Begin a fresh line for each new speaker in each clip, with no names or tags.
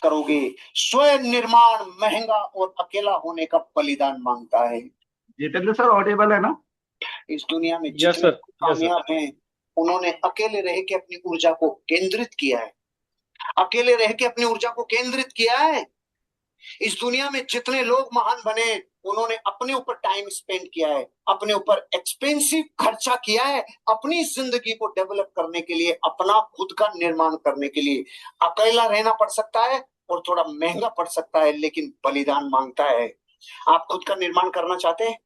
करोगे। स्वयं निर्माण महंगा और अकेला होने का बलिदान मांगता है।
जितेंद्र सर ऑडिबल है ना?
इस दुनिया में
यस
जितने
सर, यस सर।
कामयाब हैं, उन्होंने अकेले रह के अपनी ऊर्जा को केंद्रित किया है। अकेले रह के अपनी ऊर्जा को केंद्रित किया है। इस दुनिया में जितने लोग महान बने, उन्होंने अपने ऊपर टाइम स्पेंड किया है, अपने ऊपर एक्सपेंसिव खर्चा किया है, अपनी जिंदगी को डेवलप करने के लिए, अपना खुद का निर्माण करने के लिए। अकेला रहना पड़ सकता है और थोड़ा महंगा पड़ सकता है, लेकिन बलिदान मांगता है। आप खुद का निर्माण करना चाहते हैं,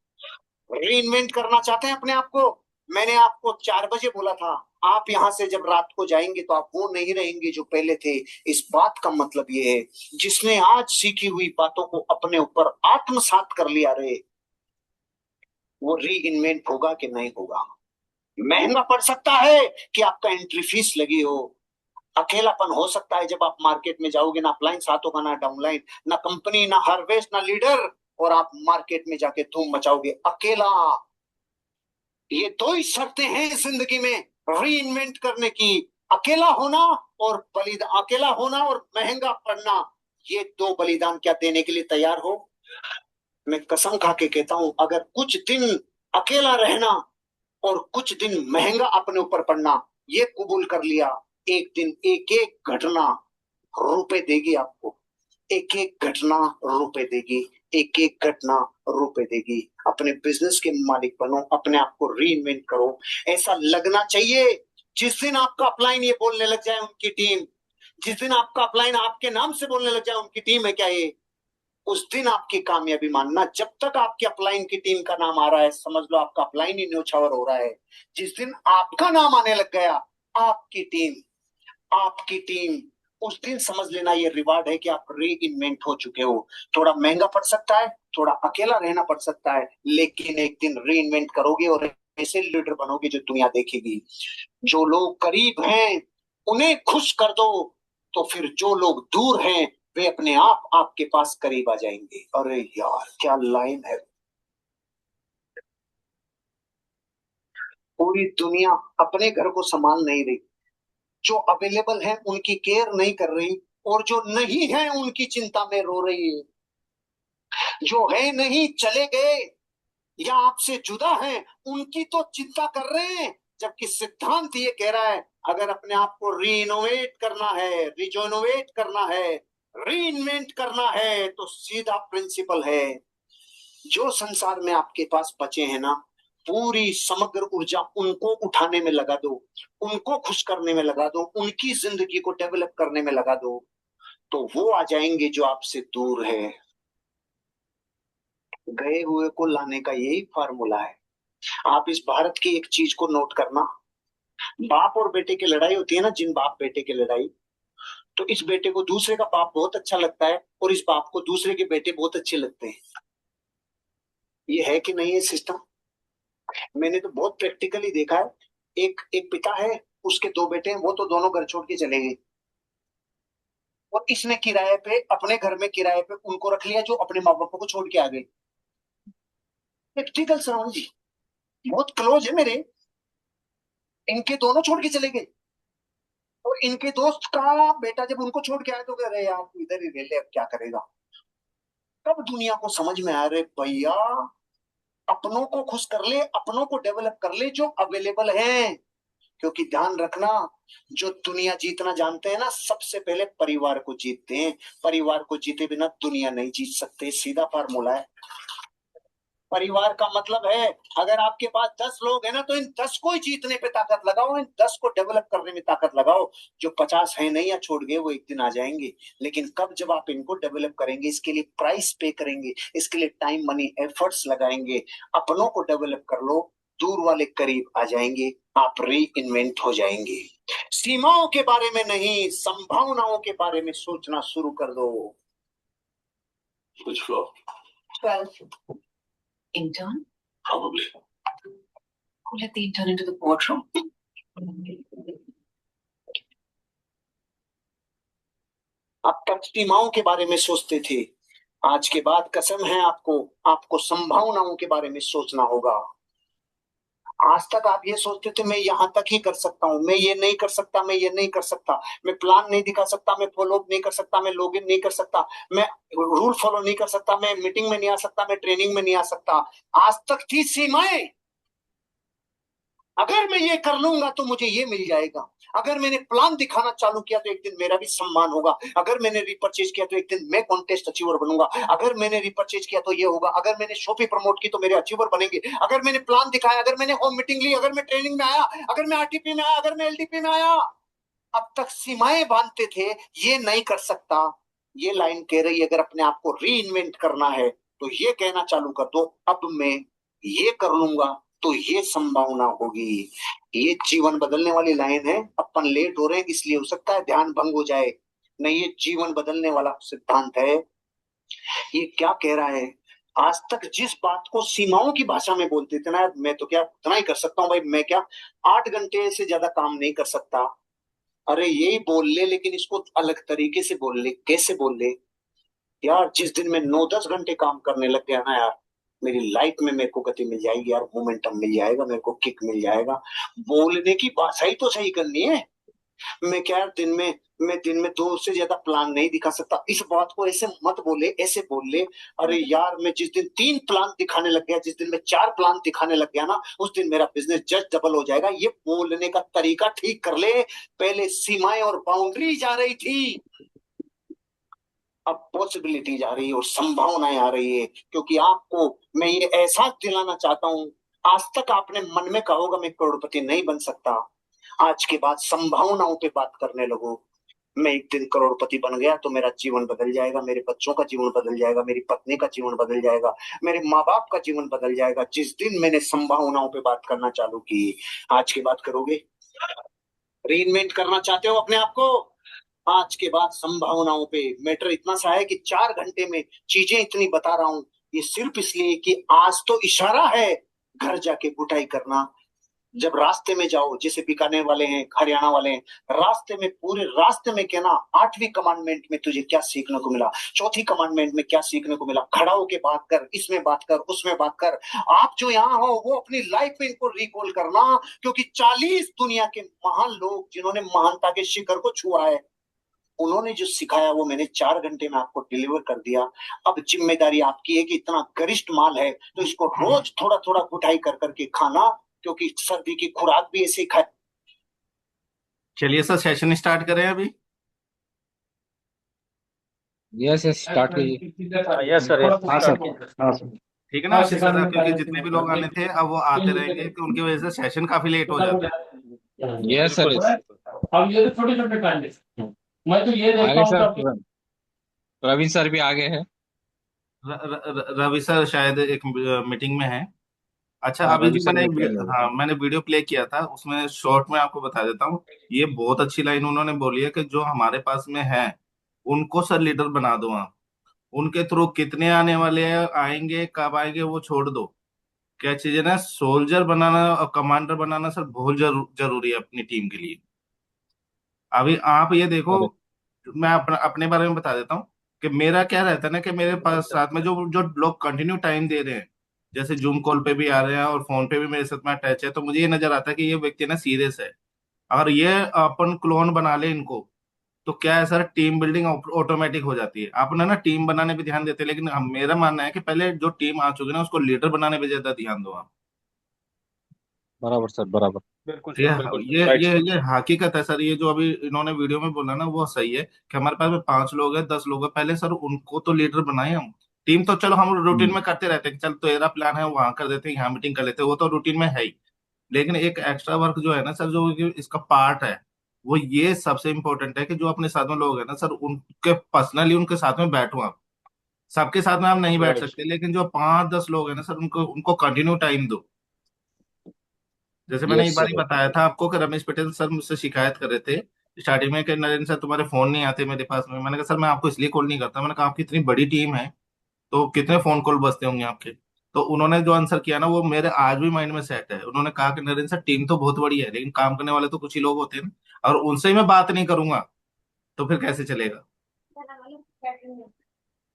रीइन्वेंट करना चाहते हैं अपने आप को। मैंने आपको 4 बजे बोला था, आप यहां से जब रात को जाएंगे तो आप वो नहीं रहेंगे जो पहले थे। इस बात का मतलब ये है, जिसने आज सीखी हुई बातों को अपने ऊपर आत्मसात कर लिया रे, वो री इन्वेंट होगा कि नहीं होगा। महंगा पड़ सकता है कि आपका एंट्री फीस लगी हो। अकेलापन हो सकता है जब आप मार्केट में जाओगे, ना अपलाइन साथ होगा ना डाउनलाइन, ना कंपनी ना हार्वेस्ट ना लीडर, और आप मार्केट में जाके धूम मचाओगे अकेला। ये दो ही शर्तें हैं जिंदगी में री इन्वेंट करने की, अकेला होना और बलिदान, अकेला होना और महंगा पड़ना। ये दो बलिदान क्या देने के लिए तैयार हो? मैं कसम खा के कहता हूं, अगर कुछ दिन अकेला रहना और कुछ दिन महंगा अपने ऊपर पड़ना, ये कबूल कर लिया, एक दिन एक एक घटना रुपए देगी आपको। एक एक घटना रुपए देगी। एक एक घटना रुपए देगी। अपने बिजनेस के मालिक बनो, अपने आप को रीइन्वेंट करो। ऐसा लगना चाहिए जिस दिन आपका अपलाइन ये बोलने लग जाए उनकी टीम, जिस दिन आपका अपलाइन आपके नाम से बोलने लग जाए उनकी टीम है क्या ये, उस दिन आपकी कामयाबी मानना। जब तक आपकी अपलाइन की टीम का नाम आ रहा है, समझ लो आपका अपलाइन ही न्योछावर हो रहा है। जिस दिन आपका नाम आने लग गया, आपकी टीम, आपकी टीम, उस दिन समझ लेना ये रिवार्ड है कि आप री इन्वेंट हो चुके हो। थोड़ा महंगा पड़ सकता है, थोड़ा अकेला रहना पड़ सकता है, लेकिन एक दिन री इन्वेंट करोगे और ऐसे लीडर बनोगे जो दुनिया देखेगी। जो लोग करीब हैं उन्हें खुश कर दो, तो फिर जो लोग दूर हैं वे अपने आप आपके पास करीब आ जाएंगे। अरे यार क्या लाइन है। पूरी दुनिया अपने घर को संभाल नहीं रही, जो अवेलेबल है उनकी केयर नहीं कर रही, और जो नहीं है उनकी चिंता में रो रही है। जो है नहीं चले गए या आपसे जुदा हैं, उनकी तो चिंता कर रहे हैं। जबकि सिद्धांत ये कह रहा है, अगर अपने आप को रीइनोवेट करना है, रिजोनोवेट करना है, रीइन्वेंट करना है, तो सीधा प्रिंसिपल है, जो संसार में आपके पास बचे हैं ना, पूरी समग्र ऊर्जा उनको उठाने में लगा दो, उनको खुश करने में लगा दो, उनकी जिंदगी को डेवलप करने में लगा दो, तो वो आ जाएंगे जो आपसे दूर है। गए हुए को लाने का यही फार्मूला है। आप इस भारत की एक चीज को नोट करना, बाप और बेटे की लड़ाई होती है ना, जिन बाप बेटे की लड़ाई, तो इस बेटे को दूसरे का बाप बहुत अच्छा लगता है और इस बाप को दूसरे के बेटे बहुत अच्छे लगते हैं। ये है कि नहीं है सिस्टम? मैंने तो बहुत प्रैक्टिकली देखा है। एक एक पिता है, उसके 2 बेटे हैं, वो तो दोनों घर छोड़ के चले गए, और इसने किराए पे, अपने घर में किराए पे उनको रख लिया जो अपने माँ बाप को छोड़ के आ गए। प्रैक्टिकल श्रवण जी, बहुत क्लोज है मेरे, इनके दोनों छोड़ के चले गए, और इनके दोस्त का बेटा जब उनको छोड़ के आया तो कह रहे यार तू इधर ही रह ले, अब क्या करेगा। तब दुनिया को समझ में आ रहे भैया, अपनों को खुश कर ले, अपनों को डेवलप कर ले जो अवेलेबल हैं। क्योंकि ध्यान रखना, जो दुनिया जीतना जानते हैं ना, सबसे पहले परिवार को जीतते हैं। परिवार को जीते बिना दुनिया नहीं जीत सकते, सीधा फार्मूला है। परिवार का मतलब है, अगर आपके पास 10 लोग हैं ना, तो इन 10 को ही जीतने पे ताकत लगाओ, इन 10 को डेवलप करने में ताकत लगाओ। जो 50 है नहीं या छोड़ गए, वो एक दिन आ जाएंगे। लेकिन कब? जब आप इनको डेवलप करेंगे, इसके लिए प्राइस पे करेंगे, इसके लिए टाइम मनी एफर्ट्स लगाएंगे। अपनों को डेवलप कर लो, दूर वाले करीब आ जाएंगे, आप री इन्वेंट हो जाएंगे। सीमाओं के बारे में नहीं, संभावनाओं के बारे में सोचना शुरू कर दो। Which floor? 12. Intern? Probably. Who let the intern into the boardroom? आप तक सीमाओं के बारे में सोचते थे, आज के बाद कसम है आपको, आपको संभावनाओं के बारे में सोचना होगा। आज तक आप ये सोचते थे मैं यहां तक ही कर सकता हूँ, मैं ये नहीं कर सकता, मैं ये नहीं कर सकता, मैं प्लान नहीं दिखा सकता, मैं फॉलो अप नहीं कर सकता, मैं लॉगिन नहीं कर सकता, मैं रूल फॉलो नहीं कर सकता, मैं मीटिंग में नहीं आ सकता, मैं ट्रेनिंग में नहीं आ सकता। आज तक थी सीमाएं। अगर मैं ये कर लूंगा तो मुझे ये मिल जाएगा। अगर मैंने प्लान दिखाना चालू किया तो एक दिन मेरा भी सम्मान होगा। अगर मैंने रिपर्चेज किया तो एक दिन मैं कॉन्टेस्ट अचीवर बनूंगा। अगर मैंने रिपर्चेज किया तो ये होगा। अगर मैंने शॉपी प्रमोट की तो मेरे अचीवर बनेंगे। अगर मैंने प्लान दिखाया, अगर मैंने होम मीटिंग ली, अगर मैं ट्रेनिंग में आया, अगर मैं आरटीपी में आया, अगर मैं एलडीपी में आया। अब तक सीमाएं बांधते थे, ये नहीं कर सकता। ये लाइन कह रही है अगर अपने आप को री इन्वेंट करना है तो ये कहना चालू कर दो, अब मैं ये कर लूंगा तो ये संभावना होगी। ये जीवन बदलने वाली लाइन है। अपन लेट हो रहे हैं इसलिए हो सकता है ध्यान भंग हो जाए। नहीं, ये जीवन बदलने वाला सिद्धांत है। ये क्या कह रहा है? आज तक जिस बात को सीमाओं की भाषा में बोलते थे ना, मैं तो क्या उतना ही कर सकता हूँ भाई, मैं क्या 8 घंटे से ज्यादा काम नहीं कर सकता। अरे यही बोल ले, लेकिन इसको अलग तरीके से बोल ले। कैसे बोल ले? यार जिस दिन मैं 9-10 घंटे काम करने लग गया ना यार, मेरी लाइफ में मेरे को गति मिल जाएगी यार, मोमेंटम मिल जाएगा, मेरे को किक मिल जाएगा। बोलने की भाषा ही तो सही करनी है। मैं क्या यार दिन में, मैं दिन में 2 से ज्यादा प्लान नहीं दिखा सकता। इस बात को ऐसे मत बोले, ऐसे बोल ले। अरे यार मैं जिस दिन 3 प्लान दिखाने लग गया, जिस दिन मैं 4 प्लान दिखाने लग गया ना, उस दिन मेरा बिजनेस जस्ट डबल हो जाएगा। ये बोलने का तरीका ठीक कर ले। पहले सीमाएं और बाउंड्री जा रही थी, अब पॉसिबिलिटी जा रही है और संभावनाएं आ रही है। क्योंकि आपको मैं ये एहसास दिलाना चाहता हूं, आज तक आपने मन में कहा होगा मैं करोड़पति नहीं बन सकता। आज के बाद संभावनाओं पे बात करने लगो। मैं एक दिन करोड़पति बन गया तो मेरा जीवन बदल जाएगा, मेरे बच्चों का जीवन बदल जाएगा, मेरी पत्नी का जीवन बदल जाएगा, मेरे माँ बाप का जीवन बदल जाएगा। जिस दिन मैंने संभावनाओं पे बात करना चालू की। आज की बात करोगे? रीइन्वेंट करना चाहते हो अपने आप को? आज के बाद संभावनाओं पे मैटर इतना सा है कि 4 घंटे में चीजें इतनी बता रहा हूं। ये सिर्फ इसलिए कि आज तो इशारा है, घर जाके गुटाई करना। जब रास्ते में जाओ, जैसे बीकानेर वाले हैं, हरियाणा वाले हैं, रास्ते में पूरे रास्ते में कहना 8वीं कमांडमेंट में तुझे क्या सीखने को मिला, चौथी कमांडमेंट में क्या सीखने को मिला। खड़ा होके बात कर, इसमें बात कर, उसमें बात कर। आप जो यहाँ हो वो अपनी लाइफ में इनको रिकॉल करना। क्योंकि 40 दुनिया के महान लोग जिन्होंने महानता के शिखर को छुआ है, उन्होंने जो सिखाया वो मैंने 4 घंटे में आपको डिलीवर कर दिया। अब जिम्मेदारी आपकी है कि इतना गरिष्ठ माल है तो इसको रोज थोड़ा थोड़ा गुटाई कर करके खाना, क्योंकि सर्दी की खुराक भी ऐसे ही खाए।
चलिए सर, सेशन स्टार्ट करें अभी।
यस यस स्टार्ट कीजिए।
यस सर, यस
हाँ
स्टार्ट
सर।
कीजिए।
हाँ सर। ठीक है ना आशीष सर, क्योंकि जितने भी लोग आने थे अब वो आते रहेंगे, कि उनकी वजह से सेशन काफी लेट हो जाता है।
यस सर
बिल्कुल
यस।
सर, बिल्कुल।
अब ये तो छोटे छोटे कांडे, मैं तो ये देखता
आगे
हूँ कि
सर,
आपके
प्रवीण सर भी आगे हैं।
रवि सर शायद एक मीटिंग में है। अच्छा,
हाँ,
अभी
रवि
जो
सर मीटिंग में
हाँ
हैं।
मैंने वीडियो प्ले किया था, उसमें शॉर्ट में आपको बता देता हूँ। ये बहुत अच्छी लाइन उन्होंने बोली है कि जो हमारे पास में है उनको सर लीडर बना दो आप। उनके थ्रू कितने आने वाले हैं, आएंगे कब आएंगे वो छोड़ दो। क्या चीज है ना, सोल्जर बनाना और कमांडर बनाना सर बहुत जरूरी है अपनी टीम के लिए। अभी आप ये देखो,
अरे
मैं अपना अपने बारे में बता देता हूँ कि मेरा क्या रहता है ना, कि मेरे पास साथ में जो जो लोग कंटिन्यू टाइम दे रहे हैं, जैसे जूम कॉल पे भी आ रहे हैं और फोन पे भी मेरे साथ में अटैच है, तो मुझे ये नजर आता है कि ये व्यक्ति ना सीरियस है। अगर ये अपन क्लोन बना ले इनको, तो क्या है सर, टीम बिल्डिंग ऑटोमेटिक हो जाती है। अपना ना टीम बनाने पे ध्यान देते हैं, लेकिन मेरा मानना है कि पहले जो टीम आ चुकी है ना उसको लीडर बनाने पे ज्यादा ध्यान दो आप।
बराबर सर बराबर।
बिल्कुल
ये
सर, बिल्कुल सर,
ये
राइट
ये
सर।
ये हकीकत है सर। ये जो अभी इन्होंने वीडियो में बोला ना वो सही है, कि हमारे पास में 5 लोग हैं, 10 लोग हैं, पहले सर उनको तो लीडर बनाए हम। टीम तो चलो हम रूटीन
हम्म,
में करते रहते हैं कि चल तेरा प्लान है वहां कर देते हैं, यहाँ मीटिंग कर लेते हैं, वो तो रूटीन में है ही। लेकिन एक एक्स्ट्रा वर्क जो है ना सर, जो कि इसका पार्ट है, वो ये सबसे इम्पोर्टेंट है कि जो अपने साथ में लोग हैं ना सर, उनके पर्सनली उनके साथ में बैठो आप। सबके साथ में आप नहीं बैठ
राइट
सकते, लेकिन जो 5-10 लोग हैं ना सर, उनको उनको कंटिन्यू टाइम दो। जैसे मैंने एक
यस
बार ही
सर।
बताया था आपको कि रमेश पटेल सर मुझसे शिकायत कर रहे थे स्टार्टिंग में कि नरेंद्र सर तुम्हारे फोन नहीं आते मेरे पास में। मैंने कहा सर मैं आपको इसलिए कॉल नहीं करता, मैंने कहा आपकी इतनी बड़ी टीम है तो कितने फोन कॉल बजते होंगे आपके। तो उन्होंने जो आंसर किया ना वो मेरे आज भी माइंड में सेट है। उन्होंने कहा कि नरेंद्र सर टीम तो बहुत बड़ी है, लेकिन काम करने वाले तो कुछ ही लोग होते हैं ना, और उनसे ही मैं बात नहीं करूंगा तो फिर कैसे चलेगा।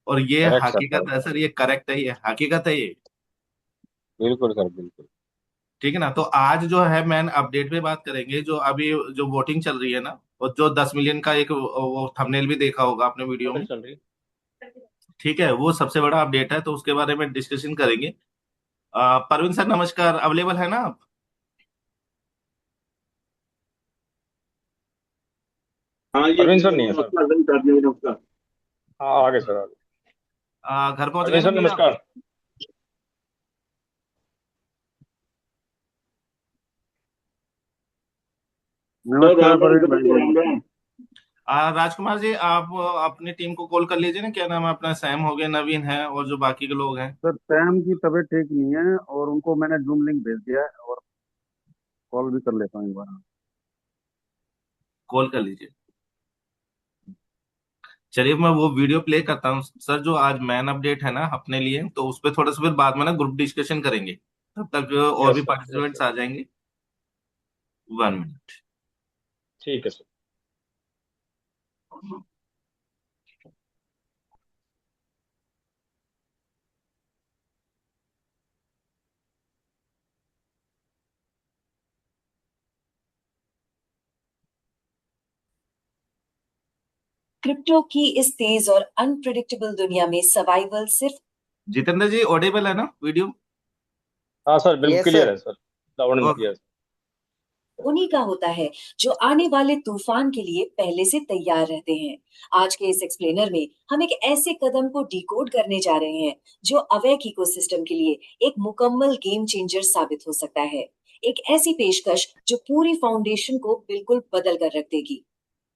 और ये
करेक्ट सर
हकीकत
करेक्ट।
है सर, ये करेक्ट है, ये हकीकत है ये।
बिल्कुल सर बिल्कुल।
ठीक है ना। तो आज जो है मैन अपडेट पे बात करेंगे, जो अभी जो वोटिंग चल रही है ना, और जो 10 मिलियन का एक वो थंबनेल भी देखा होगा आपने वीडियो में।
चल रही
ठीक है, वो सबसे बड़ा अपडेट है, तो उसके बारे में डिस्कशन करेंगे। परवीन सर नमस्कार, अवेलेबल है ना आप?
हाँ, ये
परवीन सर नहीं है सर।
नमस्कार नमस्कार जी, नमस्कार।
हाँ आगे सर आगे।
घर पहुंच गए
परवीन
ना
सर
भैया आप?
नमस्कार।
सब
नमस्कार
राम राम
प्रवीण
सभी
भाई
को,
बोलिए।
राम राम।
राजकुमार जी, आप अपनी टीम को कॉल कर लीजिए ना, क्या नाम है अपना, सैम हो गया, नवीन है, और जो बाकी के लोग हैं।
सर सैम की तबीयत ठीक नहीं है और उनको मैंने जूम लिंक भेज दिया है और कॉल भी कर लेता हूँ एक बार।
कॉल कर लीजिए। चलिए मैं वो वीडियो प्ले करता हूँ सर, जो आज मैन अपडेट है ना अपने लिए, तो उस पर थोड़ा सा फिर बाद में ना ग्रुप डिस्कशन करेंगे, तब तक और
यस
भी
सर यस
पार्टिसिपेंट्स
सर।
आ जाएंगे। 1 मिनट।
ठीक है सर।
क्रिप्टो की इस तेज और अनप्रिडिक्टेबल दुनिया में सर्वाइवल सिर्फ
जितेंद्र जी ऑडिबल है ना वीडियो?
हाँ सर बिल्कुल
यस
क्लियर
सर।
है सर। लाउड एंड
और
क्लियर।
उन्हीं का होता है जो आने वाले तूफान के लिए पहले से तैयार रहते हैं। आज के इस एक्सप्लेनर में हम एक ऐसे कदम को डिकोड करने जा रहे हैं जो अवेक इकोसिस्टम के लिए एक मुकम्मल गेम चेंजर साबित हो सकता है। एक ऐसी पेशकश जो पूरी फाउंडेशन को बिल्कुल बदल कर रख देगी।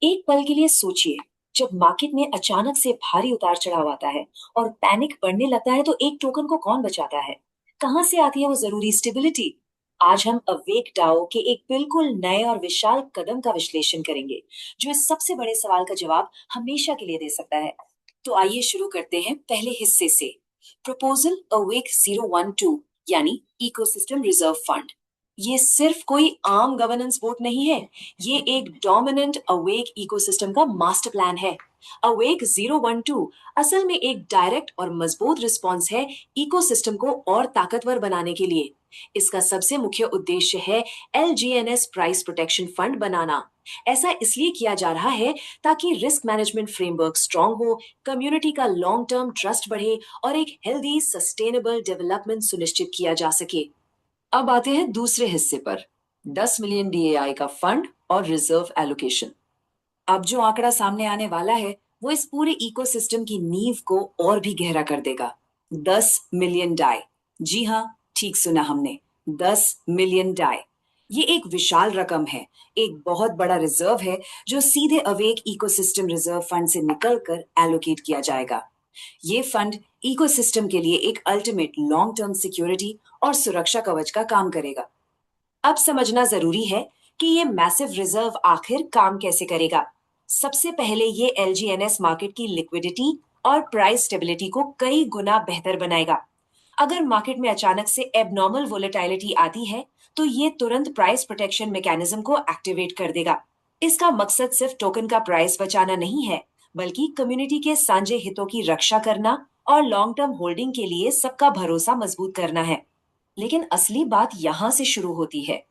एक पल के लिए सोचिए, जब मार्केट में अचानक से भारी उतार चढ़ाव आता है और पैनिक बढ़ने लगता है, तो एक टोकन को कौन बचाता है? कहां से आती है वो जरूरी स्टेबिलिटी? आज हम अवेक डाओ के एक बिल्कुल नए और विशाल कदम का विश्लेषण करेंगे, जो इस सबसे बड़े सवाल का जवाब हमेशा के लिए दे सकता है। तो आइए शुरू करते हैं पहले हिस्से से। प्रपोजल अवेक 012 यानी इकोसिस्टम रिजर्व फंड। ये सिर्फ कोई आम गवर्नेंस वोट नहीं है, ये एक डोमिनेंट अवेक इकोसिस्टम का मास्टर प्लान है। अवेक 012 असल में एक डायरेक्ट और मजबूत रिस्पॉन्स है इकोसिस्टम को और ताकतवर बनाने के लिए। इसका सबसे मुख्य उद्देश्य है LGNS प्राइस प्रोटेक्शन फंड बनाना। ऐसा इसलिए किया जा रहा है ताकि रिस्क मैनेजमेंट फ्रेमवर्क स्ट्रांग हो, कम्युनिटी का लॉन्ग टर्म ट्रस्ट बढ़े और एक हेल्दी सस्टेनेबल डेवलपमेंट सुनिश्चित किया जा सके। अब आते हैं दूसरे हिस्से पर, 10 मिलियन DAI का फंड और रिजर्व एलोकेशन। अब जो आंकड़ा सामने आने वाला है वो इस पूरे इकोसिस्टम की नींव को और भी गहरा कर देगा। 10 मिलियन डाई। जी हाँ, ठीक सुना हमने, 10 मिलियन डाई। ये एक विशाल रकम है, एक बहुत बड़ा रिजर्व है जो सीधे अवेक इकोसिस्टम रिजर्व फंड से निकलकर एलोकेट किया जाएगा। ये फंड इकोसिस्टम के लिए एक अल्टीमेट लॉन्ग टर्म सिक्योरिटी और सुरक्षा कवच का काम करेगा। अब समझना जरूरी है कि ये मैसिव रिजर्व आखिर काम कैसे करेगा। सबसे पहले ये LGNS मार्केट की लिक्विडिटी और प्राइस स्टेबिलिटी को कई गुना बेहतर बनाएगा। अगर मार्केट में अचानक से एबनॉर्मल वोलेटिलिटी आती है, तो ये तुरंत प्राइस प्रोटेक्शन मैकेनिज्म को एक्टिवेट कर देगा। इसका मकसद सिर्फ टोकन का प्राइस बचाना नहीं है, बल्कि कम्युनिटी के साझे हितों की रक्षा करना और लॉन्ग टर्म होल्डिंग के लिए सबका भरोसा मजबूत करना है। लेकिन असली बात यहां से शुरू होती है।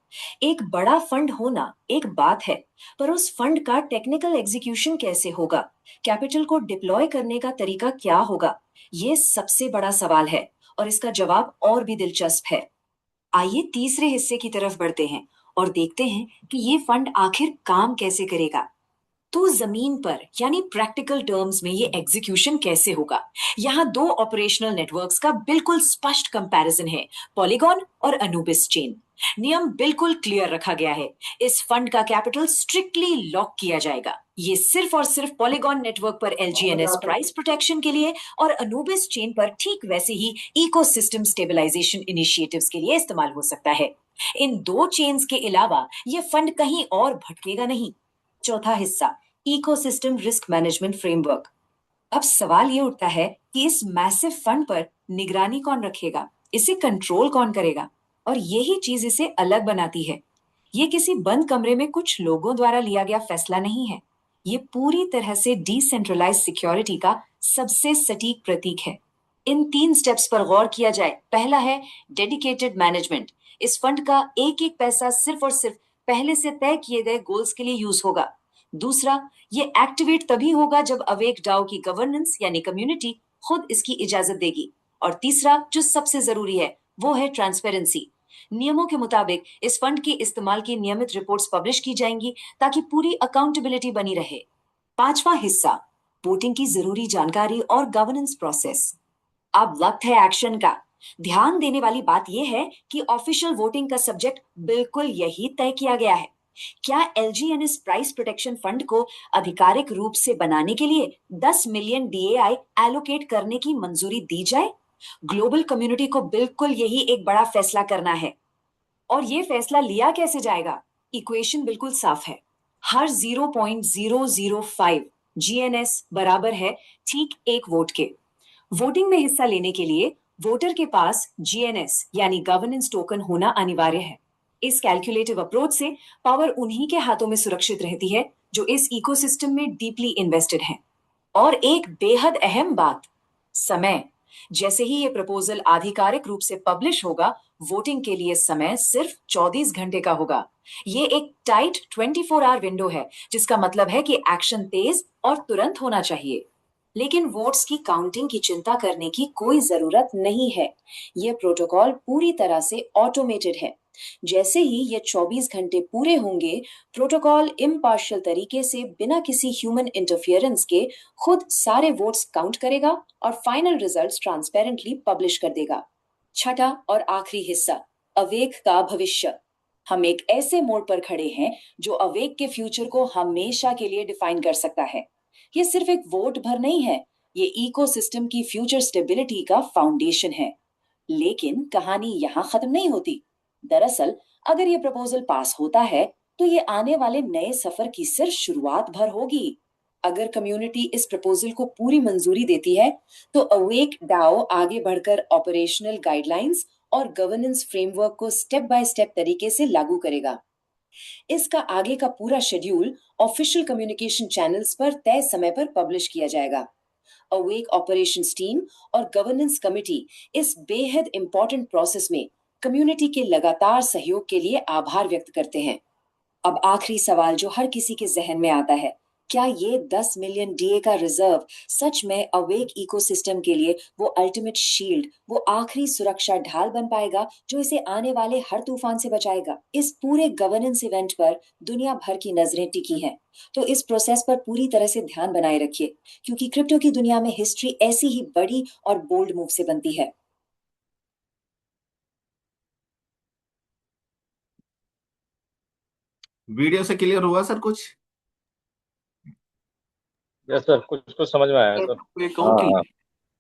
एक बड़ा फंड होना एक बात है, पर उस फंड का टेक्निकल एग्जीक्यूशन कैसे होगा? कैपिटल को डिप्लॉय करने का तरीका क्या होगा? ये सबसे बड़ा सवाल है और इसका जवाब और भी दिलचस्प है। आइए तीसरे हिस्से की तरफ बढ़ते हैं और देखते हैं कि ये फंड आखिर काम कैसे करेगा। तो जमीन पर यानी प्रैक्टिकल टर्म्स में ये एग्जीक्यूशन कैसे होगा? यहाँ दो ऑपरेशनल नेटवर्क्स का बिल्कुल स्पष्ट कंपैरिजन है, पॉलीगॉन और अनूबिस चेन। नियम बिल्कुल क्लियर रखा गया है। इस फंड का कैपिटल स्ट्रिक्टली लॉक किया जाएगा। ये सिर्फ और सिर्फ पॉलीगॉन नेटवर्क पर LGNS प्राइस प्रोटेक्शन के लिए और अनूबिस चेन पर ठीक वैसे ही इकोसिस्टम स्टेबलाइजेशन इनिशिएटिव्स के लिए इस्तेमाल हो सकता है। इन दो चेन्स के अलावा ये फंड कहीं और भटकेगा नहीं। चौथा हिस्सा, इकोसिस्टम रिस्क मैनेजमेंट फ्रेमवर्क। अब सवाल ये उठता है कि इस मैसिव फंड पर निगरानी कौन रखेगा, इसे कंट्रोल कौन करेगा? और यही चीज इसे अलग बनाती है। ये किसी बंद कमरे में कुछ लोगों द्वारा लिया गया फैसला नहीं है, ये पूरी तरह से डिसेंट्रलाइज सिक्योरिटी का सबसे सटीक प्रतीक है। इन 3 स्टेप्स पर गौर किया जाए। पहला है डेडिकेटेड मैनेजमेंट, इस फंड का एक एक पैसा सिर्फ और सिर्फ पहले से तय किए गए गोल्स के लिए यूज होगा। दूसरा, ये एक्टिवेट तभी होगा जब अवेक डाओ की गवर्नेंस यानी कम्युनिटी खुद इसकी इजाजत देगी। और तीसरा, जो सबसे जरूरी है, वो है ट्रांसपेरेंसी। नियमों के मुताबिक इस फंड के इस्तेमाल की नियमित रिपोर्ट्स पब्लिश की जाएंगी ताकि पूरी अकाउंटेबिलिटी बनी रहे। पांचवा हिस्सा, वोटिंग की जरूरी जानकारी और गवर्नेंस प्रोसेस। अब वक्त है एक्शन का। ध्यान देने वाली बात यह है कि ऑफिशियल वोटिंग का सब्जेक्ट बिल्कुल यही तय किया गया है। क्या एलजीएनएस प्राइस प्रोटेक्शन फंड को आधिकारिक रूप से बनाने के लिए 10 मिलियन डीएआई एलोकेट करने की मंजूरी दी जाए? ग्लोबल कम्युनिटी को बिल्कुल यही एक बड़ा फैसला करना है। और ये फैसला लिया कैसे जाएगा? इक्वेशन बिल्कुल साफ है। हर 0.005 जीएनएस बराबर है ठीक एक वोट के। वोटिंग में हिस्सा लेने के लिए वोटर के पास जीएनएस यानी गवर्नेंस टोकन होना अनिवार्य है। इस कैलकुलेटिव अप्रोच से पावर उन्हीं के हाथों में सुरक्षित रहती है जो इस इकोसिस्टम में डीपली इन्वेस्टेड हैं। और एक बेहद अहम बात, समय। जैसे ही ये प्रपोजल आधिकारिक रूप से पब्लिश होगा, वोटिंग के लिए समय सिर्फ 24 घंटे का होगा। ये एक टाइट 24 आवर विंडो है, जिसका मतलब है कि एक्शन तेज और तुरंत होना चाहिए। लेकिन वोट्स की काउंटिंग की चिंता करने की कोई जरूरत नहीं है। यह प्रोटोकॉल पूरी तरह से ऑटोमेटेड है। जैसे ही ये 24 घंटे पूरे होंगे, प्रोटोकॉल इम्पार्शियल तरीके से बिना किसी ह्यूमन इंटरफियरेंस के खुद सारे वोट्स काउंट करेगा और फाइनल रिजल्ट्स ट्रांसपेरेंटली पब्लिश कर देगा। छठा और आखिरी हिस्सा, अवेक का भविष्य। हम एक ऐसे मोड़ पर खड़े हैं जो अवेक के फ्यूचर को हमेशा के लिए डिफाइन कर सकता है। ये सिर्फ एक वोट भर नहीं है, ये इकोसिस्टम की फ्यूचर स्टेबिलिटी का फाउंडेशन है। लेकिन कहानी यहाँ खत्म नहीं होती। दरअसल अगर ये प्रपोजल पास होता है तो ये आने वाले नए सफर की सिर्फ शुरुआत भर होगी। अगर कम्युनिटी इस प्रपोजल को पूरी मंजूरी देती है तो अवेक डाओ आगे बढ़कर ऑपरेशनल गाइडलाइंस और गवर्नेंस फ्रेमवर्क को स्टेप बाय स्टेप तरीके से लागू करेगा। इसका आगे का पूरा शेड्यूल ऑफिशियल कम्युनिकेशन चैनल्स पर तय समय पर पब्लिश किया जाएगा। अवेक ऑपरेशंस टीम और गवर्नेंस कमिटी इस बेहद इंपॉर्टेंट प्रोसेस में कम्युनिटी के लगातार सहयोग के लिए आभार व्यक्त करते हैं। अब आखिरी सवाल जो हर किसी के जहन में आता है, क्या ये 10 मिलियन डीए का रिजर्व सच में अवेक इकोसिस्टम के लिए वो अल्टीमेट शील्ड, वो आखिरी सुरक्षा ढाल बन पाएगा जो इसे आने वाले हर तूफान से बचाएगा? इस पूरे गवर्नेंस इवेंट पर दुनिया भर की नजरें टिकी हैं, तो इस प्रोसेस पर पूरी तरह से ध्यान बनाए रखिए, क्योंकि क्रिप्टो की दुनिया में हिस्ट्री ऐसी ही बड़ी और बोल्ड मूव से बनती है।
वीडियो से क्लियर हुआ सर कुछ?
यस सर, कुछ कुछ समझ में आया है सर।
मैं कहूँ कि
हाँ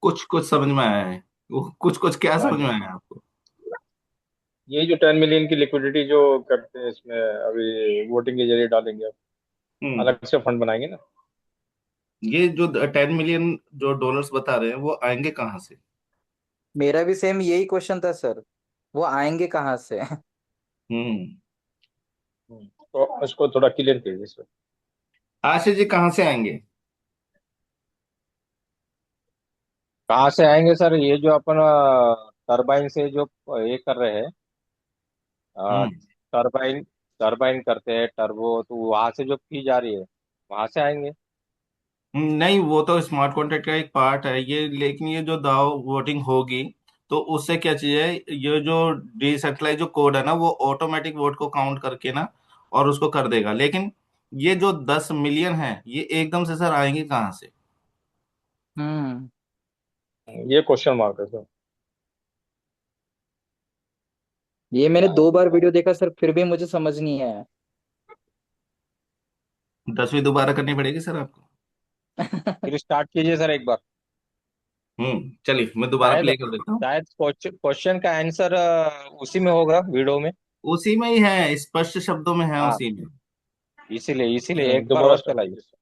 कुछ कुछ समझ में आया है। वो कुछ कुछ क्या
हाँ
समझ में
जी।
आया आपको?
ये जो 10 मिलियन की लिक्विडिटी जो करते हैं इसमें, अभी वोटिंग के जरिए डालेंगे, अब
हम्म
अलग से फंड बनाएंगे ना।
ये जो 10 मिलियन जो डॉलर्स बता रहे हैं वो आएंगे कहाँ से?
मेरा भी सेम यही क्वेश्चन था सर, वो आएंगे कहाँ से?
हम्म
तो उसको थोड़ा क्लियर कीजिए सर।
आशीष जी कहाँ से आएंगे?
कहाँ से आएंगे सर? ये जो अपन टरबाइन से जो ये कर रहे हैं,
हम्म
टरबाइन टरबाइन करते हैं टर्बो, तो वहां से जो फी जा रही है वहां से आएंगे।
नहीं, वो तो स्मार्ट कॉन्ट्रैक्ट का एक पार्ट है ये, लेकिन ये जो दाव वोटिंग होगी तो उससे क्या चीज है, ये जो डिसेंट्रलाइज जो कोड है ना वो ऑटोमेटिक वोट को काउंट करके ना और उसको कर देगा। लेकिन ये जो 10 मिलियन है ये एकदम से सर आएंगे कहाँ से?
हम्म।
ये क्वेश्चन मार्क है सर।
ये मैंने 2 बार वीडियो देखा सर, फिर भी मुझे समझ नहीं आया।
10वीं दोबारा करनी पड़ेगी सर आपको।
फिर स्टार्ट कीजिए सर एक बार।
चलिए मैं दोबारा
शायद
प्ले कर देता हूँ।
शायद क्वेश्चन का आंसर उसी में होगा वीडियो में।
उसी में ही है, स्पष्ट शब्दों में है
हाँ,
उसी में।
इसीलिए इसीलिए एक बार
दोबारा
और
स्टार्ट
चलाइए।
कीजिए।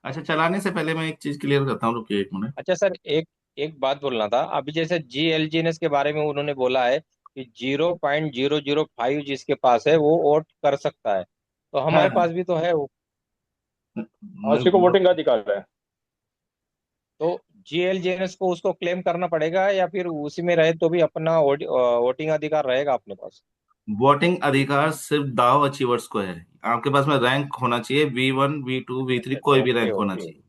अच्छा, चलाने से पहले मैं एक चीज क्लियर करता हूँ, रुकिए 1 मिनट।
अच्छा सर, एक एक बात बोलना था। अभी जैसे GLGNS के बारे में उन्होंने बोला है कि 0.005 जिसके पास है वो वोट कर सकता है, तो
हाँ
हमारे
हाँ।
पास भी तो है वो।
हाँ, उसी को वोटिंग का अधिकार है।
तो जीएलजीएनएस को उसको क्लेम करना पड़ेगा या फिर उसी में रहे तो भी अपना वोटिंग अधिकार रहेगा अपने पास?
वोटिंग अधिकार सिर्फ दाव अचीवर्स को है। आपके पास में रैंक होना चाहिए V1 V2 V3, कोई भी
ओके
रैंक होना
ओके।
चाहिए।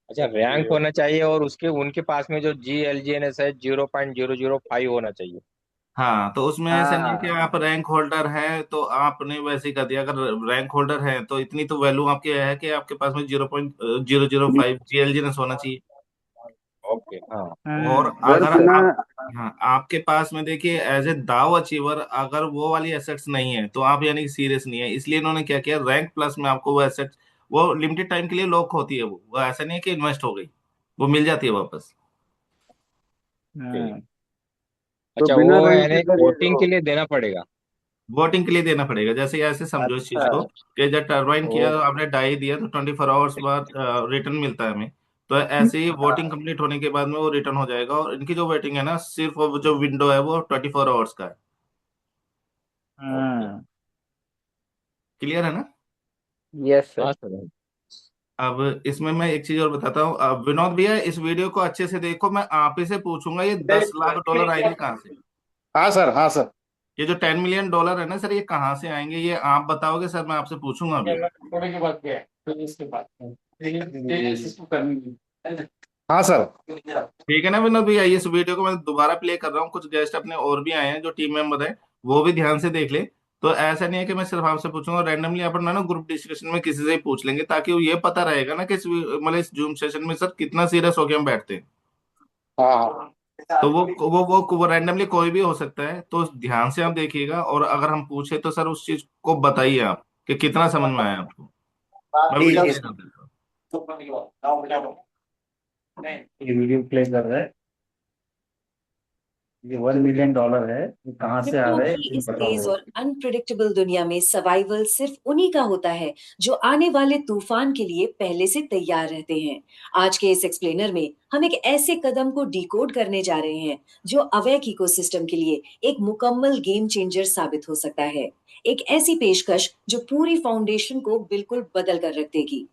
अच्छा, रैंक होना चाहिए और उसके उनके पास में जो जीएलजीएनएस है 0.005 होना चाहिए।
हाँ, तो उसमें ऐसा नहीं है कि
हाँ।
आप रैंक होल्डर हैं तो आपने वैसे ही कर दिया। अगर रैंक होल्डर है तो इतनी तो वैल्यू आपकी है कि आपके पास में 0.005 जीएलजीएनएस होना चाहिए।
ओके हाँ।
और अगर
वर्ष ना।
आप, हाँ, आपके पास में देखिए एज ए दाव अचीवर अगर वो वाली एसेट्स नहीं है तो आप यानी कि सीरियस नहीं है। इसलिए इन्होंने क्या किया, रैंक प्लस में आपको वो एसेट्स, वो लिमिटेड टाइम के लिए लॉक होती है। वो ऐसा नहीं है कि इन्वेस्ट हो गई, वो मिल जाती है वापस।
ओके।
तो
अच्छा,
बिना
वो
रैंक
यानी
के सर ये
वोटिंग
जो।
के लिए देना पड़ेगा?
वोटिंग के लिए देना पड़ेगा। जैसे ऐसे समझो इस चीज
अच्छा।
को कि जब टरबाइन किया,
ओके।
आपने डाई दिया तो 24 आवर्स बाद रिटर्न मिलता है हमें। तो ऐसे ही वोटिंग कंप्लीट होने के बाद में वो रिटर्न हो जाएगा। और इनकी जो वेटिंग है ना, सिर्फ वो जो विंडो है वो 24 आवर्स का है।
ओके।
हाँ।
क्लियर है ना?
यस
हाँ
सर।
सर।
अब इसमें मैं एक चीज और बताता हूँ। अब विनोद भैया, इस वीडियो को अच्छे से देखो। मैं आप ही से पूछूंगा, ये $10 लाख आएंगे कहाँ से?
हाँ सर, हाँ सर।
ये जो $10 मिलियन है ना सर, ये कहाँ से आएंगे, ये आप बताओगे सर? मैं आपसे पूछूंगा अभी।
थोड़े के बाद क्या है, फिर इसके बाद इसको करनी है। हाँ सर।
ठीक है ना विनोद भैया? इस वीडियो को मैं दोबारा प्ले कर रहा हूँ। कुछ गेस्ट अपने और भी आए हैं जो टीम मेंबर हैं, वो भी ध्यान से देख ले। तो ऐसा नहीं है कि मैं सिर्फ आपसे पूछूंगा, रैंडमली अपन ना ग्रुप डिस्कशन में किसी से ही पूछ लेंगे, ताकि वो ये पता रहेगा ना कि मतलब इस जूम सेशन में सर कितना सीरियस होके हम बैठते हैं।
हाँ।
तो वो रैंडमली कोई भी हो सकता है। तो ध्यान से आप देखिएगा, और अगर हम पूछे तो सर उस चीज को बताइए आप कि कितना समझ में आया आपको। मैं वीडियो प्ले कर देता हूँ।
ये वीडियो प्ले कर रहा है। ये $1 मिलियन है, ये कहाँ से आ
क्रिप्टो
रहा है
की
ये
इस
बताओ
तेज
मेरे
और अनप्रिडिक्टेबल दुनिया में सर्वाइवल सिर्फ उन्हीं का होता है जो आने वाले तूफान के लिए पहले से तैयार रहते हैं। आज के इस एक्सप्लेनर में हम एक ऐसे कदम को डिकोड करने जा रहे हैं जो अवेक इकोसिस्टम के लिए एक मुकम्मल गेम चेंजर साबित हो सकता है। एक ऐसी पेशकश जो पूरी फाउंडेशन को बिल्कुल बदल कर रख देगी।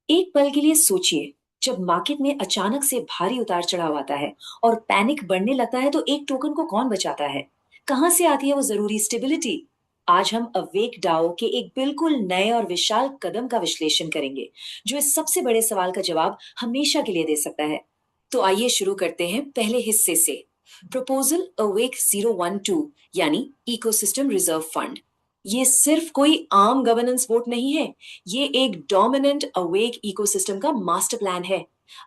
एक पल के लिए सोचिए, जब मार्केट में अचानक से भारी उतार चढ़ाव आता है और पैनिक बढ़ने लगता है तो एक टोकन को कौन बचाता है? कहां से आती है वो जरूरी स्टेबिलिटी? आज हम अवेक डाओ के एक बिल्कुल नए और विशाल कदम का विश्लेषण करेंगे जो इस सबसे बड़े सवाल का जवाब हमेशा के लिए दे सकता है। तो आइए शुरू करते हैं पहले हिस्से से। प्रपोजल अवेक 012 यानी इकोसिस्टम रिजर्व फंड। ये सिर्फ कोई आम गवर्नेंस वोट नहीं है, ये एक डोमिनेंट अवेक इकोसिस्टम का मास्टर प्लान है।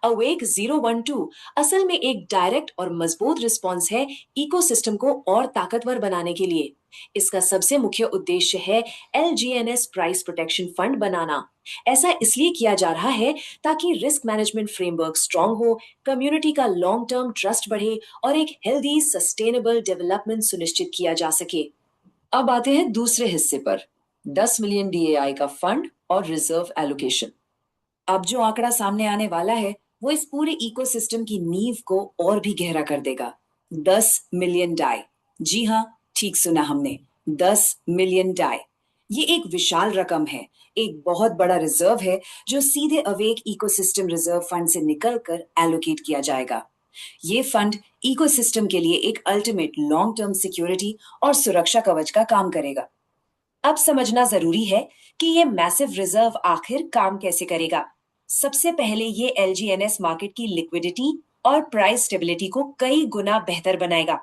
अवेक 012 असल में एक डायरेक्ट और मजबूत रिस्पॉन्स है इकोसिस्टम को और ताकतवर बनाने के लिए। इसका सबसे मुख्य उद्देश्य है LGNS प्राइस प्रोटेक्शन फंड बनाना। ऐसा इसलिए किया जा रहा है ताकि रिस्क मैनेजमेंट फ्रेमवर्क स्ट्रांग हो, कम्युनिटी का लॉन्ग टर्म ट्रस्ट बढ़े और एक हेल्दी सस्टेनेबल डेवलपमेंट सुनिश्चित किया जा सके। अब आते हैं दूसरे हिस्से पर, 10 मिलियन DAI का फंड और रिजर्व एलोकेशन। अब जो आंकड़ा सामने आने वाला है वो इस पूरे इकोसिस्टम की नींव को और भी गहरा कर देगा। 10 मिलियन डाई। जी हाँ, ठीक सुना हमने, 10 मिलियन डाई। ये एक विशाल रकम है, एक बहुत बड़ा रिजर्व है जो सीधे अवेक इकोसिस्टम रिजर्व फंड से निकलकर एलोकेट किया जाएगा। ये फंड इकोसिस्टम के लिए एक अल्टीमेट लॉन्ग टर्म सिक्योरिटी और सुरक्षा कवच का काम करेगा। अब समझना जरूरी है कि ये मैसिव रिजर्व आखिर काम कैसे करेगा। सबसे पहले ये LGNS मार्केट की लिक्विडिटी और प्राइस स्टेबिलिटी को कई गुना बेहतर बनाएगा।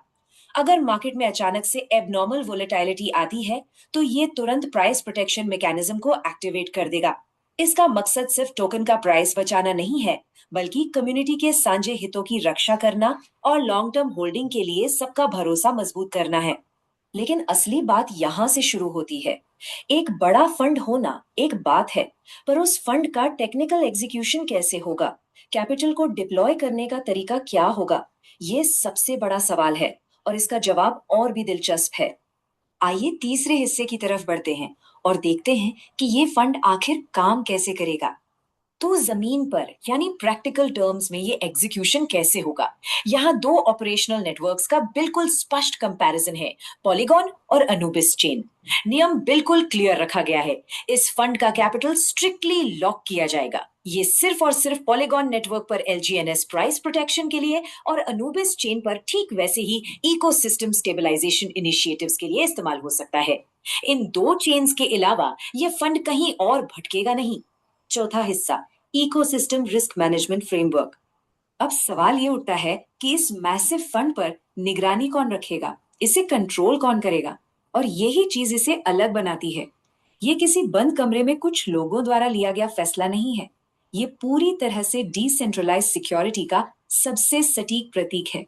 अगर मार्केट में अचानक से एबनॉर्मल वोलेटिलिटी आती है तो ये तुरंत प्राइस प्रोटेक्शन मैकेनिज्म को एक्टिवेट कर देगा। इसका मकसद सिर्फ टोकन का प्राइस बचाना नहीं है, बल्कि कम्युनिटी के साझे हितों की रक्षा करना और लॉन्ग टर्म होल्डिंग के लिए सबका भरोसा मजबूत करना है। लेकिन असली बात यहां से शुरू होती है। एक बड़ा फंड होना एक बात है, पर उस फंड का टेक्निकल एग्जीक्यूशन कैसे होगा? कैपिटल को डिप्लॉय करने का तरीका क्या होगा? ये सबसे बड़ा सवाल है और इसका जवाब और भी दिलचस्प है। आइए तीसरे हिस्से की तरफ बढ़ते हैं और देखते हैं कि ये फंड आखिर काम कैसे करेगा। तो जमीन पर यानी प्रैक्टिकल टर्म्स में ये एग्जीक्यूशन कैसे होगा? यहाँ दो ऑपरेशनल नेटवर्क्स का बिल्कुल स्पष्ट कंपैरिजन है, पॉलीगॉन और अनुबिस चेन। नियम बिल्कुल क्लियर रखा गया है। इस फंड का कैपिटल स्ट्रिक्टली लॉक किया जाएगा। ये सिर्फ और सिर्फ पॉलीगॉन नेटवर्क पर एलजीएनएस प्राइस प्रोटेक्शन के लिए और अनुबिस चेन पर ठीक वैसे ही इकोसिस्टम स्टेबलाइजेशन इनिशिएटिव्स के लिए इस्तेमाल हो सकता है। इन दो चेन्स के अलावा ये फंड कहीं और भटकेगा नहीं। चौथा हिस्सा, इकोसिस्टम रिस्क मैनेजमेंट फ्रेमवर्क। अब सवाल ये उठता है कि इस मैसिव फंड पर निगरानी कौन रखेगा, इसे कंट्रोल कौन करेगा? और यही चीज इसे अलग बनाती है। ये किसी बंद कमरे में कुछ लोगों द्वारा लिया गया फैसला नहीं है। ये पूरी तरह से डिसेंट्रलाइज सिक्योरिटी का सबसे सटीक प्रतीक है।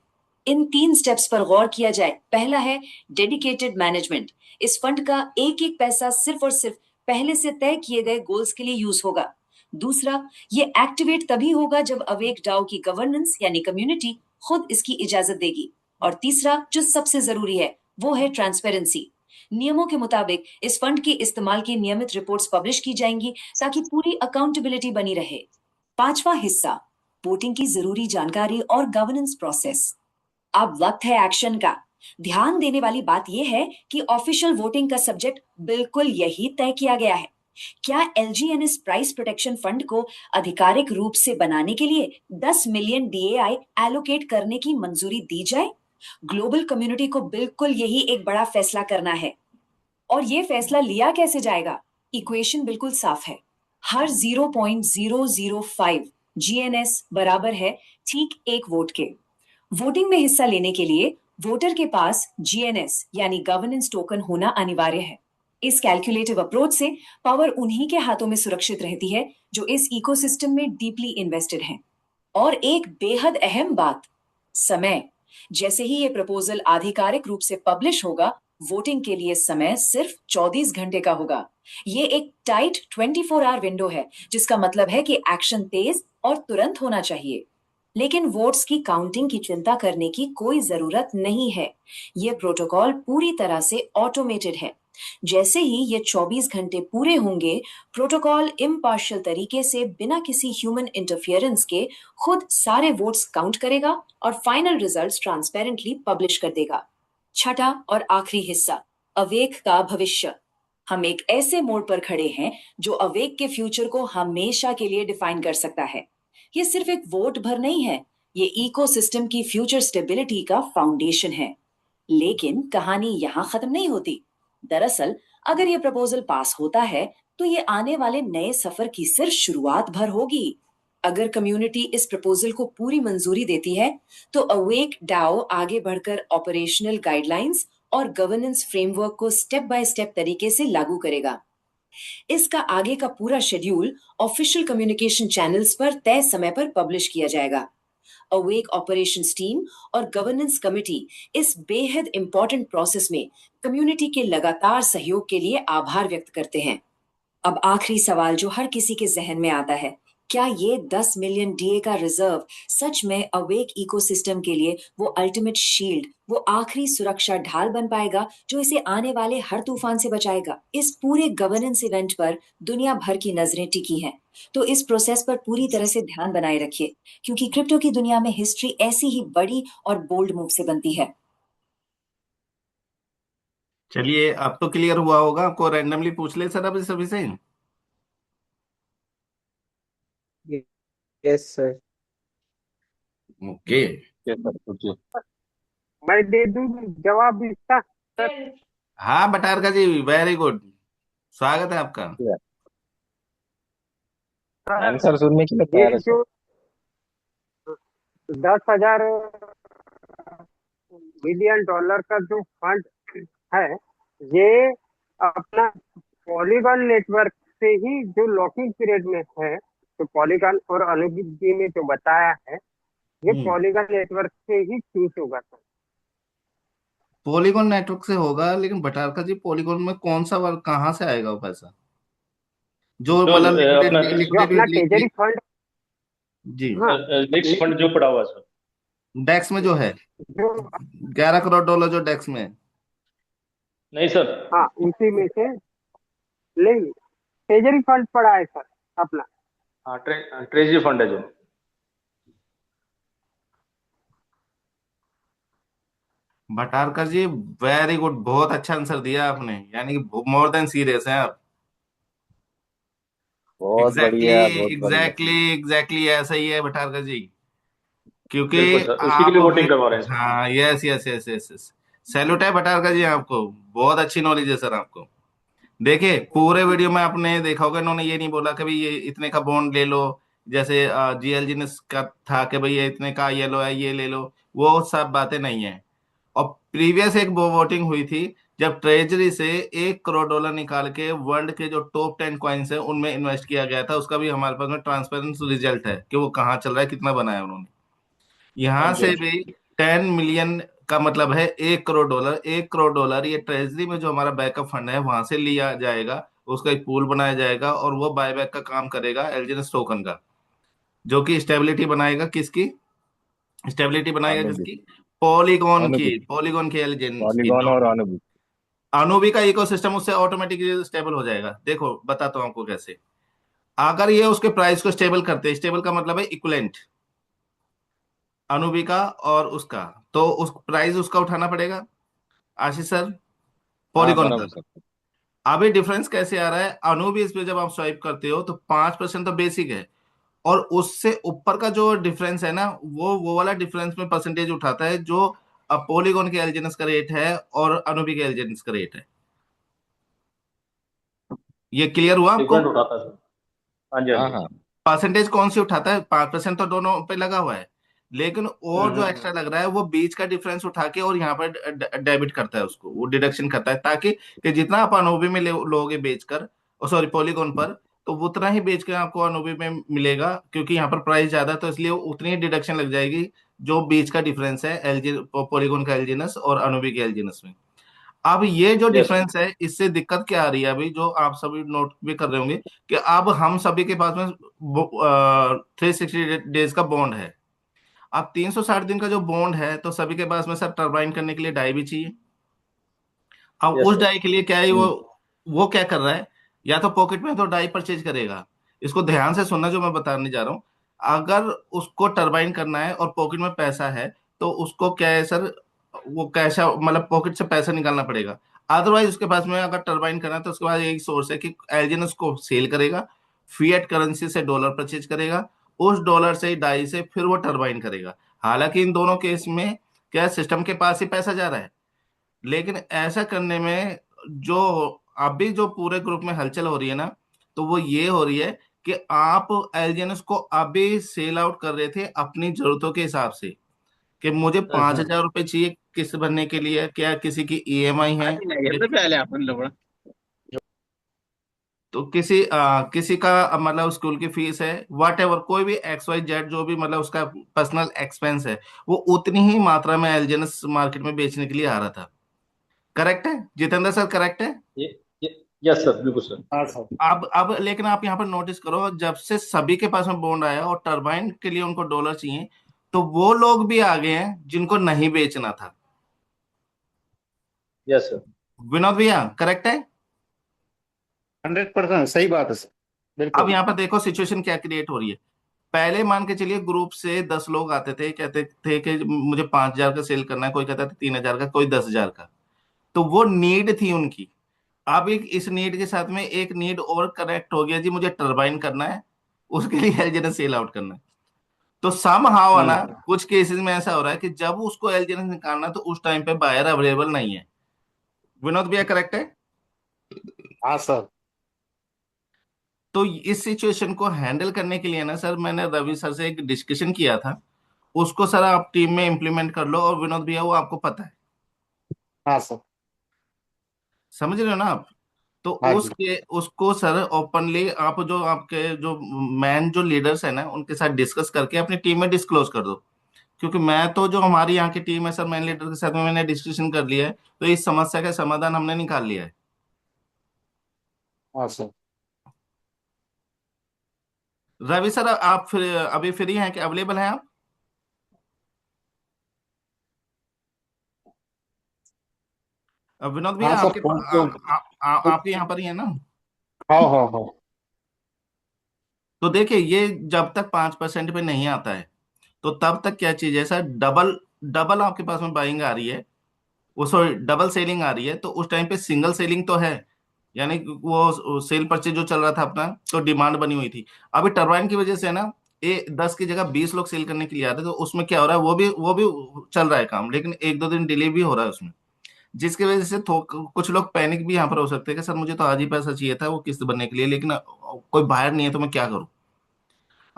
इन 3 स्टेप्स पर गौर किया जाए। पहला है डेडिकेटेड मैनेजमेंट। इस फंड का एक एक पैसा सिर्फ और सिर्फ पहले से तय किए गए गोल्स के लिए यूज होगा। दूसरा, ये एक्टिवेट तभी होगा जब अवेक डाओ की गवर्नेंस यानी कम्युनिटी खुद इसकी इजाजत देगी। और तीसरा, जो सबसे जरूरी है, वो है ट्रांसपेरेंसी। नियमों के मुताबिक इस फंड के इस्तेमाल की नियमित रिपोर्ट्स पब्लिश की जाएंगी ताकि पूरी अकाउंटेबिलिटी बनी रहे। पांचवा हिस्सा, वोटिंग की जरूरी जानकारी और गवर्नेंस प्रोसेस। अब वक्त है एक्शन का। ध्यान देने वाली बात यह है कि ऑफिशियल वोटिंग का सब्जेक्ट बिल्कुल यही तय किया गया है। क्या एलजीएनएस प्राइस प्रोटेक्शन फंड को आधिकारिक रूप से बनाने के लिए 10 मिलियन डीएआई एलोकेट करने की मंजूरी दी जाए? ग्लोबल कम्युनिटी को बिल्कुल यही एक बड़ा फैसला करना है। और ये फैसला लिया कैसे जाएगा? इक्वेशन बिल्कुल साफ है। हर 0.005 जीएनएस बराबर है ठीक 1 वोट के। वोटिंग में हिस्सा लेने के लिए वोटर के पास जीएनएस यानी गवर्नेंस टोकन होना अनिवार्य है। इस कैलकुलेटिव अप्रोच से पावर उन्हीं के हाथों में सुरक्षित रहती है जो इस इकोसिस्टम में डीपली इन्वेस्टेड हैं। और एक बेहद अहम बात, समय। जैसे ही ये प्रपोजल आधिकारिक रूप से पब्लिश होगा, वोटिंग के लिए समय सिर्फ 24 घंटे का होगा। ये एक टाइट 24 आवर विंडो है, जिसका मतलब है कि एक्शन तेज और तुरंत होना चाहिए। लेकिन वोट्स की काउंटिंग की चिंता करने की कोई जरूरत नहीं है। ये प्रोटोकॉल पूरी तरह से ऑटोमेटेड है। जैसे ही ये 24 घंटे पूरे होंगे, प्रोटोकॉल इम्पार्शियल तरीके से बिना किसी ह्यूमन इंटरफियरेंस के खुद सारे वोट्स काउंट करेगा और फाइनल रिजल्ट्स ट्रांसपेरेंटली पब्लिश कर देगा। छठा और आखिरी हिस्सा, अवेक का भविष्य। हम एक ऐसे मोड़ पर खड़े हैं जो अवेक के फ्यूचर को हमेशा के लिए डिफाइन कर सकता है। ये सिर्फ एक वोट भर नहीं है, ये इकोसिस्टम की फ्यूचर स्टेबिलिटी का फाउंडेशन है। लेकिन कहानी यहाँ खत्म नहीं होती। दरअसल अगर ये प्रपोजल पास होता है तो ये आने वाले नए सफर की सिर्फ शुरुआत भर होगी। अगर कम्युनिटी इस प्रपोजल को पूरी मंजूरी देती है तो अवेक डाओ आगे बढ़कर ऑपरेशनल गाइडलाइंस और गवर्नेंस फ्रेमवर्क को स्टेप बाय स्टेप तरीके से लागू करेगा। इसका आगे का पूरा शेड्यूल ऑफिशियल कम्युनिकेशन चैनल्स पर तय समय पर पब्लिश किया जाएगा। अवेक ऑपरेशंस टीम और गवर्नेंस कमिटी इस बेहद इंपॉर्टेंट प्रोसेस में कम्युनिटी के लगातार सहयोग के लिए आभार व्यक्त करते हैं। अब आखिरी सवाल जो हर किसी के जहन में आता है, क्या ये 10 मिलियन डीए का रिजर्व सच में अवेक इकोसिस्टम के लिए वो अल्टीमेट शील्ड, वो आखिरी सुरक्षा ढाल बन पाएगा जो इसे आने वाले हर तूफान से बचाएगा? इस पूरे गवर्नेंस इवेंट पर दुनिया भर की नजरें टिकी हैं, तो इस प्रोसेस पर पूरी तरह से ध्यान बनाए रखिए, क्योंकि क्रिप्टो की दुनिया में हिस्ट्री ऐसी ही बड़ी और बोल्ड मूव से बनती है।
चलिए, अब तो क्लियर हुआ होगा। आपको रैंडमली पूछ ले सर अभी सभी से।
Yes sir.
ओके।
सर पूछिए।
मैं दे दूं जवाब इसका?
हाँ बटारका जी, वेरी गुड, स्वागत है आपका।
आंसर सुनने के लिए तैयार
ये
है सर।
जो 10,000 मिलियन डॉलर का जो फंड है, ये अपना पॉलीगॉन नेटवर्क से ही जो लॉकिंग पीरियड में है, तो पॉलीगॉन और अनुदीप जी ने जो बताया है, ये पॉलीगॉन नेटवर्क से ही चूज होगा सर।
पॉलीगॉन नेटवर्क से होगा, लेकिन बटारका जी पॉलीगॉन में कौन सा वर्क, कहाँ से आएगा वो पैसा? जो
तो
मतलब
अपना
जो अपना ट्रेजरी फंड,
जी,
हाँ,
नेक्स्ट फंड जो पड़ा हुआ है सर,
डेक्स में जो है
जो
11 करोड़ डॉलर जो डेक्स में है।
नहीं सर,
हाँ, उसी में से नहीं, ट्रेजरी फंड पड़ा है सर अपना।
हाँ, ट्रेजरी फंड है जो।
भटारकर जी, वेरी गुड, बहुत अच्छा आंसर दिया आपने, यानी कि मोर देन सीरियस हैं आप।
बहुत
एग्जैक्टली,
बढ़िया, बहुत बढ़िया।
एग्जैक्टली ऐसा ही है भटारकर जी, क्योंकि
बिल्कुल सर, उसी के
आप
लिए
वे,
वोटिंग करवा रहे हैं सर।
हाँ, yes yes yes yes yes, salute है भटारकर जी आपको, बहुत अच्छी नॉलेज है सर आपको। देखिए पूरे वीडियो में आपने देखा होगा, इन्होंने ये नहीं बोला कि भाई ये इतने का बॉन्ड ले लो, जैसे जीएलजी ने का था कि भाई ये इतने का ये लो है, ये ले लो, वो सब बातें नहीं है। और प्रीवियस एक वो वोटिंग हुई थी जब ट्रेजरी से $1 करोड़ निकाल के वर्ल्ड के जो टॉप 10 कॉइन्स है उनमें इन्वेस्ट किया गया था, उसका भी हमारे पास में ट्रांसपेरेंट रिजल्ट है कि वो कहाँ चल रहा है, कितना बनाया उन्होंने।
हाँ
यहाँ
जी, हाँ
से
जी।
भी 10 मिलियन का मतलब है $1 करोड़। $1 करोड़ ये ट्रेजरी में जो हमारा बैकअप फंड है वहां से लिया जाएगा, उसका एक पूल बनाया जाएगा और वो बायबैक का काम करेगा एलजीएनएस टोकन का, जो कि स्टेबिलिटी बनाएगा, किसकी स्टेबिलिटी बनाएगा,
अनु भी,
किसकी, पॉलीगॉन
अनु
की,
भी,
पॉलीगॉन की एलजीएनएस की।
पॉलीगॉन और अनु भी।
अनूबी का इकोसिस्टम उससे ऑटोमेटिकली स्टेबल हो जाएगा। देखो बताता हूँ आपको कैसे। अगर ये उसके प्राइस को स्टेबल करते हैं, स्टेबल का मतलब है इक्विवेलेंट, अनूबी का और उसका, तो उस प्राइस उसका उठाना पड़ेगा आशीष सर,
हाँ
पॉलीगॉन का।
बराबर सर।
अभी डिफरेंस कैसे आ रहा है, अनूबी पे जब आप स्वाइप करते हो तो 5% तो बेसिक है, और उससे ऊपर का जो डिफरेंस है ना, वो वाला डिफरेंस में परसेंटेज उठाता है जो पॉलीगॉन के एलजीएनएस का रेट है और अनूबी के एलजीएनएस का रेट है। ये क्लियर हुआ आपको?
डिफरेंट उठाता है सर। हाँ जी, हाँ
हाँ
जी।
हाँ।
परसेंटेज कौन सी उठाता है, 5% तो दोनों पे लगा हुआ है, लेकिन और जो
हम्म।
एक्स्ट्रा लग रहा है वो बीच का डिफरेंस उठा के और यहाँ पर डेबिट करता है, उसको वो डिडक्शन करता है, ताकि कि जितना आप अनोबी में लोगे बेचकर, सॉरी पॉलीगॉन पर, तो वो उतना ही बेच के आपको अनोबी में मिलेगा, क्योंकि यहाँ पर प्राइस ज्यादा है, तो इसलिए उतनी ही डिडक्शन लग जाएगी जो बीच का डिफरेंस है एलजी पॉलीगॉन का एलजीएनएस और अनोबी के एलजीएनएस में। अब ये जो
यस सर।
डिफरेंस है, इससे दिक्कत क्या आ रही है अभी, जो आप सभी नोट भी कर रहे होंगे, कि अब हम सभी के पास में 360 डेज का बॉन्ड है। अब 360 दिन का जो बॉन्ड है, तो सभी के पास में सर टर्बाइन करने के लिए डाई भी चाहिए। अब
यस
उस
सर।
डाई के लिए क्या है,
हम्म,
वो क्या कर रहा है, या तो पॉकेट में तो डाई परचेज करेगा। इसको ध्यान से सुनना जो मैं बताने जा रहा हूँ। अगर उसको टरबाइन करना है और पॉकेट में पैसा है, तो उसको क्या है सर, वो कैशा मतलब पॉकेट से पैसा निकालना पड़ेगा। अदरवाइज उसके पास में अगर टरबाइन करना है तो उसके पास एक सोर्स है कि एलजीन उसको सेल करेगा, फिएट करेंसी से डॉलर परचेज करेगा, उस डॉलर से डाई से फिर वो टरबाइन करेगा। हालांकि इन दोनों केस में क्या सिस्टम के पास ही पैसा जा रहा है, लेकिन ऐसा करने में जो अभी जो पूरे ग्रुप में हलचल हो रही है ना, तो वो ये हो रही है कि आप एलजीएनएस को अभी सेल आउट कर रहे थे अपनी जरूरतों के हिसाब से, कि मुझे
हम्म।
5,000 रुपये चाहिए किस्त भरने के लिए, क्या किसी की ईएमआई है, तो किसी का मतलब स्कूल की फीस है, वट एवर, कोई भी XYZ जो भी मतलब उसका पर्सनल एक्सपेंस है, वो उतनी ही मात्रा में एलजीएनएस मार्केट में बेचने के लिए आ रहा था। करेक्ट है जितेंद्र सर, करेक्ट है?
ये, ये यस सर, बिल्कुल सर।
हाँ सर।
अब लेकिन आप यहाँ पर नोटिस करो, जब से सभी के पास में बॉन्ड आया और टरबाइन के लिए उनको डॉलर चाहिए, तो वो लोग भी आ गए हैं जिनको नहीं बेचना था।
Yes sir.
विनोद भैया, करेक्ट है?
100% सही बात है सर।
अब
बिल्कुल।
यहाँ पर देखो सिचुएशन क्या क्रिएट हो रही है। पहले मान के चलिए ग्रुप से 10 लोग आते थे, कहते थे कि मुझे 5,000 का सेल करना है, कोई कहता था 3,000 का, कोई 10,000 का, तो वो नीड थी उनकी। अब एक इस नीड के साथ में एक नीड और कनेक्ट हो गया जी, मुझे टरबाइन करना है, उसके लिए एलजीएनएस सेल आउट करना है। तो सम हाउ है ना,
हम्म।
कुछ केसेस में ऐसा हो रहा है कि जब उसको एलजीएनएस निकालना है, तो उस टाइम पे बायर अवेलेबल नहीं है। विनोद भैया, करेक्ट है?
हाँ सर।
तो इस सिचुएशन को हैंडल करने के लिए ना सर, मैंने रवि सर से एक डिस्कशन किया था, उसको सर आप टीम में इम्प्लीमेंट कर लो, और विनोद भैया वो आपको पता है,
हाँ सर।
समझ रहे हो ना आप? तो
हाँ जी।
उसके उसको सर ओपनली आप जो आपके जो मैन जो लीडर्स है ना, उनके साथ डिस्कस करके अपनी टीम में डिस्क्लोज कर दो। क्योंकि मैं तो जो हमारी यहाँ की टीम है सर, मैन लीडर के साथ में मैंने डिस्कशन कर लिया है, तो इस समस्या का समाधान हमने निकाल लिया है।
हाँ सर।
रवि सर, आप फिर अभी फ्री हैं कि अवेलेबल हैं आप? विनोद
हाँ
भैया
सर,
आपके
फोन तो
आपके यहाँ पर ही है ना?
हाँ हाँ हाँ।
तो देखिए ये जब तक 5% पे नहीं आता है तो तब तक क्या चीज है सर, डबल डबल आपके पास में बाइंग आ रही है, वो सॉरी डबल सेलिंग आ रही है, तो उस टाइम पे सिंगल सेलिंग तो है, यानी कि वो सेल परचेज जो चल रहा था अपना, तो डिमांड बनी हुई थी। अभी टरबाइन की वजह से ना, ये 10 की जगह 20 लोग सेल करने के लिए आ रहे हैं, तो उसमें क्या हो रहा है, वो भी चल रहा है काम, लेकिन एक दो दिन डिले भी हो रहा है उसमें, जिसकी वजह से कुछ लोग पैनिक भी यहाँ पर हो सकते हैं कि सर मुझे तो आज ही पैसा चाहिए था वो किस्त भरने के लिए, लेकिन कोई बाहर नहीं है तो मैं क्या करूं।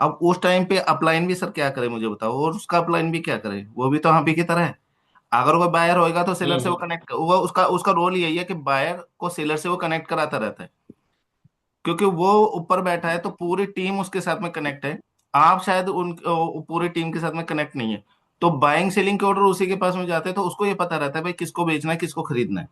अब उस टाइम पे अपलाइन भी सर क्या करे मुझे बताओ, और उसका अपलाइन भी क्या करे, वो भी तो हम ही की तरह है। अगर कोई बायर होएगा तो सेलर से वो कनेक्ट, वो उसका उसका रोल यही है कि बायर को सेलर से वो कनेक्ट कराता रहता है, क्योंकि वो ऊपर बैठा है तो पूरी टीम उसके साथ में कनेक्ट है। आप शायद उन पूरी टीम के साथ में कनेक्ट नहीं है, तो बाइंग सेलिंग के ऑर्डर उसी के पास में जाते हैं, तो उसको ये पता रहता है भाई किसको बेचना है किसको खरीदना है।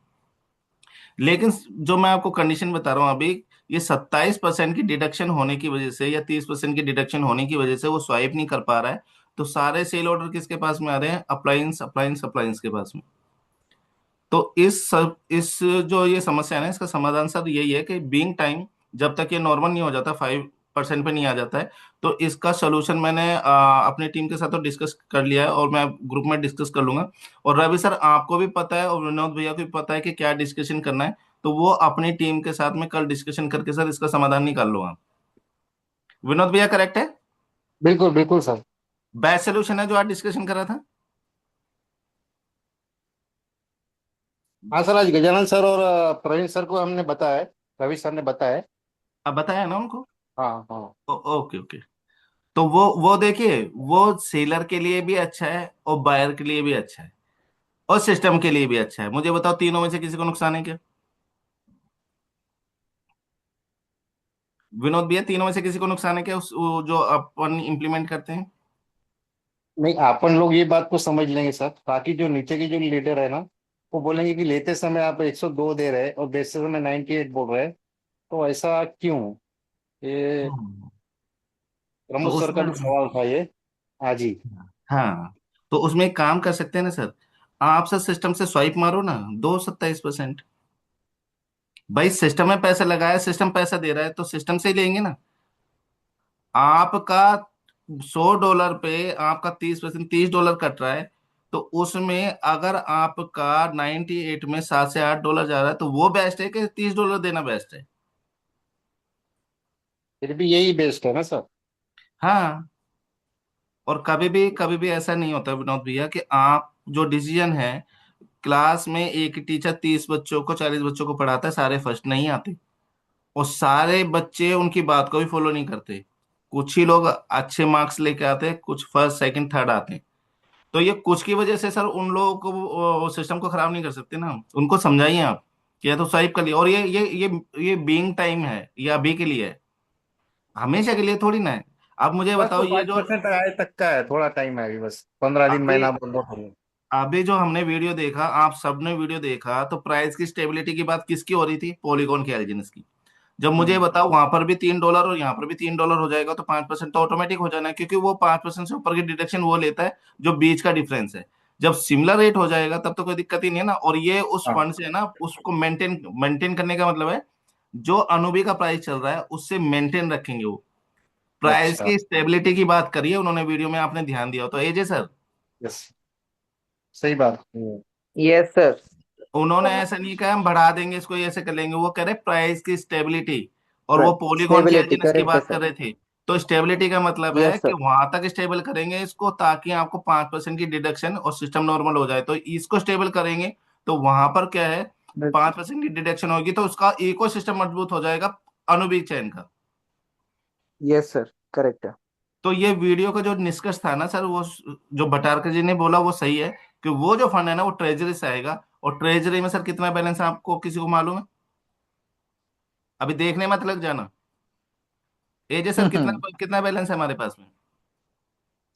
लेकिन जो मैं आपको कंडीशन बता रहा हूँ अभी, ये 27% की डिडक्शन होने की वजह से या 30% की डिडक्शन होने की वजह से वो स्वाइप नहीं कर पा रहा है, तो सारे सेल ऑर्डर किसके पास में आ रहे हैं, अप्लायंस अप्लायंस अप्लायंस के पास में। तो इस जो ये समस्या है ना, इसका समाधान सर यही है कि बीइंग टाइम जब तक ये नॉर्मल नहीं हो जाता, 5% पे नहीं आ जाता है, तो इसका सोल्यूशन मैंने अपनी टीम के साथ तो डिस्कस कर लिया है, और मैं ग्रुप में डिस्कस कर लूंगा। और रवि सर आपको भी पता है और विनोद भैया को भी पता है कि क्या डिस्कशन करना है, तो वो अपनी टीम के साथ में कल डिस्कशन करके सर इसका समाधान निकाल लो आप। विनोद भैया करेक्ट है?
बिल्कुल बिल्कुल सर।
बेस्ट सोल्यूशन है जो आज डिस्कशन कर रहा था।
हाँ सर, आज गजानन सर और प्रवीण सर को हमने बताया है, रवि सर ने बताया है।
अब बताया ना उनको?
हाँ हाँ।
Okay okay. तो वो देखिए, वो सेलर के लिए भी अच्छा है और बायर के लिए भी अच्छा है और सिस्टम के लिए भी अच्छा है। मुझे बताओ तीनों में से किसी को नुकसान है क्या? विनोद भैया तीनों में से किसी को नुकसान है क्या उस जो अपन इम्प्लीमेंट करते हैं?
नहीं, अपन लोग ये बात को समझ लेंगे सर, बाकी जो नीचे के जो लीडर है ना, वो बोलेंगे कि लेते समय आप 102 दे रहे और बेचते समय 98 बोल रहे हैं, तो ऐसा क्यों? ये
हम्म। तो
प्रमोद सर का
उसमें,
भी सवाल था ये आज ही।
हाँ, तो उसमें एक काम कर सकते हैं ना सर, आप सर सिस्टम से स्वाइप मारो ना, दो 27%। भाई सिस्टम में पैसा लगाया, सिस्टम पैसा दे रहा है, तो सिस्टम से ही लेंगे ना। आपका $100 पे आपका 30%, $30 कट रहा है, तो उसमें अगर आपका 98 में $7 से $8 जा रहा है, तो वो बेस्ट है कि $30 देना बेस्ट है?
फिर भी यही बेस्ट है ना सर।
हाँ। और कभी भी ऐसा नहीं होता विनोद भैया कि आप जो डिसीजन है, क्लास में एक टीचर 30 बच्चों को 40 बच्चों को पढ़ाता है, सारे फर्स्ट नहीं आते, और सारे बच्चे उनकी बात को भी फॉलो नहीं करते। कुछ ही लोग अच्छे मार्क्स लेके आते हैं, कुछ फर्स्ट सेकंड थर्ड आते हैं। तो ये कुछ की वजह से सर उन लोगों को सिस्टम को खराब नहीं कर सकते ना, उनको समझाइए आप कि या तो स्वाइप कर लिया, और ये बीइंग टाइम है, ये अभी के लिए है, हमेशा के लिए थोड़ी ना है। आप मुझे
बस
बताओ
तो
ये
पाँच
जो
परसेंट आए तक का है, थोड़ा टाइम है अभी, बस 15 दिन
अभी
महीना बोल दो।
अभी जो हमने वीडियो देखा, आप सबने वीडियो देखा, तो प्राइस की स्टेबिलिटी की बात किसकी हो रही थी, पॉलीगॉन के एल्जिनस की। जब मुझे
हम्म।
बताओ वहां पर भी $3 और यहाँ पर भी $3 हो जाएगा, तो 5% तो ऑटोमेटिक हो जाना है, क्योंकि वो 5% से ऊपर की डिडक्शन वो लेता है जो बीच का डिफरेंस है। जब सिमिलर रेट हो जाएगा तब तो कोई दिक्कत ही नहीं है ना, और ये उस
हाँ।
फंड से है ना, उसको मेंटेन मेंटेन करने का मतलब है, जो अनुबी का प्राइस चल रहा है उससे मेंटेन रखेंगे वो। प्राइस
अच्छा।
की स्टेबिलिटी की बात करिए उन्होंने वीडियो में, आपने ध्यान दिया हो तो एजे सर,
यस, सही बात।
Yes sir.
उन्होंने ऐसा नहीं कहा हम बढ़ा देंगे इसको, ये ऐसे कर लेंगे, वो कह रहे प्राइस की स्टेबिलिटी। और वो पॉलीगॉन के
स्टेबिलिटी
एजेंट्स की
करेक्ट है
बात कर
सर।
रहे थे। तो स्टेबिलिटी का मतलब है
यस
कि
सर।
वहां तक स्टेबल करेंगे इसको ताकि आपको 5% की डिडक्शन और सिस्टम नॉर्मल हो जाए, तो इसको स्टेबल करेंगे। तो वहां पर क्या है, 5% की डिडक्शन होगी तो उसका इको सिस्टम मजबूत हो जाएगा, अनुबीज चैन का।
यस सर, करेक्ट है।
तो ये वीडियो का जो निष्कर्ष था ना सर, वो जो भटारकर जी ने बोला वो सही है, कि वो जो फंड है ना वो ट्रेजरी से आएगा, और ट्रेजरी में सर कितना बैलेंस है आपको किसी को मालूम है? अभी देखने मत लग जाना। एजे सर कितना कितना बैलेंस है हमारे पास में?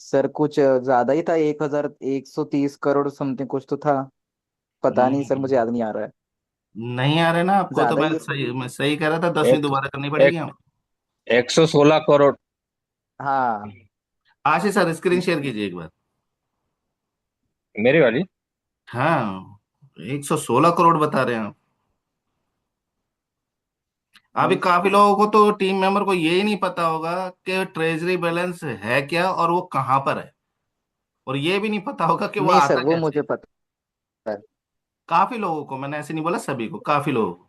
सर कुछ ज्यादा ही था, 1,130 करोड़ समथिंग कुछ तो था। पता नहीं सर,
हम्म,
मुझे याद नहीं आ रहा है।
नहीं आ रहे ना आपको, तो
ज्यादा
मैं
ही है सर।
सही कह रहा था, 10वीं
एक
दोबारा करनी पड़ेगी
एक
हम।
116 करोड़।
हाँ।
आशीष सर स्क्रीन शेयर कीजिए एक बार।
मेरी वाली।
हाँ, 116 करोड़ बता रहे हैं आप। अभी काफी लोगों को तो टीम मेंबर को ये ही नहीं पता होगा कि ट्रेजरी बैलेंस है क्या और वो कहाँ पर है, और ये भी नहीं पता होगा कि वो
नहीं सर,
आता
वो
कैसे
मुझे
है।
पता है।
काफी लोगों को, मैंने ऐसे नहीं बोला सभी को, काफी लोगों को।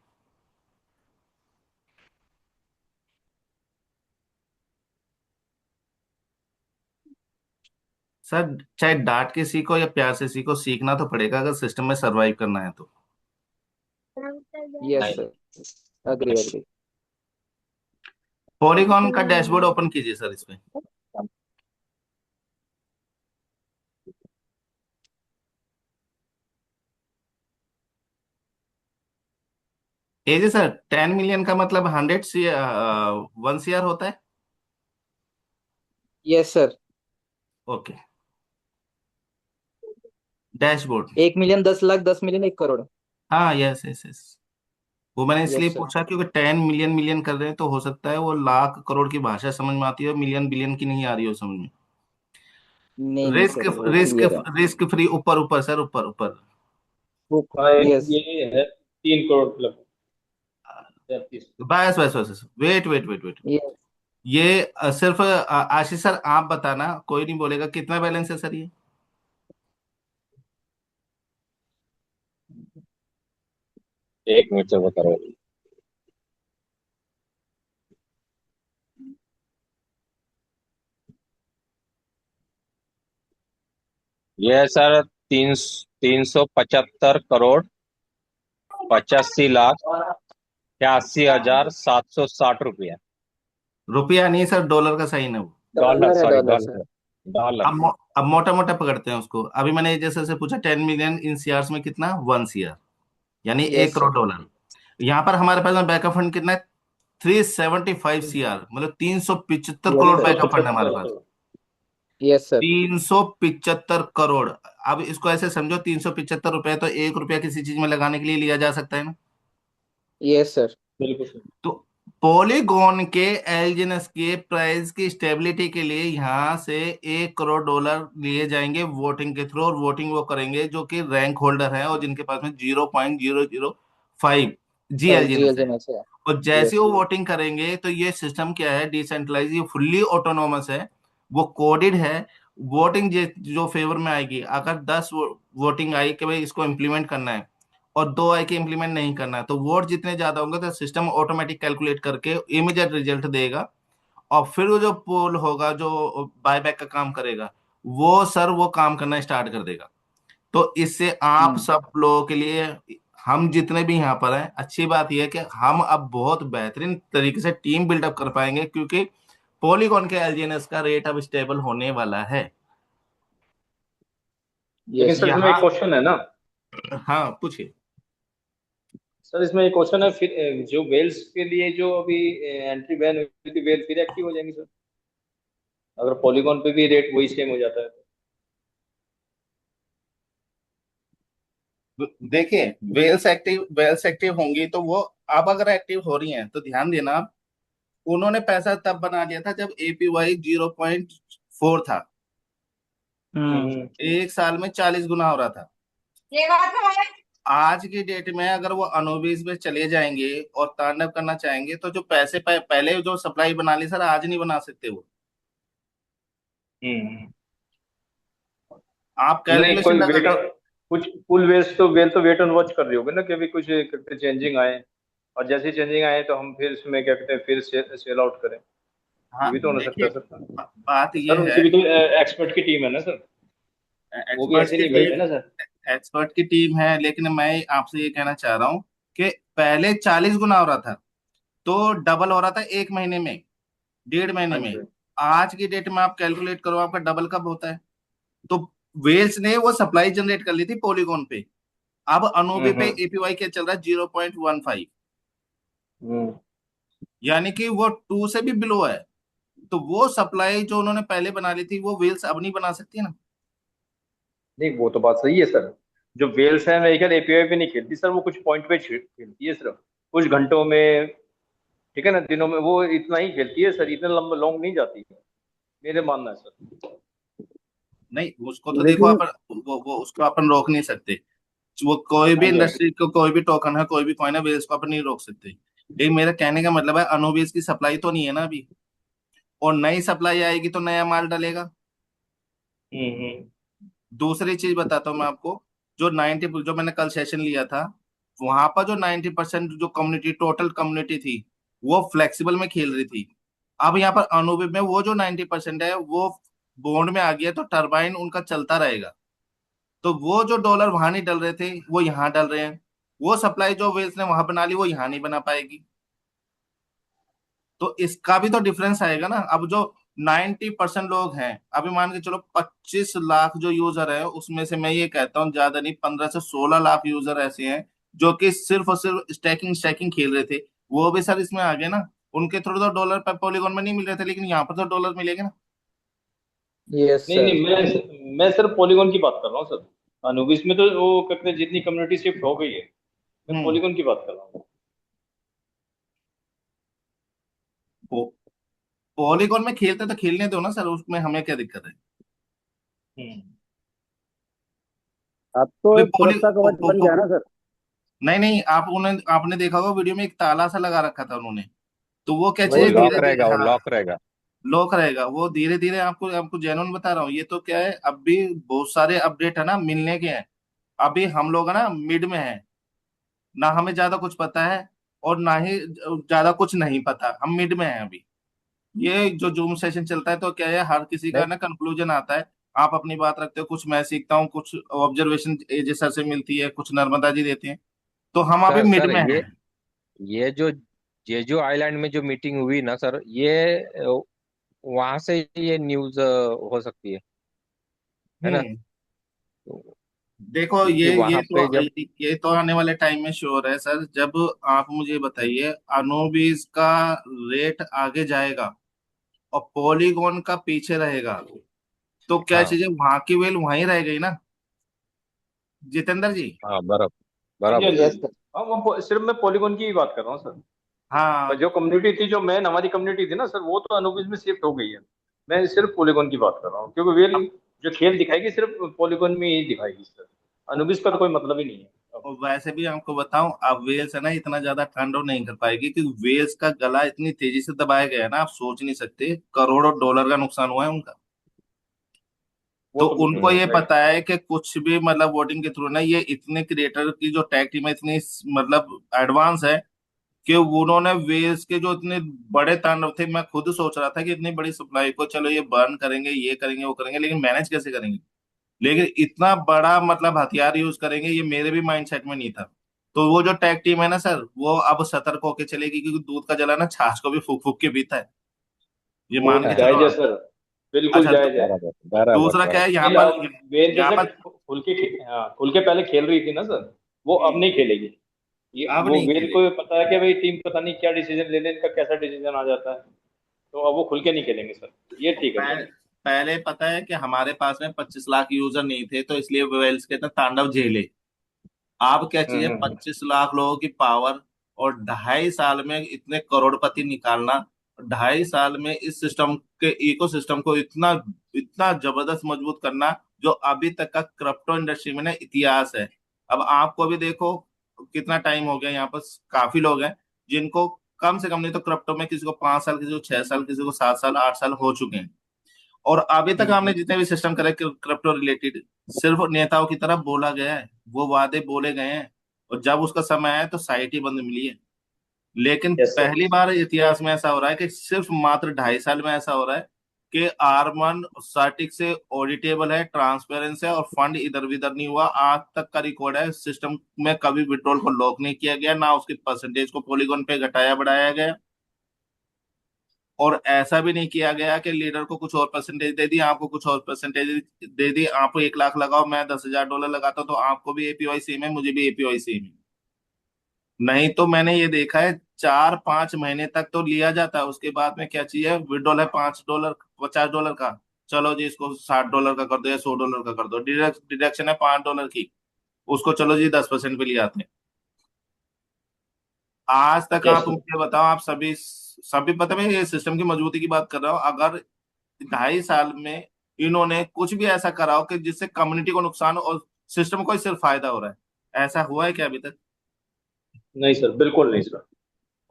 सर चाहे डांट के सीखो या प्यार से सीखो, सीखना तो पड़ेगा अगर सिस्टम में सरवाइव करना है तो।
यस
नहीं
सर, अग्री अग्री।
पॉलीगॉन का डैशबोर्ड ओपन कीजिए सर इस पे। ये जी सर 10 मिलियन का मतलब 1 CR होता है।
Yes sir,
okay, dashboard.
1 million 10 lakh, 10 million 1 crore.
हाँ यस यस यस। वो मैंने इसलिए
यस सर।
पूछा क्योंकि 10 मिलियन मिलियन कर रहे हैं तो हो सकता है वो लाख करोड़ की भाषा समझ में आती है, मिलियन बिलियन की नहीं आ रही हो समझ में।
नहीं नहीं
रिस्क
सर, वो
रिस्क
क्लियर है।
रिस्क फ्री, ऊपर ऊपर सर, ऊपर ऊपर।
वो
हाँ
यस।
ये है 3 करोड़ प्लस 33।
बस बस बस, wait wait wait wait.
Yes.
ये सिर्फ आशीष सर आप बताना, कोई नहीं बोलेगा कितना बैलेंस है सर ये।
एक मिनट से बता रहा हूँ। ये है सर 375 करोड़ 85 लाख 81,760 रुपया।
रुपया नहीं सर, डॉलर का साइन है वो।
डॉलर,
डॉलर है,
sorry
dollar sir.
Dollar. Dollar.
अब मोटा मोटा पकड़ते हैं उसको। अभी मैंने जैसे से पूछा 10 मिलियन इन सीआर में कितना, 1 CR, यानी एक
यस
करोड़
सर।
डॉलर यहाँ पर हमारे पास में बैकअप फंड कितना है, 375 CR, मतलब 375
yes
crore
sir.
Backup fund है हमारे
375
पास।
करोड़।
Yes sir.
375 करोड़। अब इसको ऐसे समझो, 375 रुपए तो 1 रुपया किसी चीज में लगाने के लिए लिया जा सकता है ना।
Yes sir.
बिल्कुल सर।
तो पॉलीगॉन के एलजीएनएस के प्राइस की स्टेबिलिटी के लिए यहाँ से 1 करोड़ डॉलर लिए जाएंगे वोटिंग के थ्रू, और वोटिंग वो करेंगे जो कि रैंक होल्डर है और जिनके पास में 0.005 जी
5G
एलजीएनएस है।
एजेंसी है।
और जैसे
यस।
वो वोटिंग करेंगे तो ये सिस्टम क्या है, डिसेंट्रलाइज, ये फुल्ली ऑटोनोमस है, वो कोडेड है। वोटिंग जो फेवर में आएगी, अगर 10 वोटिंग आई कि भाई इसको इम्प्लीमेंट करना है और 2 आई कि इम्प्लीमेंट नहीं करना है, तो वोट जितने ज्यादा होंगे तो सिस्टम ऑटोमेटिक कैलकुलेट करके इमीडिएट रिजल्ट देगा। और फिर वो जो पोल होगा, जो बायबैक का काम करेगा, वो सर वो काम करना स्टार्ट कर देगा। तो इससे आप
हम्म।
सब लोगों के लिए, हम जितने भी यहाँ पर हैं, अच्छी बात यह है कि हम अब बहुत बेहतरीन तरीके से टीम बिल्डअप कर पाएंगे, क्योंकि पॉलीगॉन के एलजीएनएस का रेट अब स्टेबल होने वाला है।
लेकिन
यस
सर
सर।
इसमें एक
यहाँ,
क्वेश्चन है ना।
हाँ पूछिए।
सर इसमें एक क्वेश्चन है, फिर जो वेल्स के लिए जो अभी एंट्री बैन हुई थी, वेल फिर एक्टिव हो जाएंगी सर, अगर पॉलीगॉन पे भी रेट वही सेम हो जाता है तो?
देखिए, वेल्स एक्टिव होंगी तो वो, अब अगर एक्टिव हो रही हैं तो ध्यान देना आप, उन्होंने पैसा तब बना लिया था जब एपीवाई 0.4 था।
हम्म।
एक साल में 40 गुना हो रहा था। आज की डेट में अगर वो अनुबीज में चले जाएंगे और तांडव करना चाहेंगे तो जो पैसे पहले जो सप्लाई बना ली सर, आज नहीं बना सकते वो।
हम्म।
आप
नहीं
कैलकुलेशन
कोई वेट,
लगाइए।
कुछ फुल वेल तो वेट एंड वॉच कर रही होगी ना कि अभी कुछ चेंजिंग आए, और जैसे चेंजिंग आए तो हम फिर इसमें क्या कहते हैं, फिर सेल आउट करें। ये
हाँ
भी तो हो सकता
देखिए,
है सर।
बात
तो
ये
सर
है,
उनकी भी तो एक्सपर्ट की टीम है ना सर, वो भी
एक्सपर्ट्स
ऐसे
की
नहीं बैठे
टीम
ना सर।
एक्सपर्ट की टीम है, लेकिन मैं आपसे ये कहना चाह रहा हूँ कि पहले 40 गुना हो रहा था तो डबल हो रहा था 1 महीने में, 1.5 महीने
हाँ
में।
जी।
आज की डेट में आप कैलकुलेट करो, आपका डबल कब होता है। तो वेल्स ने वो सप्लाई जनरेट कर ली थी पॉलीगॉन पे, अब अनोबे पे
हम्म।
एपीवाई क्या चल रहा है, 0.15,
हम्म।
यानी कि वो 2 से भी बिलो है। तो वो सप्लाई जो उन्होंने पहले बना ली थी वो वेल्स अब नहीं बना सकती ना।
नहीं वो तो बात सही है सर, जो वेल्स है मेरे ख्याल एपीआई पे नहीं खेलती सर, वो कुछ पॉइंट पे खेलती है सिर्फ, कुछ घंटों में, ठीक है ना, दिनों में वो इतना ही खेलती है सर, इतना लंबा लॉन्ग नहीं जाती है, मेरे मानना है सर।
नहीं, उसको तो देखो
लेकिन
अपन, वो उसको अपन रोक नहीं सकते। वो कोई भी
हाँ जी हाँ जी।
इंडस्ट्री को, कोई भी टोकन है, कोई भी कॉइन है, वेल्स को अपन नहीं रोक सकते। ये मेरा कहने का मतलब है, अनुबेस की सप्लाई तो नहीं है ना अभी, और नई सप्लाई आएगी तो नया माल डलेगा।
हम्म।
दूसरी चीज बताता हूँ मैं आपको, जो मैंने कल सेशन लिया था, वहां पर जो 90% जो कम्युनिटी, टोटल कम्युनिटी थी, वो फ्लेक्सिबल में खेल रही थी। अब यहाँ पर अनुभव में वो जो 90% है वो बॉन्ड में आ गया, तो टरबाइन उनका चलता रहेगा। तो वो जो डॉलर वहां नहीं डल रहे थे वो यहाँ डल रहे हैं। वो सप्लाई जो वेल्स ने वहां बना ली वो यहाँ नहीं बना पाएगी। तो इसका भी तो डिफरेंस आएगा ना। अब जो 90% लोग हैं, अभी मान के चलो 25 लाख जो यूजर है, उसमें से मैं ये कहता हूँ ज्यादा नहीं, 15 से 16 लाख यूजर ऐसे हैं जो कि सिर्फ और सिर्फ स्टैकिंग स्टैकिंग खेल रहे थे। वो भी सर इसमें आ गए ना। उनके थ्रू तो डॉलर पर पॉलीगॉन में नहीं मिल रहे थे, लेकिन यहाँ पर तो डॉलर मिलेंगे ना।
यस
नहीं
सर।
नहीं, मैं सिर्फ पॉलीगॉन की बात कर रहा हूँ सर। अनुबिस में तो वो कहते हैं जितनी कम्युनिटी शिफ्ट हो गई है, मैं
हम्म।
पॉलीगॉन की बात कर रहा हूँ।
पॉलीगॉन में खेलते तो खेलने दो ना सर, उसमें हमें क्या दिक्कत है।
हम्म।
अब तो
अभी
एक सुरक्षा कवच बन गया ना सर।
नहीं नहीं, आपने देखा होगा वीडियो में एक ताला सा लगा रखा था उन्होंने। तो वो क्या
वो
चीज
वही
लॉक
धीरे
तो।
धीरे,
रहेगा, वो
हाँ,
लॉक रहेगा।
लॉक रहेगा वो धीरे धीरे। आपको आपको जेन्युइन बता रहा हूँ, ये तो क्या है, अब भी बहुत सारे अपडेट है ना मिलने के हैं। अभी हम लोग है ना मिड में है, ना हमें ज्यादा कुछ पता है और ना ही ज्यादा कुछ नहीं पता, हम मिड में हैं अभी। ये जो जूम सेशन चलता है तो क्या है, हर किसी का
नहीं
ना कंक्लूजन आता है। आप अपनी बात रखते हो, कुछ मैं सीखता हूँ, कुछ ऑब्जर्वेशन एजे सर से मिलती है, कुछ नर्मदा जी देते हैं। तो हम अभी
सर
मिड
सर
में हैं।
ये जो जेजू आइलैंड में जो मीटिंग हुई ना सर, ये वहां से ये न्यूज हो सकती है ना?
हम्म।
तो
देखो
क्योंकि वहां पे जब
ये तो आने वाले टाइम में श्योर है सर। जब आप मुझे बताइए, अनोबीज का रेट आगे जाएगा और पॉलीगॉन का पीछे रहेगा, तो क्या
हाँ
चीजें वहां की वेल वहीं रह गई ना, जितेंद्र जी।
हाँ, बराबर
हाँ जी, हाँ
बराबर।
जी, हाँ
यस
जी। हाँ, वो सिर्फ मैं पॉलीगॉन की ही बात कर रहा हूँ सर। पर
हाँ।
जो कम्युनिटी थी, जो मेन हमारी कम्युनिटी थी ना सर, वो तो अनुबिस में शिफ्ट हो गई है। मैं सिर्फ पॉलीगॉन की बात कर रहा हूँ, क्योंकि वेल
अब
जो खेल दिखाएगी सिर्फ पॉलीगॉन में ही दिखाएगी सर। अनुबिस का तो कोई मतलब ही नहीं है अब।
और वैसे भी आपको बताऊं, अब वेल्स है ना इतना ज्यादा टर्न डाउन नहीं कर पाएगी, क्योंकि वेल्स का गला इतनी तेजी से दबाया गया है ना, आप सोच नहीं सकते, करोड़ों डॉलर का नुकसान हुआ है उनका।
वो
तो
तो बिल्कुल
उनको ये
हम्म।
होगा ही।
पता है कि कुछ भी मतलब वोटिंग के थ्रू ना, ये इतने क्रिएटर की जो टैग टीम है इतनी मतलब एडवांस है कि उन्होंने वेल्स के जो इतने बड़े तांडव थे, मैं खुद सोच रहा था कि इतनी बड़ी सप्लाई को चलो ये बर्न करेंगे, ये करेंगे, वो करेंगे, लेकिन मैनेज कैसे करेंगे। लेकिन इतना बड़ा मतलब हथियार यूज करेंगे, ये मेरे भी माइंड सेट में नहीं था। तो वो जो टैग टीम है ना सर, वो अब सतर्क होके चलेगी, क्योंकि दूध का जला ना छाछ को भी फूक फूक के पीता है, ये
वो
मान के चलो
जायज है
आप।
सर, बिल्कुल
अच्छा,
जायज है।
बराबर बराबर
दूसरा क्या
बराबर।
है यहाँ
वेल
पर,
अब वेल
यहाँ
जैसे
पर
हाँ, खुल के पहले खेल रही थी ना सर, वो अब नहीं खेलेगी। ये
अब
वो
नहीं
वेल
खेलेगी।
को पता है कि भाई टीम पता नहीं क्या डिसीजन ले ले, इनका कैसा डिसीजन आ जाता है। तो अब वो खुल के नहीं खेलेंगे सर। ये ठीक है सर।
पहले पहले पता है कि हमारे पास में 25 लाख यूजर नहीं थे, तो इसलिए वेल्स के ना तांडव झेले। आप क्या चाहिए,
हम्म।
25 लाख लोगों की पावर, और 2.5 साल में इतने करोड़पति निकालना। 2.5 साल में इस सिस्टम के इको सिस्टम को इतना इतना जबरदस्त मजबूत करना, जो अभी तक का क्रिप्टो इंडस्ट्री में ना इतिहास है। अब आपको भी देखो, कितना टाइम हो गया यहाँ पर, काफी लोग हैं जिनको कम से कम नहीं तो क्रिप्टो में किसी को 5 साल, किसी को 6 साल, किसी को 7 साल, 8 साल हो चुके हैं। और अभी तक हमने
हम्म।
जितने भी सिस्टम करे क्रिप्टो रिलेटेड, सिर्फ नेताओं की तरफ बोला गया है, वो वादे बोले गए हैं, और जब उसका समय आया तो साइट ही बंद मिली है। लेकिन
यस सर,
पहली बार इतिहास में ऐसा हो रहा है कि सिर्फ मात्र 2.5 साल में ऐसा हो रहा है कि आर्मन स्टैटिक से ऑडिटेबल है, ट्रांसपेरेंस है, और फंड इधर उधर नहीं हुआ। आज तक का रिकॉर्ड है, सिस्टम में कभी विड्रॉल को लॉक नहीं किया गया, ना उसकी परसेंटेज को पॉलीगॉन पे घटाया बढ़ाया गया। और ऐसा भी नहीं किया गया कि लीडर को कुछ और परसेंटेज दे दी, आपको कुछ और परसेंटेज दे दी, आप 1 लाख लगाओ, मैं 10,000 डॉलर लगाता हूं, तो आपको भी एपीवाई सेम है, मुझे भी एपीवाई सेम है। नहीं तो मैंने ये देखा है, 4-5 महीने तक तो लिया जाता है, उसके बाद में क्या चाहिए, विड्रॉल है $5, $50 का, चलो जी इसको $60 का कर दो या $100 का कर दो, डिडक्शन है $5 की, उसको चलो जी 10% पे ले आते हैं। आज तक
यस
आप
सर।
मुझे बताओ, आप सभी सभी पता, मैं ये सिस्टम की मजबूती की बात कर रहा हूँ, अगर 2.5 साल में इन्होंने कुछ भी ऐसा करा हो कि जिससे कम्युनिटी को नुकसान हो और सिस्टम को ही सिर्फ फायदा हो रहा है, ऐसा हुआ है क्या अभी तक।
नहीं सर, बिल्कुल नहीं सर।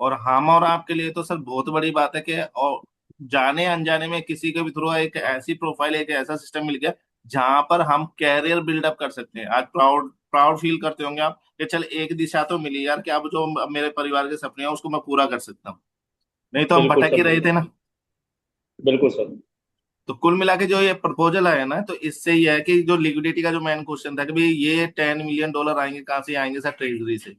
और हम और आपके लिए तो सर बहुत बड़ी बात है कि और जाने अनजाने में किसी के भी थ्रू एक ऐसी प्रोफाइल, एक ऐसा सिस्टम मिल गया जहां पर हम कैरियर बिल्डअप कर सकते हैं। आज प्राउड प्राउड फील करते होंगे आप कि चल एक दिशा तो मिली यार, कि अब जो मेरे परिवार के सपने हैं उसको मैं पूरा कर सकता हूँ। नहीं तो हम
बिल्कुल
भटक ही
सर,
रहे थे ना।
बिल्कुल सर।
तो कुल मिला के जो ये प्रपोजल आया ना, तो इससे ये है कि जो लिक्विडिटी का जो मेन क्वेश्चन था कि भाई ये $10 मिलियन आएंगे कहाँ से आएंगे सर, ट्रेजरी से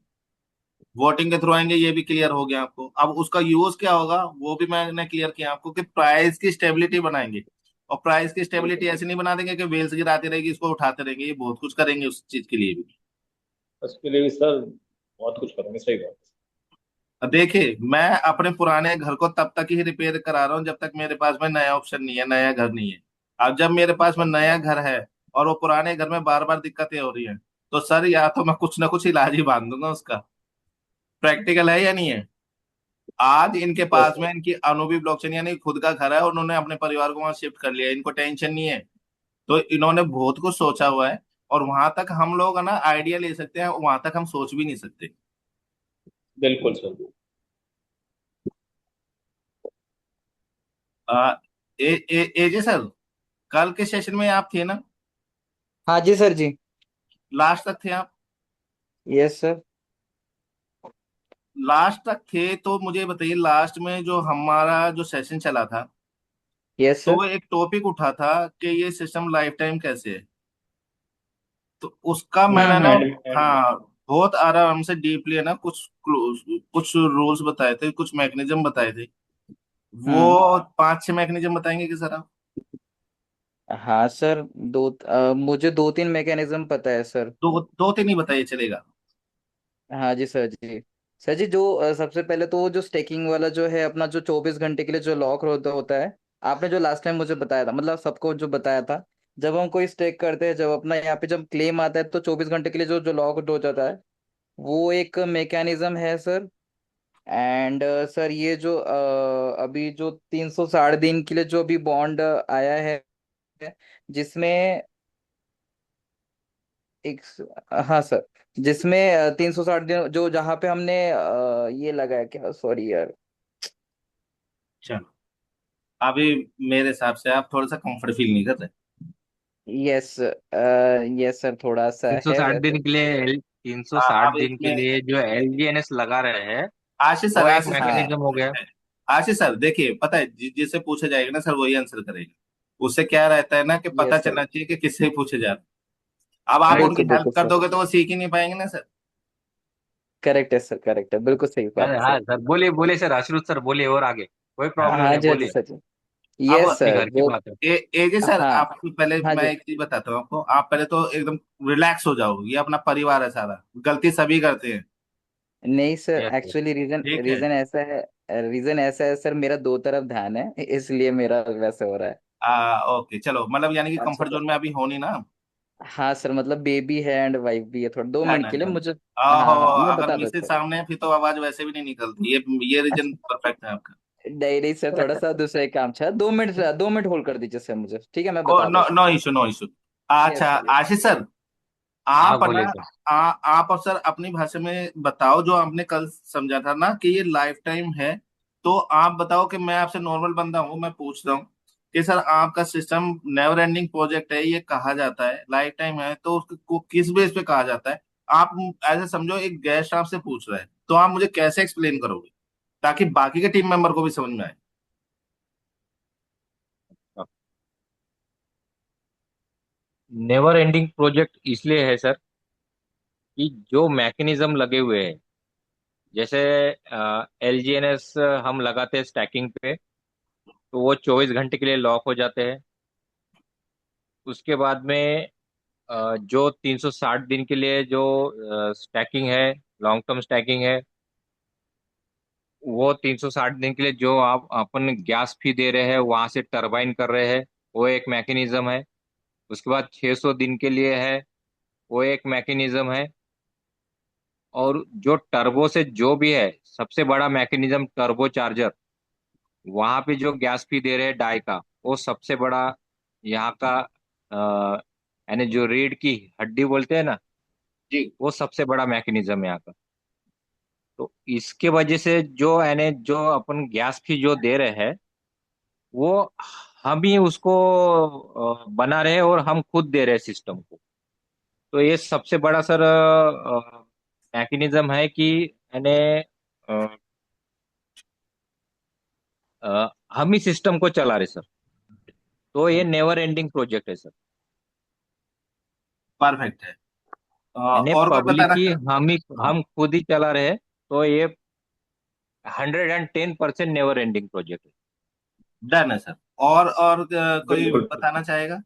वोटिंग के थ्रू आएंगे, ये भी क्लियर हो गया आपको। अब उसका यूज क्या होगा वो भी मैंने क्लियर किया आपको, कि प्राइस की स्टेबिलिटी बनाएंगे। और प्राइस की
बिल्कुल
स्टेबिलिटी
सर,
ऐसे नहीं बना देंगे कि वेल्स गिराती रहेगी इसको उठाते रहेंगे, ये बहुत कुछ करेंगे उस चीज के लिए भी।
उसके लिए भी सर बहुत कुछ करेंगे, सही बात
अब देखिए, मैं अपने पुराने घर को तब तक ही रिपेयर करा रहा हूँ जब तक मेरे पास में नया ऑप्शन नहीं है, नया घर नहीं है। अब जब मेरे पास में
है।
नया घर है और वो पुराने घर में बार बार दिक्कतें हो रही हैं, तो सर या तो मैं कुछ ना कुछ इलाज ही बांध दूंगा उसका। प्रैक्टिकल है या नहीं है? आज इनके
यस
पास
सर।
में इनकी अनूभी ब्लॉकचेन यानी खुद का घर है और उन्होंने अपने परिवार को वहां शिफ्ट कर लिया, इनको टेंशन नहीं है। तो इन्होंने बहुत कुछ सोचा हुआ है। और वहां तक हम लोग है ना आइडिया ले सकते हैं, वहां तक हम सोच भी नहीं सकते।
बिल्कुल सर।
आ, एजे सर, कल के सेशन में आप थे ना?
हाँ जी सर जी।
लास्ट तक थे आप?
Yes sir.
लास्ट तक थे तो मुझे बताइए, लास्ट में जो हमारा जो सेशन चला था,
यस
तो
सर।
वो एक टॉपिक उठा था कि ये सिस्टम लाइफ टाइम कैसे है। तो उसका मैंने ना,
हम्म।
एंड में।
हाँ, बहुत आराम से डीपली है ना कुछ कुछ रूल्स बताए थे, कुछ मैकेनिज्म बताए थे।
हम्म।
वो 5-6 मैकेनिज्म बताएंगे कि सर आप?
हाँ सर, मुझे 2-3 मैकेनिज्म पता है सर।
दो दो तीन ही बताइए चलेगा।
हाँ जी सर जी। सर जी, जो सबसे पहले तो जो स्टेकिंग वाला जो है अपना, जो 24 घंटे के लिए जो लॉक होता होता है, आपने जो लास्ट टाइम मुझे बताया था, मतलब सबको जो बताया था, जब हम कोई स्टेक करते हैं, जब अपना यहाँ पे जब क्लेम आता है, तो 24 घंटे के लिए जो जो लॉक हो जाता है, वो एक मैकेनिज्म है सर। एंड सर, ये जो अभी जो 360 दिन के लिए जो अभी बॉन्ड आया है, जिसमें एक, हाँ सर, जिसमें 360 दिन जो जहाँ पे हमने ये लगाया, क्या, सॉरी यार।
चलो, अभी मेरे हिसाब से आप थोड़ा सा कंफर्ट फील नहीं कर रहे।
यस। यस सर, थोड़ा सा
तीन सौ
है
साठ
वैसे।
दिन के लिए तीन सौ साठ
अब
दिन के
इसमें
लिए जो LGNS लगा रहे हैं,
आशीष सर,
वो एक
आशीष सर,
हाँ।
मैकेनिज्म हो गया।
आशीष सर देखिए, पता है जिससे पूछा जाएगा ना सर वही आंसर करेगा। उससे क्या रहता है ना कि पता
यस सर।
चलना चाहिए कि किससे पूछे जा रहे हैं। अब आप
राइट।
उनकी
बिल्कुल
हेल्प
बिल्कुल
कर
सर।
दोगे तो वो सीख ही नहीं पाएंगे ना सर।
करेक्ट है सर, करेक्ट है, बिल्कुल सही बात
अरे
है
हाँ
सर।
सर, बोलिए बोलिए सर, अशरुत सर बोलिए, और आगे कोई प्रॉब्लम
हाँ
नहीं,
जी, हाँ जी
बोलिए।
सर जी।
अब
यस
अपने
सर,
घर की
वो।
बात है।
एजे सर,
हाँ।
आपको पहले
हाँ
मैं
जी।
एक चीज बताता हूँ आपको। आप पहले तो एकदम रिलैक्स हो जाओ, ये अपना परिवार है सारा, गलती सभी करते हैं।
नहीं sir,
yes sir.
Actually reason
ठीक है।
रीजन ऐसा है। रीजन ऐसा है सर, मेरा दो तरफ ध्यान है, इसलिए मेरा वैसे हो रहा है।
ओके चलो, मतलब यानी कि
अच्छा
कंफर्ट
सर।
जोन में अभी हो नहीं ना?
हाँ सर, मतलब बेबी है एंड वाइफ भी है, थोड़ा दो
ना
मिनट
ना
के लिए
ना।
मुझे।
आहो,
हाँ हाँ, मैं
अगर
बता
मिसेज
देता
सामने है फिर तो आवाज वैसे भी नहीं निकलती, ये रीजन परफेक्ट है आपका।
हूँ। नहीं नहीं सर, थोड़ा सा दूसरा एक काम था, 2 मिनट, 2 मिनट होल्ड कर दीजिए सर मुझे, ठीक है, मैं बता
नो
देता
नो इशू, नो इशू।
हूँ।
अच्छा
yes sir, yes.
Ashish sir,
हाँ
आप ना,
बोलिए सर।
आप अब सर अपनी भाषा में बताओ जो आपने कल समझा था ना कि ये लाइफ टाइम है। तो आप बताओ कि मैं आपसे नॉर्मल बंदा हूँ, मैं पूछ रहा हूँ कि सर आपका सिस्टम नेवर एंडिंग प्रोजेक्ट है, ये कहा जाता है लाइफ टाइम है, तो उसको किस बेस पे कहा जाता है? आप ऐसे समझो एक गेस्ट आपसे पूछ रहा है, तो आप मुझे कैसे एक्सप्लेन करोगे ताकि बाकी के टीम मेंबर को भी समझ में आए?
नेवर एंडिंग प्रोजेक्ट इसलिए है सर कि जो मैकेनिज्म लगे हुए हैं, जैसे LGNS हम लगाते हैं स्टैकिंग पे, तो वो 24 घंटे के लिए लॉक हो जाते हैं। उसके बाद में जो 360 दिन के लिए जो स्टैकिंग है, लॉन्ग टर्म स्टैकिंग है, वो 360 दिन के लिए जो आप अपन गैस फी दे रहे हैं वहां से टरबाइन कर रहे हैं, वो एक मैकेनिज्म है। उसके बाद 600 दिन के लिए है, वो एक मैकेनिज्म है। और जो टर्बो से जो भी है, सबसे बड़ा मैकेनिज्म टर्बो चार्जर, वहां पे जो गैस फी दे रहे हैं डाई का, वो सबसे बड़ा यहाँ का यानी जो रीढ़ की हड्डी बोलते हैं ना,
जी।
वो सबसे बड़ा मैकेनिज्म है यहाँ का। तो इसके वजह से जो यानी जो अपन गैस फी जो दे रहे हैं वो हम ही उसको बना रहे हैं और हम खुद दे रहे हैं सिस्टम को। तो ये सबसे बड़ा सर मैकेनिज्म है कि यानी अ, हम ही सिस्टम को चला रहे सर। तो ये नेवर एंडिंग प्रोजेक्ट है सर।
परफेक्ट है।
यानी
और कोई
पब्लिक
बताना
ही हम खुद ही चला रहे हैं। तो ये 110% नेवर एंडिंग प्रोजेक्ट है।
डन है सर। और कोई
बिल्कुल
बताना चाहेगा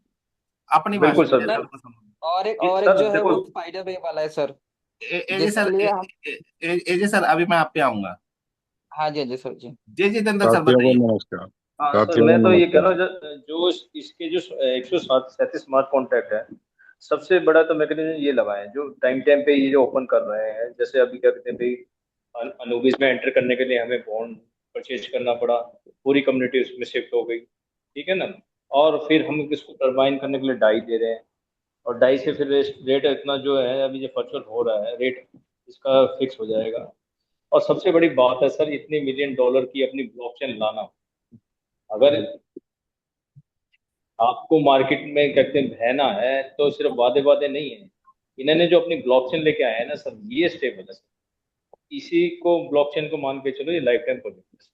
अपनी भाषा
बिल्कुल
में
सर
जैसे
सर
आपको समझ।
और एक
सर
जो है
देखो।
वो स्पाइडर वेब वाला है सर,
एजे
जिसके
सर
लिए हम।
एजे सर अभी मैं आप पे आऊंगा।
हाँ जी, हाँ जी सर जी।
जी जितेंद्र सर
साथियों को
बताइए।
नमस्कार।
हाँ सर,
साथियों को
मैं तो ये कह
नमस्कार।
रहा हूँ जो इसके जो 137 स्मार्ट कॉन्ट्रैक्ट है, सबसे बड़ा तो मैकेनिज्म ये लगाए हैं जो टाइम टाइम पे ये जो ओपन कर रहे हैं। जैसे अभी क्या कहते हैं भाई, अनुबिस में एंटर करने के लिए हमें बॉन्ड परचेज करना पड़ा, पूरी कम्युनिटी उसमें शिफ्ट हो गई, ठीक है ना। और फिर हम इसको टरबाइन करने के लिए डाई दे रहे हैं, और डाई से फिर रेट इतना जो है अभी जो वर्चुअल हो रहा है रेट, इसका फिक्स हो जाएगा। और सबसे बड़ी बात है सर, इतने मिलियन डॉलर की अपनी ब्लॉकचेन लाना। अगर आपको मार्केट में कहते हैं बहना है तो सिर्फ वादे वादे नहीं है। इन्होंने जो अपनी ब्लॉकचेन लेके आया है ना सर, ये स्टेबल है सर। इसी को ब्लॉकचेन को मान के चलो, ये लाइफ टाइम प्रोजेक्ट है।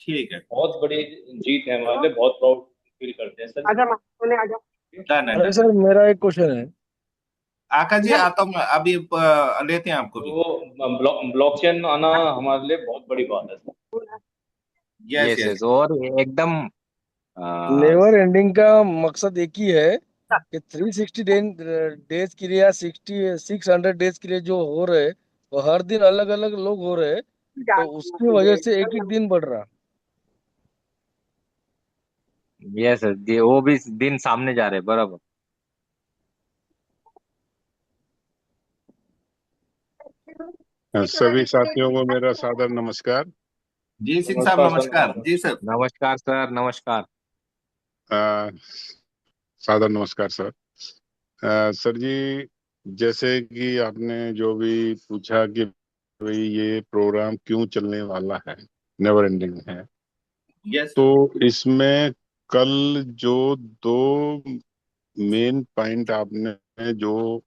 ठीक है।
बहुत बड़ी जीत है हमारे लिए, बहुत प्राउड फील करते हैं सर।
आजा बोले आजा।
डन है
अरे
डन है।
सर, मेरा एक क्वेश्चन है।
आकाश जी
सर
आता हूँ मैं अभी लेते हैं आपको भी।
तो ब्लॉकचेन आना हमारे लिए बहुत बड़ी बात है sir.
Yes
yes
yes.
Yes. और एकदम
नेवर एंडिंग का मकसद एक ही है कि 360 डेज के लिए या 600 डेज के लिए जो हो रहे, वो हर दिन अलग अलग लोग हो रहे, तो उसकी वजह से एक एक दिन बढ़ रहा।
यस वो भी दिन सामने जा रहे हैं बराबर।
सभी साथियों को मेरा सादर नमस्कार।
जी सिंह साहब
नमस्कार सर,
नमस्कार
नमस्कार।
जी सर।
नमस्कार सर, नमस्कार।
अ, सादर नमस्कार सर। सर जी, जैसे कि आपने जो भी पूछा कि भाई ये प्रोग्राम क्यों चलने वाला है, नेवर एंडिंग है,
यस
तो इसमें कल जो दो मेन पॉइंट आपने जो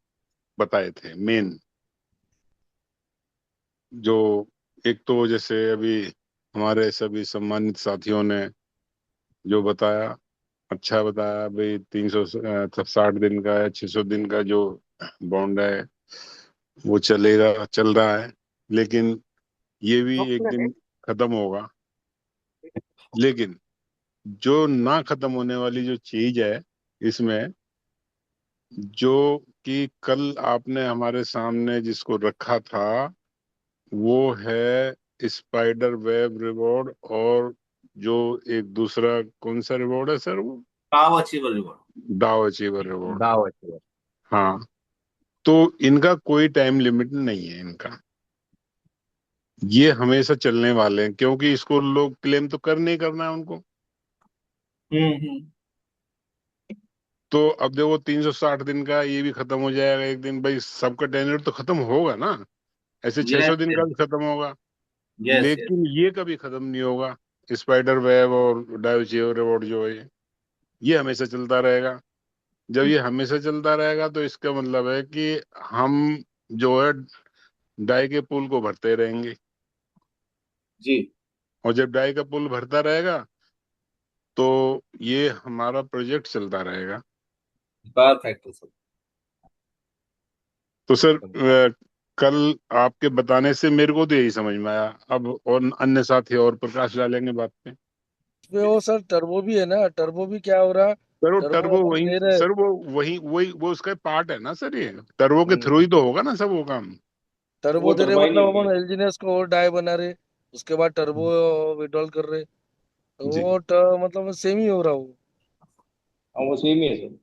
बताए थे, मेन जो एक तो जैसे अभी हमारे सभी सम्मानित साथियों ने जो बताया, अच्छा बताया भाई, 360 दिन का या 600 दिन का जो बॉन्ड है वो चलेगा, चल रहा है, लेकिन ये भी एक दिन खत्म होगा। लेकिन जो ना खत्म होने वाली जो चीज है इसमें, जो कि कल आपने हमारे सामने जिसको रखा था, वो है स्पाइडर वेब रिवॉर्ड, और जो एक दूसरा कौन सा रिवॉर्ड है सर, वो
पाव अचीवर रिवॉर्ड।
डाउ अचीवर रिवॉर्ड।
दावत है।
हाँ, तो इनका कोई टाइम लिमिट नहीं है इनका, ये हमेशा चलने वाले हैं, क्योंकि इसको लोग क्लेम तो कर नहीं करना है उनको।
हम्म।
तो अब देखो 360 दिन का ये भी खत्म हो जाएगा एक दिन, भाई सबका टेन्योर तो खत्म होगा ना, ऐसे 600 दिन
यस
का भी खत्म होगा,
यस यस।
लेकिन ये कभी खत्म नहीं होगा। स्पाइडर वेब और डायोचियो रिवॉर्ड जो है ये हमेशा चलता रहेगा। जब ये हमेशा चलता रहेगा तो इसका मतलब है कि हम जो है डाई के पुल को भरते रहेंगे,
जी
और जब डाई का पुल भरता रहेगा तो ये हमारा प्रोजेक्ट चलता रहेगा।
Perfect sir.
तो सर कल आपके बताने से मेरे को तो यही समझ में आया, अब और अन्य साथी और प्रकाश डालेंगे बात पे।
उसमें वो सर टर्बो भी है ना, टर्बो भी क्या हो रहा,
सर वो
टर्बो
टर्बो
अपन
वही,
दे रहे।
सर वो वही वही वो उसका पार्ट है ना सर, ये टर्बो के थ्रू
हम्म,
ही तो होगा ना सब वो काम।
टर्बो
वो
दे रहे
टरबाइन ही
मतलब
होगी।
अपन एलजीनियस को और डाई बना रहे, उसके बाद टर्बो विड्रॉल कर रहे, तो
जी
वो मतलब सेम ही हो रहा वो।
हाँ, वो सेम ही है सर।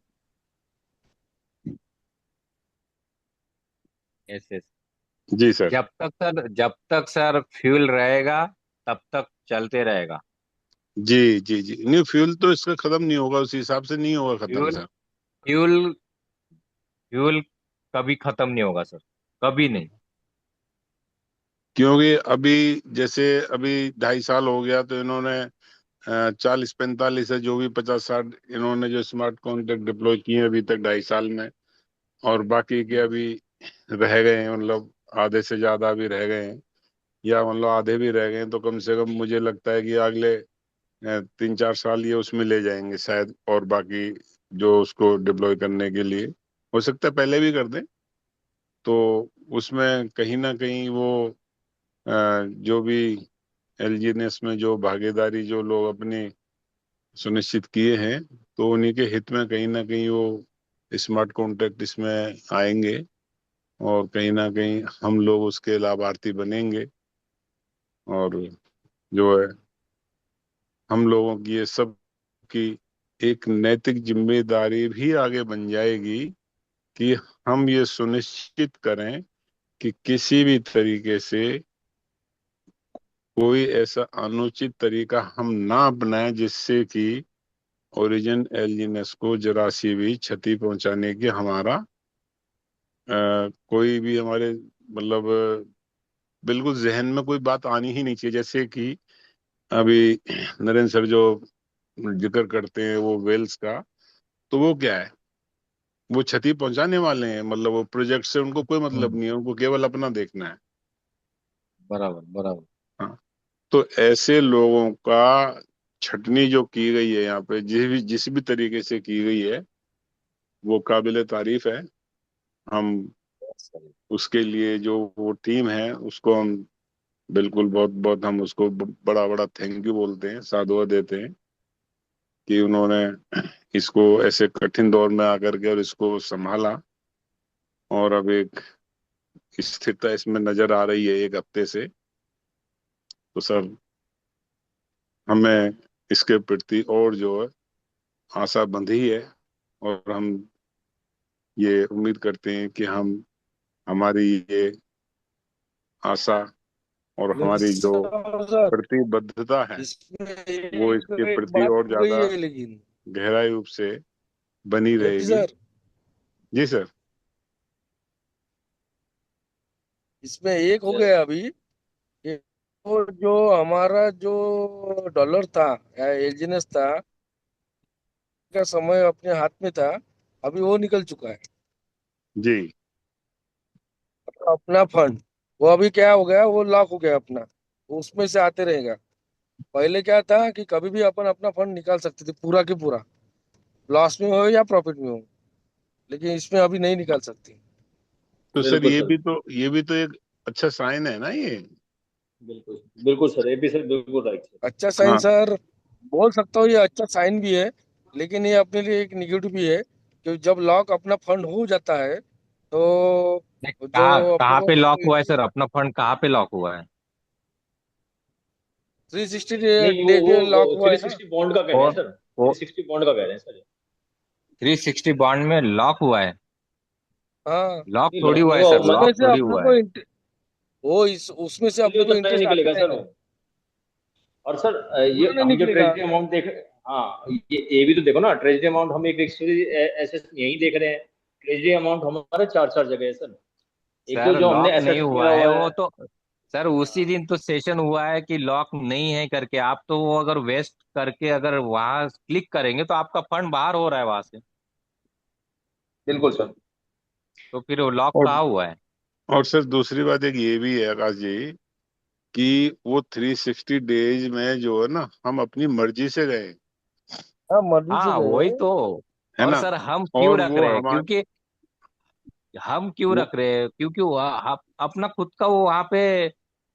Yes yes.
जी सर।
जब तक सर फ्यूल रहेगा तब तक चलते रहेगा।
जी जी जी, नहीं फ्यूल तो इसका खत्म नहीं होगा, उस हिसाब से नहीं होगा खत्म
फ्यूल
सर।
फ्यूल फ्यूल कभी खत्म नहीं होगा सर, कभी नहीं।
क्योंकि अभी जैसे अभी 2.5 साल हो गया, तो इन्होंने 40-45 है, जो भी 50-60 इन्होंने जो स्मार्ट कॉन्ट्रैक्ट डिप्लॉय किए हैं अभी तक 2.5 साल में, और बाकी के अभी रह गए हैं, मतलब आधे से ज्यादा भी रह गए हैं, या मतलब आधे भी रह गए हैं, तो कम से कम मुझे लगता है कि अगले 3-4 साल ये उसमें ले जाएंगे शायद, और बाकी जो उसको डिप्लॉय करने के लिए हो सकता है पहले भी कर दें। तो उसमें कहीं ना कहीं वो जो भी एलजीएनएस में जो भागीदारी जो लोग अपनी सुनिश्चित किए हैं, तो उन्हीं के हित में कहीं ना कहीं वो स्मार्ट कॉन्ट्रैक्ट इसमें आएंगे, और कहीं ना कहीं हम लोग उसके लाभार्थी बनेंगे, और जो है हम लोगों की ये सब की एक नैतिक जिम्मेदारी भी आगे बन जाएगी कि हम ये सुनिश्चित करें कि किसी भी तरीके से कोई ऐसा अनुचित तरीका हम ना अपनाएं जिससे कि ओरिजिन एलिजिनस को जरा सी भी क्षति पहुंचाने की हमारा कोई भी हमारे मतलब बिल्कुल जहन में कोई बात आनी ही नहीं चाहिए। जैसे कि अभी नरेंद्र सर जो जिक्र करते हैं वो वेल्स का, तो वो क्या है, वो क्षति पहुंचाने वाले हैं, मतलब वो प्रोजेक्ट से उनको कोई मतलब नहीं है, उनको केवल अपना देखना है।
बराबर बराबर।
हाँ, तो ऐसे लोगों का छटनी जो की गई है यहाँ पे, जिस भी तरीके से की गई है, वो काबिले तारीफ है। हम उसके लिए जो वो टीम है उसको हम बिल्कुल बहुत बहुत हम उसको बड़ा बड़ा थैंक यू बोलते हैं, साधुवाद देते हैं कि उन्होंने इसको ऐसे कठिन दौर में आकर के और इसको संभाला, और अब एक स्थिरता इसमें नजर आ रही है 1 हफ्ते से। तो सर हमें इसके प्रति और जो है आशा बंधी है, और हम ये उम्मीद करते हैं कि हम हमारी ये आशा और
लेकिन
हमारी जो
सर
प्रतिबद्धता है
इसमें
वो
एक
इसके
एक
प्रति
बात
और
हो गई
ज्यादा
है लेकिन
गहराई रूप से बनी
एपी
रहेगी।
सर,
जी सर।
इसमें एक हो गया अभी कि वो जो हमारा जो डॉलर था या एलजीएनएस था का समय अपने हाथ में था, अभी वो निकल चुका है।
जी
अपना फंड वो अभी क्या हो गया, वो लॉक हो गया अपना, वो उसमें से आते रहेगा। पहले क्या था कि कभी भी अपन अपना फंड निकाल सकते थे पूरा के पूरा, लॉस में हो या प्रॉफिट में हो, लेकिन इसमें अभी नहीं निकाल सकते।
तो सर
बिल्कुल सर,
ये भी तो एक अच्छा साइन है ना ये।
बिल्कुल बिल्कुल सर, एपी सर बिल्कुल राइट सर।
अच्छा साइन
हाँ,
सर, बोल सकता हूँ ये अच्छा साइन भी है, लेकिन ये अपने लिए एक निगेटिव भी है कि जब लॉक अपना फंड हो जाता है तो
नहीं,
जो
कहाँ
अपने
कहाँ
को
पे लॉक हुआ है सर? अपना फंड कहाँ पे लॉक हुआ है?
360
नहीं
डे जो
वो
लॉक हुआ
थ्री
है ना।
सिक्सटी बॉन्ड का कह रहे
वो
हैं सर,
वो
360 बॉन्ड का कह रहे हैं सर।
360 बॉन्ड में लॉक हुआ है?
हाँ,
लॉक
नहीं
थोड़ी
लॉक
हुआ
नहीं
है
हुआ,
सर,
उसमें
लॉक
से
थोड़ी
अपने
हुआ
को
है।
वो इस उसमें से
इसलिए
अपने को
उतना नहीं
इंटरेस्ट आते
निकलेगा सर
रहेगा,
वो। और सर ये
पूरा नहीं
हम जो
निकलेगा।
ट्रेजरी अमाउंट देख, हाँ ये भी तो देखो ना, ट्रेजरी अमाउंट हम एक एसेस यही देख रहे हैं, ट्रेजरी अमाउंट हमारे चार चार जगह है सर। एक तो
सर
जो हमने
लॉक नहीं
एसेस
हुआ
किया
है
हुआ है।
वो तो। सर उसी दिन तो सेशन हुआ है कि लॉक नहीं है करके, आप तो वो अगर वेस्ट करके अगर वहां क्लिक करेंगे तो आपका फंड बाहर हो रहा है वहां से।
बिल्कुल सर।
तो फिर वो लॉक
और
कहाँ हुआ है?
सर दूसरी बात एक ये भी है आकाश जी, कि वो 360 डेज में जो है ना हम अपनी मर्जी से गए,
हाँ, मर्जी से
हाँ वही
गए।
तो।
है
और
ना,
सर हम क्यों
और
रख
वो
रहे हैं?
हमारे
क्योंकि हम क्यों
वो
रख रहे हैं? क्योंकि अपना खुद का वो वहां पे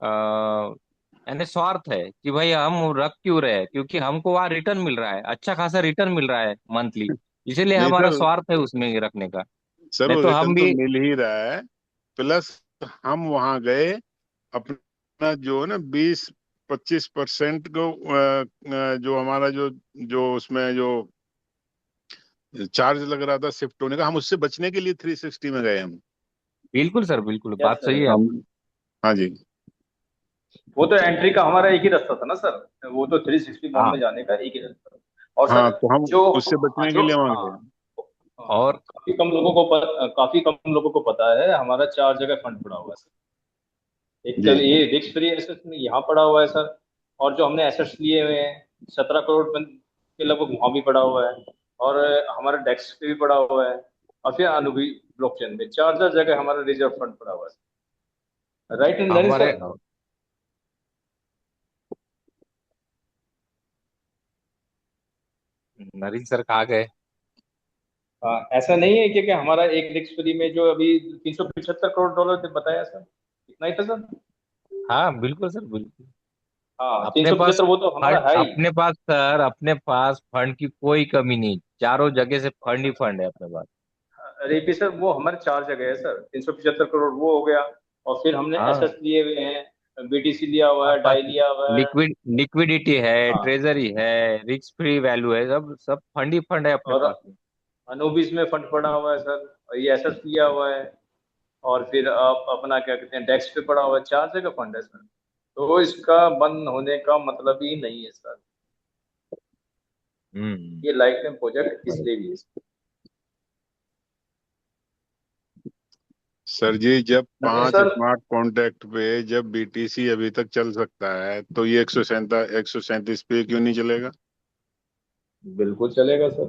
यानी स्वार्थ है कि भाई हम रख क्यों रहे हैं, क्योंकि हमको वहाँ रिटर्न मिल रहा है, अच्छा खासा रिटर्न मिल रहा है मंथली, इसीलिए
नहीं
हमारा
सर,
स्वार्थ है उसमें रखने का।
सर
नहीं
वो
तो
रिटर्न
हम
तो
भी।
मिल ही रहा है, प्लस हम वहां गए अपना जो है ना 20-25% को जो हमारा जो जो उसमें जो चार्ज लग रहा था शिफ्ट होने का, हम उससे बचने के लिए 360 में गए हम।
बिल्कुल सर, बिल्कुल
यस
बात
सर,
सही है
हम
आपकी।
हाँ जी।
वो तो एंट्री का हमारा एक ही रास्ता था ना सर, वो तो 360 बॉन्ड में
हाँ।
जाने का एक ही रास्ता था। और
हाँ,
सर
तो हम
जो
उससे बचने के
जो
लिए वहां
हाँ,
गए।
हाँ,
और
काफी कम लोगों को पता है हमारा चार जगह फंड पड़ा हुआ है सर। एक
जी
तो ये रिस्क फ्री एसेट्स में यहाँ पड़ा हुआ है सर, और जो हमने एसेट्स लिए हुए हैं 17 करोड़ के लगभग वहाँ भी पड़ा हुआ है, और हमारा डेस्क पे भी पड़ा हुआ है, और फिर अनुभवी ब्लॉकचेन में 4 जगह हमारा रिजर्व फंड पड़ा हुआ है। राइट नरेश
हमारे
सर?
नरीन सर कहाँ गए?
ऐसा नहीं है कि हमारा एक रिस्क फ्री में जो अभी 375 करोड़ डॉलर बताया सर, इतना ही था सर।
हाँ बिल्कुल सर, बिल्कुल।
हाँ, तीन
अपने
सौ
पास
पचहत्तर वो तो हमारा
फंड,
है ही।
अपने पास सर, अपने पास फंड की कोई कमी नहीं, चारों जगह से फंड ही फंड है अपने पास।
रेपी सर वो हमारे 4 जगह है सर, 375 करोड़ वो हो गया, और फिर हमने
हाँ,
एसेट्स लिए हुए हैं, बीटीसी लिया हुआ है,
आपके पास
डाई लिया हुआ है।
लिक्विडिटी है,
हाँ,
ट्रेजरी है, रिस्क फ्री वैल्यू है, सब सब फंड ही फंड है अपने
और
पास में।
अनूबिस में फंड पड़ा हुआ है सर, और ये एसेट्स लिया हुआ है, और फिर आप अपना क्या कहते हैं डेस्क पे पड़ा हुआ है, 4 जगह फंड है सर। तो इसका बंद होने का मतलब ही नहीं है सर,
हम्म।
ये लाइफ टाइम प्रोजेक्ट इसलिए भी है।
सर जी, जब
नरेश
5
सर,
स्मार्ट कॉन्ट्रैक्ट पे जब बीटीसी अभी तक चल सकता है, तो ये 137 पे क्यों नहीं चलेगा?
बिल्कुल चलेगा सर,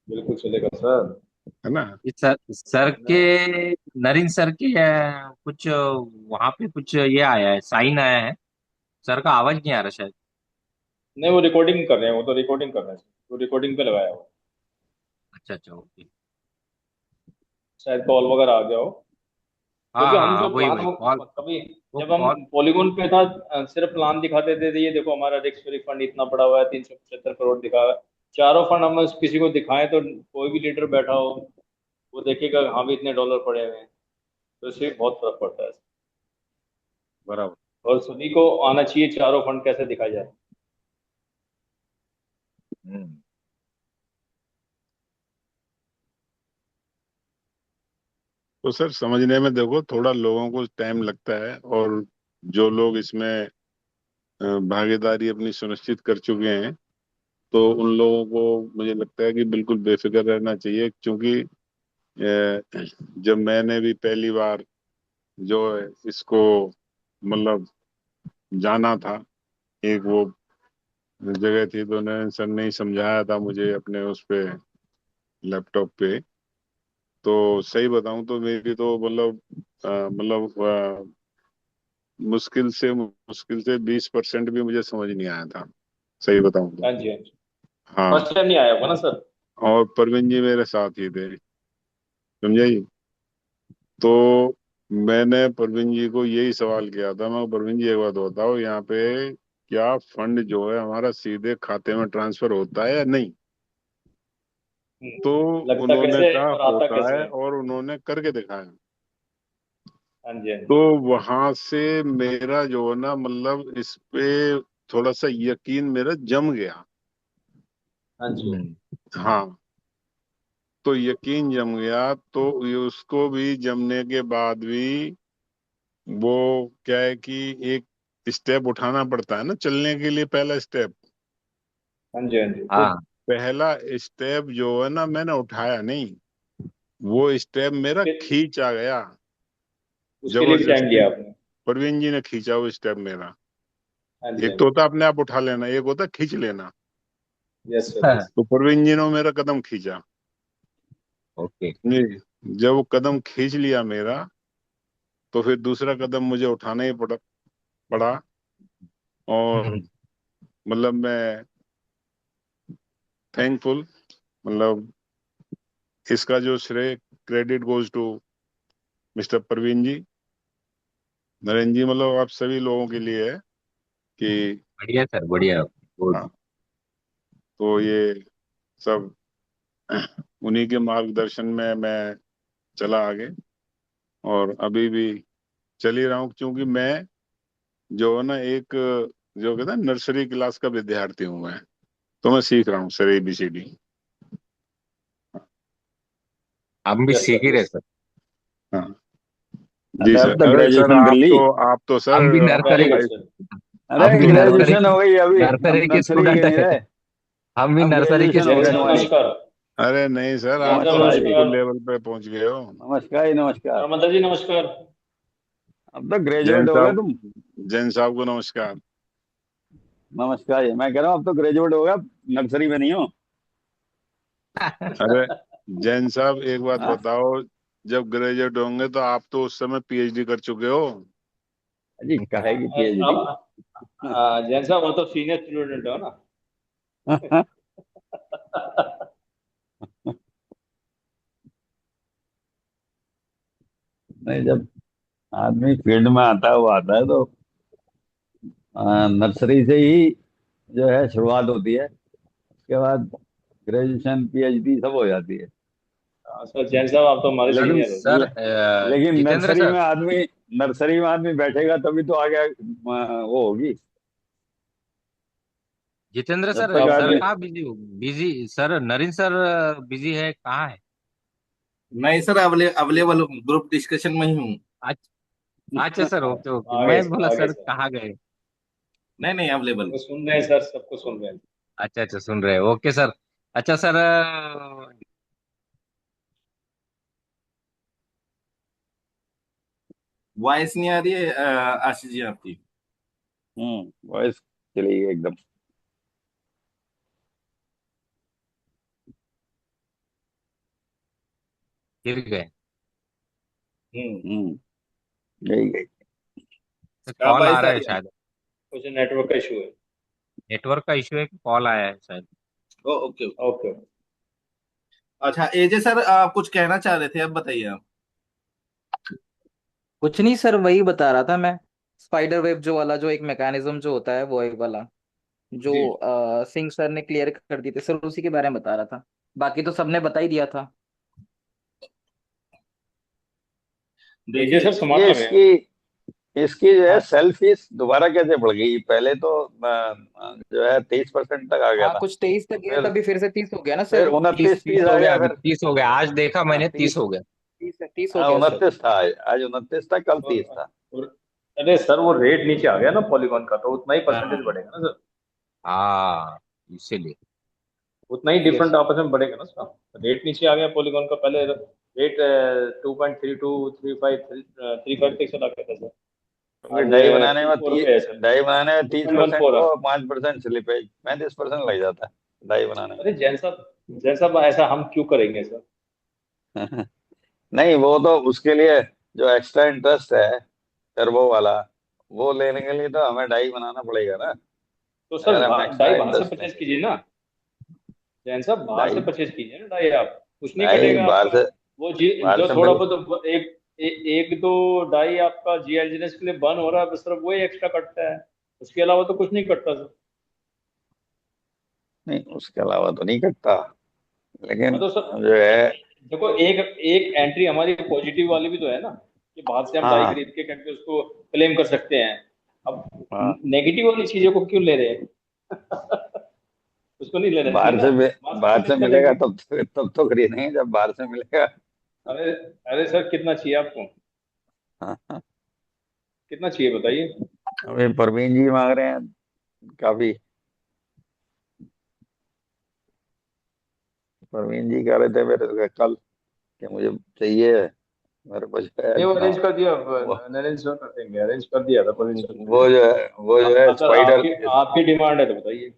बिल्कुल चलेगा सर।
है ना? इस सर के, नरीन सर के कुछ वहां पे कुछ ये आया है, साइन आया है, सर का आवाज नहीं आ रहा शायद।
नहीं, वो रिकॉर्डिंग कर रहे हैं, वो तो रिकॉर्डिंग कर रहे हैं, वो रिकॉर्डिंग पे लगाया हुआ है।
अच्छा अच्छा, ओके।
शायद कॉल वगैरह आ गया हो,
हाँ
क्योंकि हम
हाँ,
जो
वही
प्लान
वही कॉल,
कभी
वो
जब हम
कॉल।
पॉलीगोन पे था, सिर्फ प्लान दिखाते थे, ये देखो हमारा रिस्क फ्री फंड इतना पड़ा हुआ है, 375 करोड़ दिखा हुआ है। चारों फंड हम किसी को दिखाएं तो कोई भी लीडर बैठा हो वो देखेगा हाँ भी इतने डॉलर पड़े हुए हैं, तो इससे बहुत फर्क पड़ता है।
बराबर।
और सभी को आना चाहिए चारों फंड कैसे दिखाया जाए।
हम्म।
तो सर समझने में देखो थोड़ा लोगों को टाइम लगता है, और जो लोग इसमें भागीदारी अपनी सुनिश्चित कर चुके हैं, तो उन लोगों को मुझे लगता है कि बिल्कुल बेफिक्र रहना चाहिए, क्योंकि जब मैंने भी पहली बार जो है इसको मतलब जाना था, एक वो जगह थी, तो उन्होंने सर ने ही समझाया था मुझे अपने उस पे लैपटॉप पे। तो सही बताऊं तो मेरी तो मतलब मुश्किल से 20% भी मुझे समझ नहीं आया था, सही बताऊं तो।
हाँ जी, हाँ जी।
हाँ,
फर्स्ट टाइम नहीं आया होगा ना सर?
और परवीन जी मेरे साथ ही थे, समझाइए। तो मैंने परवीन जी को यही सवाल किया था, मैं परवीन जी एक बात बताओ, यहाँ पे क्या फंड जो है हमारा सीधे खाते में ट्रांसफर होता है या नहीं? तो
लगता
उन्होंने
कैसे
कहा
और आता
होता
कैसे
है,
है?
और उन्होंने करके दिखाया।
हाँ जी, हाँ
तो
जी।
वहां से मेरा जो है ना मतलब इस पे थोड़ा सा यकीन मेरा जम गया।
हाँ जी।
हाँ, तो यकीन जम गया, तो ये उसको भी जमने के बाद भी वो क्या है कि एक स्टेप उठाना पड़ता है ना चलने के लिए, पहला स्टेप।
हाँ जी, हाँ जी।
वो
हाँ,
पहला स्टेप जो है ना मैंने उठाया नहीं, वो स्टेप मेरा
उसके
खींचा गया
उसके लिए भी टाइम
जबरदस्ती।
लिया आपने?
प्रवीण जी ने खींचा वो स्टेप मेरा।
हाँ जी,
एक
हाँ
तो
जी।
होता अपने आप उठा लेना, एक होता खींच लेना।
Yes sir, yes.
तो प्रवीण जी ने मेरा कदम खींचा।
ओके।
जी, जब वो कदम खींच लिया मेरा, तो फिर दूसरा कदम मुझे उठाना ही पड़ा। और मतलब मैं थैंकफुल, मतलब इसका जो श्रेय, credit goes to mister Praveen ji, Narendra ji, मतलब आप सभी लोगों के लिए है कि
बढ़िया सर, बढ़िया, गुड।
हाँ, तो ये सब उन्हीं के मार्गदर्शन में मैं चला आगे, और अभी भी चल ही रहा हूँ, क्योंकि मैं जो है ना एक जो कहते हैं नर्सरी क्लास का विद्यार्थी हूँ मैं, तो मैं सीख रहा हूँ सर ABCD।
हम भी
यस
सीख
सर,
ही रहे
यस।
सर।
हाँ जी
अरे
सर।
अब तो
अरे सर
ग्रेजुएशन कर ली।
आप तो सर
हम भी
very
nursery,
good
high,
sir.
अरे
हम भी नर्सरी,
ग्रेजुएशन हो गई अभी, अब
नर्सरी के
नर्सरी के
स्टूडेंट
नहीं
है,
रहे।
हम भी
अब
नर्सरी के
ग्रेजुएशन हो
जैन
गए
स्टूडेंट
सर
है।
तुम्हारी।
नमस्कार।
अरे नहीं सर, आप
जैन सर
तो
नमस्कार
हाई
जी,
स्कूल
नमस्कार।
लेवल पे पहुंच गए हो।
नमस्कार जी, नमस्कार।
रामदा जी नमस्कार।
अब तो
जैन
ग्रेजुएट हो गए
साहब
तुम।
जैन साहब को नमस्कार।
नमस्कार जी, मैं कह रहा हूँ अब तो ग्रेजुएट हो गया, नर्सरी में नहीं हो।
अरे जैन साहब एक बात
हाँ
बताओ, जब ग्रेजुएट होंगे तो आप तो उस समय पीएचडी कर चुके हो।
जी, काहे की पीएचडी।
अब जैन साहब वो तो सीनियर स्टूडेंट हो ना।
नहीं, जब आदमी फील्ड में आता है वो आता है तो नर्सरी से ही जो है शुरुआत होती है, उसके बाद ग्रेजुएशन पीएचडी सब हो जाती है।
सर जैन साहब आप तो हमारे
लेकिन
सीनियर हो।
सर
लेकिन
जितेंद्र सर,
नर्सरी में आदमी बैठेगा तभी तो आगे वो होगी।
जितेंद्र
जब
सर,
तक
सर
आदमी
कहाँ बिजी हो? Busy sir, Narendra sir busy है, कहाँ है?
नहीं सर, अवेलेबल हूँ, ग्रुप डिस्कशन में ही हूँ।
अच्छा अच्छा सर, ओके ओके,
आगे
मैं बोला
आगे
सर
सर,
कहाँ गए?
नहीं नहीं, अवेलेबल।
वो सुन रहे हैं सर, सबको सुन रहे हैं।
अच्छा अच्छा, सुन रहे हैं, ओके सर। अच्छा सर,
वॉइस नहीं आ रही है आशीष जी आपकी।
वॉइस चली गई एकदम।
गिर गए?
हम्म।
गई गई।
अब
कॉल आ
वॉइस आ
रहा है
रही है?
शायद।
कुछ नेटवर्क का इशू है।
नेटवर्क का इशू है कि कॉल आया है शायद?
Okay okay.
ओके।
अच्छा एजे सर, आप कुछ कहना चाह रहे थे, अब बताइए आप।
कुछ नहीं सर, वही बता रहा था मैं। स्पाइडर वेब जो वाला, जो एक मैकेनिज्म जो होता है वो एक वाला, जो
जी
सिंह सर ने क्लियर कर दी थी सर, उसी के बारे में बता रहा था। बाकी तो सबने बता ही दिया था।
एजे
देखिए,
सर स्मार्ट
ये
लगे हैं।
इसकी इसकी जो है
हाँ
सेल्फ फीस दोबारा कैसे बढ़ गई? पहले तो जो है 30% तक आ गया
हाँ,
था,
कुछ 23 तक गया था,
फिर
अभी फिर से 30 हो गया ना
फिर
सर।
29
तीस
30
तीस
आ
हो गया,
गया
अभी
फिर।
30 हो गया, आज देखा
हाँ
मैंने, 30
30,
हो गया।
30 हो गया सर।
29 था आज 29 था, कल 30 था।
और अरे सर वो रेट नीचे आ गया ना पॉलीगॉन का, तो उतना ही परसेंटेज
हाँ
बढ़ेगा ना सर।
हाँ, इसीलिए।
उतना ही
यस।
डिफरेंट आपस में बढ़ेगा ना उसका। रेट नीचे आ गया पॉलीगॉन का, पहले रेट 2.3235 तक चला गया था सर।
क्योंकि
आज
डाई बनाने में
2 4 रुपये है सर।
तीस
2.14
परसेंट
है।
को 5% स्लिपेज, 35% लग जाता है डाई बनाने
अरे जैन साहब ऐसा हम क्यों करेंगे सर?
में। नहीं, वो तो उसके लिए जो एक्स्ट्रा इंटरेस्ट है टर्बो वाला, वो लेने के लिए तो हमें डाई बनाना पड़ेगा ना।
तो सर
अगर हमें एक्स्ट्रा
डाई वहां से
इंटरेस्ट है,
परचेज कीजिए ना। जैन साहब बाहर से
डाई
परचेज कीजिए ना डाई, आप कुछ नहीं
डाई
कटेगा
बाहर
आपका।
से
वो
बाहर
जो
से
थोड़ा
मिल
बहुत एक दो डाई आपका जीआईजीएस के लिए बर्न हो रहा है, बस सिर्फ वही एक्स्ट्रा कटता है। उसके अलावा तो कुछ नहीं कटता सर।
नहीं, उसके अलावा तो नहीं कटता, लेकिन
हाँ तो सर
जो है।
देखो, एक एक एंट्री हमारी पॉजिटिव वाली भी तो है ना, कि बाहर से हम डाई
हाँ
खरीद के करके उसको क्लेम कर सकते हैं। अब
हाँ,
नेगेटिव वाली चीजों को क्यों ले रहे हैं? उसको नहीं लेना चाहिए
बाहर
ना,
से
वहां से
बाहर से
परचेज कर
मिलेगा
लेंगे।
तब तो खरीदेंगे जब बाहर से मिलेगा।
अरे अरे सर कितना चाहिए आपको?
हाँ हाँ।
कितना चाहिए बताइए।
अभी परवीन जी मांग रहे हैं काफी। परवीन जी कह रहे थे मेरे से कल कि मुझे चाहिए, मेरे को जो है
नहीं वो
अपना
अरेंज कर दिया,
वो
अरेंज कर देंगे, अरेंज कर दिया था परवीन सर के लिए।
वो जो है
अगर
स्पाइडर।
आपकी आपकी डिमांड है तो बताइए।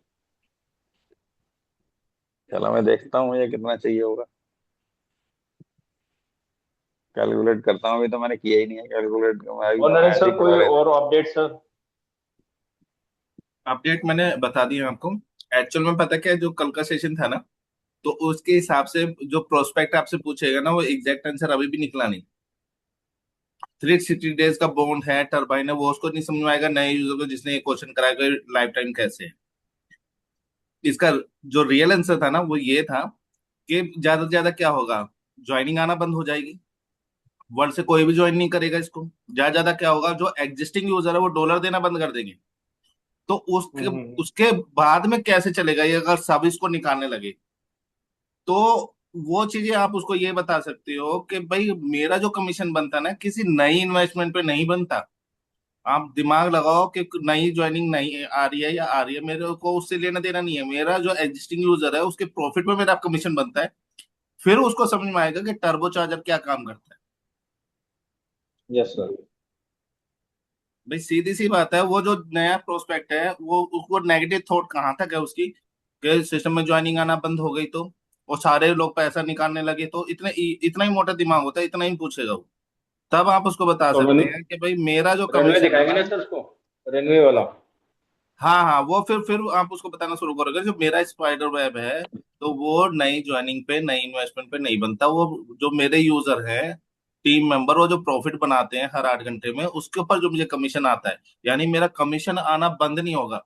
चलो मैं देखता हूँ मुझे कितना चाहिए होगा, कैलकुलेट करता हूँ। अभी तो मैंने किया ही नहीं है कैलकुलेट, मैं
और
एकदम
नरेंद्र
ऐसे
सर
ही पड़ा
कोई
रहता
और अपडेट सर?
अपडेट मैंने बता दिया आपको। एक्चुअल में पता क्या है, जो कल का सेशन था ना, तो उसके हिसाब से जो प्रोस्पेक्ट आपसे पूछेगा ना, वो एग्जैक्ट आंसर अभी भी निकला नहीं। 360 डेज का बॉन्ड है, टर्बाइन है, वो उसको नहीं समझ में आएगा नए यूजर को, जिसने ये क्वेश्चन कराया कि लाइफ टाइम कैसे है। इसका जो रियल आंसर था ना, वो ये था कि ज्यादा से ज्यादा क्या होगा, ज्वाइनिंग आना बंद हो जाएगी, वर्ल्ड से कोई भी ज्वाइन नहीं करेगा इसको। ज्यादा ज्यादा क्या होगा, जो एग्जिस्टिंग यूजर है वो डॉलर देना बंद कर देंगे। तो उसके उसके बाद में कैसे चलेगा ये, अगर सब इसको निकालने लगे तो वो चीजें आप उसको ये बता सकते हो कि भाई मेरा जो कमीशन बनता है ना, किसी नई इन्वेस्टमेंट पे नहीं बनता। आप दिमाग लगाओ कि नई ज्वाइनिंग नहीं आ रही है या आ रही है, मेरे को उससे लेना देना नहीं है। मेरा जो एग्जिस्टिंग यूजर है उसके प्रॉफिट में मेरा कमीशन बनता है। फिर उसको समझ में आएगा कि टर्बो चार्जर क्या काम करता है।
Yes sir.
भाई सीधी सी बात है, वो जो नया प्रोस्पेक्ट है वो उसको नेगेटिव थॉट कहाँ तक है उसकी, कि सिस्टम में ज्वाइनिंग आना बंद हो गई तो, और सारे लोग पैसा निकालने लगे तो, इतना ही मोटा दिमाग होता है, इतना ही पूछेगा वो। तब आप उसको बता
तो
सकते हैं कि भाई मेरा जो
रनवे
कमीशन
दिखाएंगे
है।
ना सर उसको, रनवे वाला।
हाँ हाँ, वो फिर आप उसको बताना शुरू करोगे जो मेरा स्पाइडर वेब है, तो वो नई ज्वाइनिंग पे, नई इन्वेस्टमेंट पे नहीं बनता। वो जो मेरे यूजर हैं, टीम मेंबर, वो जो प्रॉफिट बनाते हैं हर 8 घंटे में, उसके ऊपर जो मुझे कमीशन आता है, यानी मेरा कमीशन आना बंद नहीं होगा।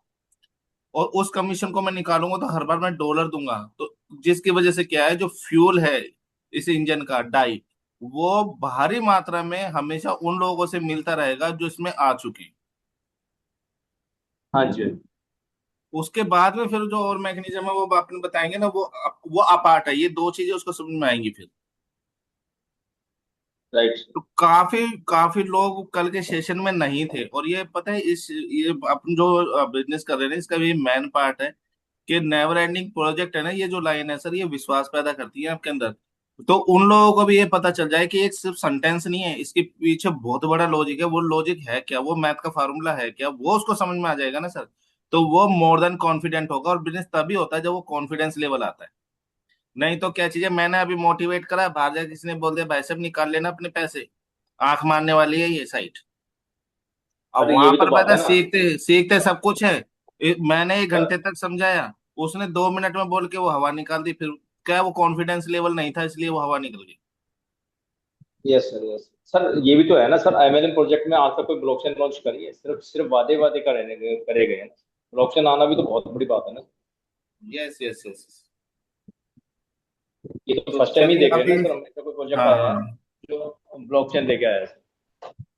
और उस कमीशन को मैं निकालूंगा तो हर बार मैं डॉलर दूंगा, तो जिसकी वजह से क्या है, जो फ्यूल है इस इंजन का, डाई, वो भारी मात्रा में हमेशा उन लोगों से मिलता रहेगा जो इसमें आ चुके हैं।
हाँ जी।
उसके बाद में फिर जो और मैकेनिज्म है वो आपने बताएंगे ना, वो अपार्ट है, ये दो चीजें उसको समझ में आएंगी फिर।
राइट।
तो काफी काफी लोग कल के सेशन में नहीं थे, और ये पता है, ये अपन जो बिजनेस कर रहे हैं इसका भी मेन पार्ट है, कि नेवर एंडिंग प्रोजेक्ट है ना, ये जो लाइन है सर, ये विश्वास पैदा करती है आपके अंदर। तो उन लोगों को भी ये पता चल जाए कि एक सिर्फ सेंटेंस नहीं है, इसके पीछे बहुत बड़ा लॉजिक है। वो लॉजिक है क्या, वो मैथ का फार्मूला है क्या, वो उसको समझ में आ जाएगा ना सर, तो वो मोर देन कॉन्फिडेंट होगा। और बिजनेस तभी होता है जब वो कॉन्फिडेंस लेवल आता है। नहीं तो क्या चीज है, मैंने अभी मोटिवेट करा, बाहर जाके किसी ने बोल दिया भाई साहब निकाल लेना अपने पैसे, आंख मारने वाली है ये साइट। अब
अरे ये
वहां
भी तो
पर
बात
पता
है ना।
सीखते सीखते सब कुछ है। मैंने 1 घंटे तक समझाया, उसने 2 मिनट में बोल के वो हवा निकाल दी। फिर क्या, वो कॉन्फिडेंस लेवल नहीं था इसलिए वो हवा निकल गई।
यस सर, यस सर, ये भी तो है ना सर, एमएलएम प्रोजेक्ट में आज तक कोई ब्लॉकचेन लॉन्च करी है? सिर्फ सिर्फ वादे वादे करे गए हैं। ब्लॉकचेन आना भी तो बहुत बड़ी बात है ना।
Yes yes yes.
ये तो
तो
फर्स्ट टाइम ही
चलिए
देख रहे हैं
अभी,
ना सर, हमने कोई प्रोजेक्ट
हाँ
आया है
हाँ,
जो ब्लॉकचेन लेके आया है सर।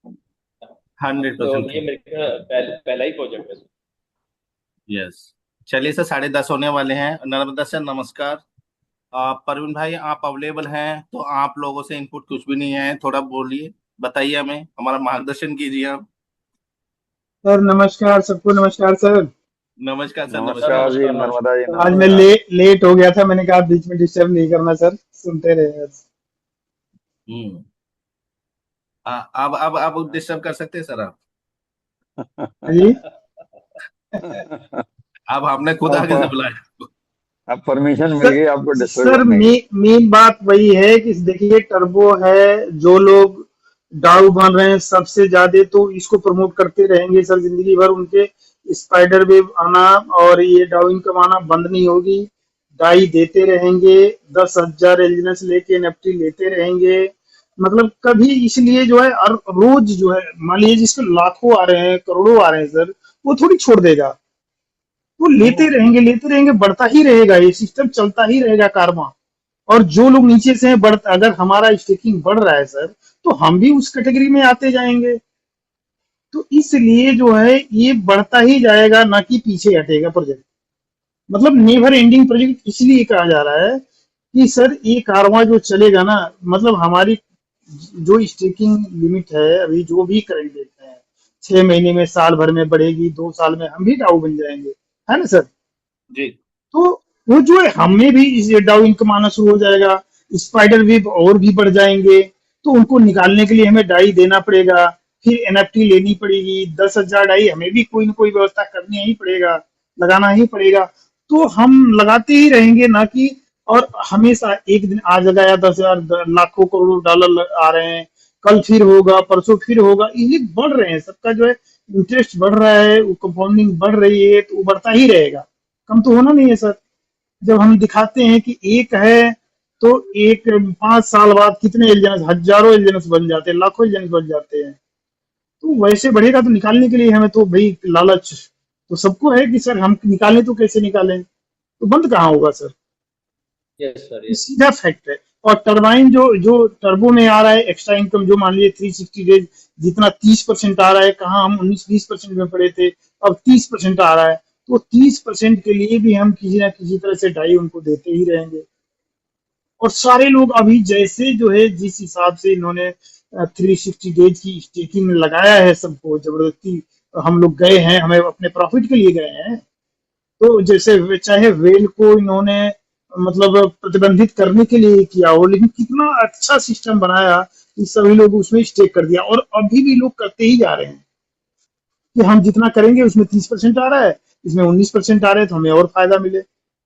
तो
100%।
ये मेरे पहला ही प्रोजेक्ट है सर।
यस। चलिए सर, 10:30 होने वाले हैं। नर्मदा सर नमस्कार। परवीन भाई आप अवेलेबल हैं तो, आप लोगों से इनपुट कुछ भी नहीं है, थोड़ा बोलिए, बताइए, हमें हमारा मार्गदर्शन कीजिए आप।
सर नमस्कार, सबको नमस्कार सर।
नमस्कार सर,
सर
नमस्कार।
नमस्कार जी,
नमस्कार,
नर्मदा जी,
आज मैं
नमस्कार।
लेट हो गया था, मैंने कहा बीच में डिस्टर्ब नहीं करना सर, सुनते रहे बस।
हम्म। अब डिस्टर्ब कर सकते हैं सर आप।
हाँ जी।
अब हमने खुद आगे से
अब
बुलाया।
अब परमिशन मिल
सर
गई आपको डिस्टर्ब
सर
करने की।
मेन बात वही है कि देखिए टर्बो है, जो लोग डाउ बन रहे हैं सबसे ज्यादा तो इसको प्रमोट करते रहेंगे सर जिंदगी भर। उनके स्पाइडर वेव आना और ये डाउ इनकम आना बंद नहीं होगी। डाई देते रहेंगे, 10,000 एलिजिनेंस लेके एनएफटी लेते रहेंगे। मतलब कभी, इसलिए जो है रोज जो है, मान लीजिए जिसके लाखों आ रहे हैं, करोड़ों आ रहे हैं सर, वो थोड़ी छोड़ देगा। वो लेते रहेंगे, बढ़ता ही रहेगा, ये सिस्टम चलता ही रहेगा कारमा। और जो लोग नीचे से हैं, अगर हमारा स्टेकिंग बढ़ रहा है सर, तो हम भी उस कैटेगरी में आते जाएंगे। तो इसलिए जो है ये बढ़ता ही जाएगा, ना कि पीछे हटेगा प्रोजेक्ट। मतलब नेवर एंडिंग प्रोजेक्ट इसलिए कहा जा रहा है कि सर ये कारवां जो चलेगा ना, मतलब हमारी जो स्टेकिंग लिमिट है अभी, जो भी करंट देते हैं, 6 महीने में, साल भर में बढ़ेगी, 2 साल में हम भी डाउ बन जाएंगे, है ना सर।
जी।
तो वो जो है हमें भी इस डाउ इनकम आना शुरू हो जाएगा, स्पाइडर वेब और भी बढ़ जाएंगे। तो उनको निकालने के लिए हमें डाई देना पड़ेगा, फिर एनएफटी लेनी पड़ेगी, 10,000 डाई हमें भी कोई ना कोई व्यवस्था करनी ही पड़ेगा, लगाना ही पड़ेगा। तो हम लगाते ही रहेंगे ना कि, और हमेशा एक दिन आज लगाया 10,000, लाखों करोड़ों डॉलर आ रहे हैं, कल फिर होगा, परसों फिर होगा, ये बढ़ रहे हैं, सबका जो है इंटरेस्ट बढ़ रहा है, वो कंपाउंडिंग बढ़ रही है, तो वो बढ़ता ही रहेगा, कम तो होना नहीं है सर। जब हम दिखाते हैं कि एक है, तो एक 5 साल बाद कितने एलियंस, हजारों एलियंस बन जाते हैं, लाखों एलियंस बन जाते हैं। तो वैसे बढ़ेगा तो निकालने के लिए हमें तो भाई लालच तो सबको है कि सर हम निकालें तो कैसे निकालें, तो बंद कहाँ होगा सर।
यस सर,
ये
यस।
सीधा फैक्ट है। और टरबाइन जो जो टर्बो में आ रहा है, एक्स्ट्रा इनकम जो मान लीजिए 360 डेज जितना 30% आ रहा है, कहाँ हम 19-20% में पड़े थे, अब 30% आ रहा है। तो 30% के लिए भी हम किसी ना किसी तरह से डाई उनको देते ही रहेंगे। और सारे लोग अभी जैसे जो है, जिस हिसाब से इन्होंने 360 डेज की स्टेकिंग में लगाया है, सबको जबरदस्ती हम लोग गए हैं, हमें अपने प्रॉफिट के लिए गए हैं। तो जैसे चाहे वेल को इन्होंने मतलब प्रतिबंधित करने के लिए किया हो, लेकिन कितना अच्छा सिस्टम बनाया कि सभी लोग उसमें स्टेक कर दिया, और अभी भी लोग करते ही जा रहे हैं। कि हम जितना करेंगे उसमें 30% आ रहा है, इसमें 19% आ रहा है, तो हमें और फायदा मिले।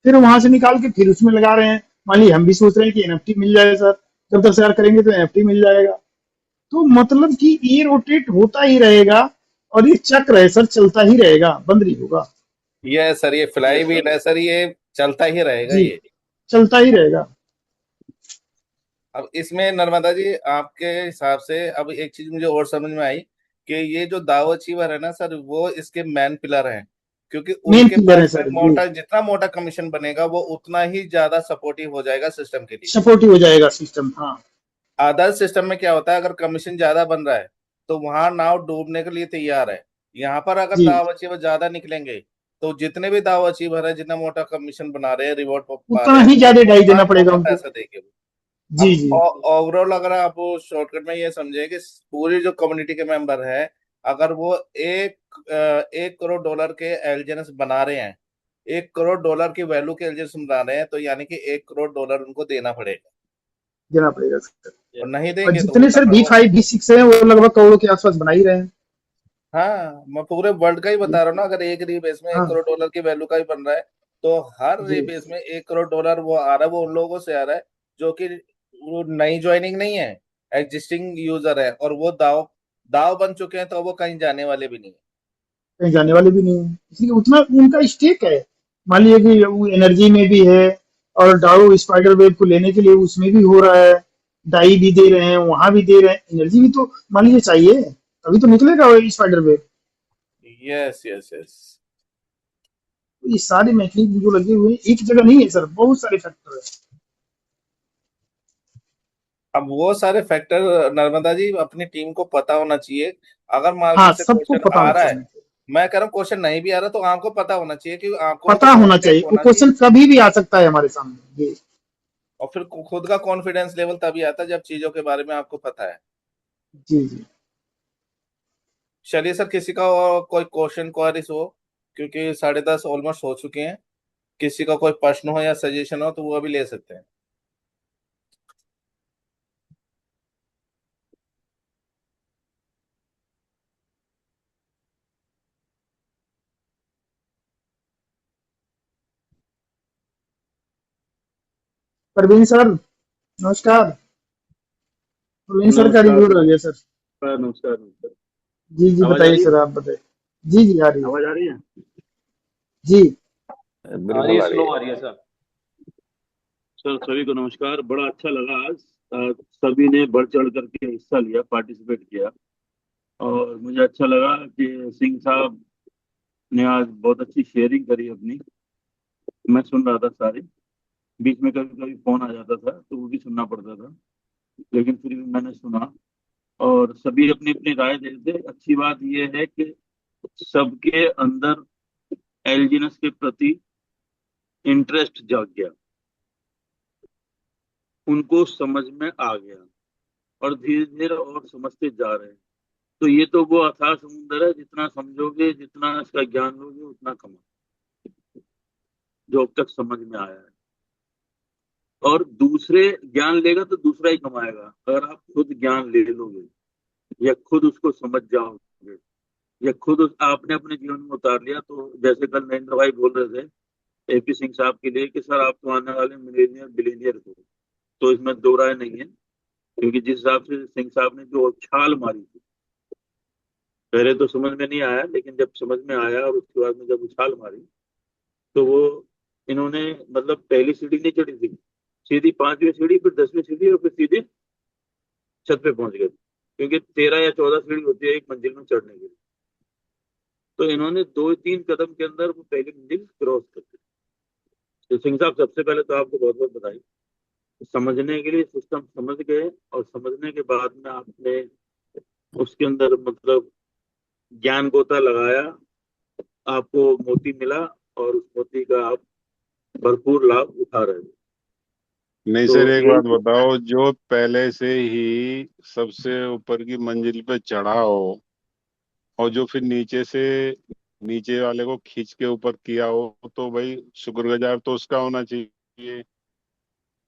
फिर वहां से निकाल के फिर उसमें लगा रहे हैं। मान लीजिए हम भी सोच रहे हैं कि एनएफटी मिल जाए सर, जब 10,000 करेंगे तो एनएफटी मिल जाएगा। तो मतलब कि ये रोटेट होता ही रहेगा और ये चक्र है सर, चलता ही रहेगा, बंद नहीं होगा।
ये सर ये फ्लाई व्हील है सर, ये चलता ही रहेगा
जी,
ये।
चलता ही रहेगा।
अब इसमें नर्मदा जी आपके हिसाब से अब एक चीज मुझे और समझ में आई कि ये जो दाव अचीवर है ना सर, वो इसके मैन पिलर हैं, क्योंकि
मेन
उनके
पिलर है
पास में
सर जी,
मोटा, जितना मोटा कमीशन बनेगा वो उतना ही ज्यादा सपोर्टिव हो जाएगा सिस्टम के लिए।
सपोर्टिव हो जाएगा सिस्टम। हाँ
आदर्श सिस्टम में क्या होता है, अगर कमीशन ज्यादा बन रहा है तो वहां नाव डूबने के लिए तैयार है। यहाँ पर अगर
जी,
दाव अचीवर ज्यादा निकलेंगे तो जितने भी दाव अचीवर है, जितना मोटा कमीशन बना रहे हैं, रिवॉर्ड पा
उतना
रहे हैं,
ही ज्यादा डाई
उतना
देना पड़ेगा
मोटा
उनको।
पैसा देंगे वो।
जी
अब
जी
ओवरऑल अगर आप शॉर्टकट में ये समझे कि पूरी जो कम्युनिटी के मेंबर है, अगर वो 1 करोड़ डॉलर के एलजीएनएस बना रहे हैं, 1 करोड़ डॉलर की वैल्यू के एलजीएनएस बना रहे हैं, तो यानी कि 1 करोड़ डॉलर उनको देना पड़ेगा।
देना पड़ेगा सर।
और नहीं
और
देंगे तो वो
जितने सर
नफा।
B5 B6 है वो लगभग करोड़ों के आसपास बना ही रहे हैं।
हाँ, मैं पूरे वर्ल्ड का ही बता रहा हूँ ना, अगर एक रीबेस में एक
हाँ
करोड़ डॉलर की वैल्यू का ही बन रहा है, तो हर
जी,
रीबेस में 1 करोड़ डॉलर वो आ रहा है, वो उन लोगों से आ रहा है जो कि वो नई ज्वाइनिंग नहीं है, एग्जिस्टिंग यूजर है, और वो दाव दाव बन चुके हैं, तो वो कहीं जाने वाले भी नहीं है।
कहीं जाने वाले भी नहीं है, इसलिए उतना उनका स्टेक है। मान लीजिए कि वो एनर्जी में भी है, और डाउ स्पाइडर वेब को लेने के लिए उसमें भी हो रहा है, डाई भी दे रहे हैं, वहां भी दे रहे हैं, एनर्जी भी तो मान लीजिए चाहिए, तभी तो निकलेगा वो spider web.
Yes yes yes.
तो ये सारे मैकेनिज्म जो लगे हुए हैं एक जगह नहीं है सर, बहुत सारे फैक्टर है।
अब वो सारे फैक्टर नर्मदा जी अपनी टीम को पता होना चाहिए। अगर
हाँ
मार्केट से
सबको
क्वेश्चन
पता
आ
होना
रहा है,
चाहिए,
मैं कह रहा हूँ क्वेश्चन नहीं भी आ रहा तो आपको पता होना चाहिए, कि आपको
पता
खुद
होना
कॉन्फिडेंस
चाहिए, वो
होना
क्वेश्चन
चाहिए।
कभी भी आ सकता है हमारे सामने जी।
और फिर खुद का कॉन्फिडेंस लेवल तभी आता है जब चीजों के बारे में आपको पता है।
जी जी
चलिए सर, किसी का और कोई क्वेश्चन क्वारीज हो, क्योंकि 10:30 ऑलमोस्ट हो चुके हैं, किसी का कोई प्रश्न हो या सजेशन हो तो वो अभी ले सकते हैं।
परवीन सर नमस्कार। परवीन सर का
नमस्कार
रिव्यू रह गया सर।
नमस्कार नमस्कार नमस्कार।
जी जी
आवाज आ
बताइए
रही है?
सर, आप बताइए। जी जी आ रही है।
आवाज आ रही है?
जी
आ रही
बिल्कुल
है,
आ रही
स्लो
है।
आ रही है सर।
सर सभी को नमस्कार, बड़ा अच्छा लगा आज। सभी ने बढ़ चढ़ करके हिस्सा लिया, पार्टिसिपेट किया, और मुझे अच्छा लगा कि सिंह साहब ने आज बहुत अच्छी शेयरिंग करी अपनी। मैं सुन रहा था सारे, बीच में कभी कभी फोन आ जाता था तो वो भी सुनना पड़ता था, लेकिन फिर भी मैंने सुना, और सभी अपनी अपनी राय दे थे। अच्छी बात यह है कि सबके अंदर एलजीनेस के प्रति इंटरेस्ट जाग गया, उनको समझ में आ गया, और धीरे धीरे और समझते जा रहे हैं। तो ये तो वो अथाह समुंदर है, जितना समझोगे, जितना इसका ज्ञान लोगे, उतना कमा, जो अब तक समझ में आया है। और दूसरे ज्ञान लेगा तो दूसरा ही कमाएगा, अगर आप खुद ज्ञान ले लोगे या खुद उसको समझ जाओगे या खुद आपने अपने जीवन में उतार लिया, तो जैसे कल नरेंद्र भाई बोल रहे थे एपी सिंह साहब के लिए कि सर आप तो आने वाले मिलेनियर बिलीनियर हो, तो इसमें दो राय नहीं है। क्योंकि जिस हिसाब से सिंह साहब ने जो छाल मारी थी, पहले तो समझ में नहीं आया, लेकिन जब समझ में आया और उसके बाद में जब उछाल मारी, तो वो इन्होंने मतलब पहली सीढ़ी नहीं चढ़ी थी, सीधी 5वीं सीढ़ी, फिर 10वीं सीढ़ी, और फिर सीधे छत पे पहुंच गए, क्योंकि 13 या 14 सीढ़ी होती है एक मंजिल में चढ़ने के लिए। तो इन्होंने 2-3 कदम के अंदर वो पहली मंजिल क्रॉस कर दी। तो सिंह साहब सबसे पहले तो आपको बहुत बहुत बधाई, समझने के लिए सिस्टम समझ गए, और समझने के बाद में आपने उसके अंदर मतलब ज्ञान गोता लगाया, आपको मोती मिला, और उस मोती का आप भरपूर लाभ उठा रहे हो।
नहीं
तो
सर, एक
यही
बात बताओ, जो पहले से ही सबसे ऊपर की मंजिल पे चढ़ा हो और जो फिर नीचे वाले को खींच के ऊपर किया हो, तो भाई शुक्रगुजार तो उसका होना चाहिए।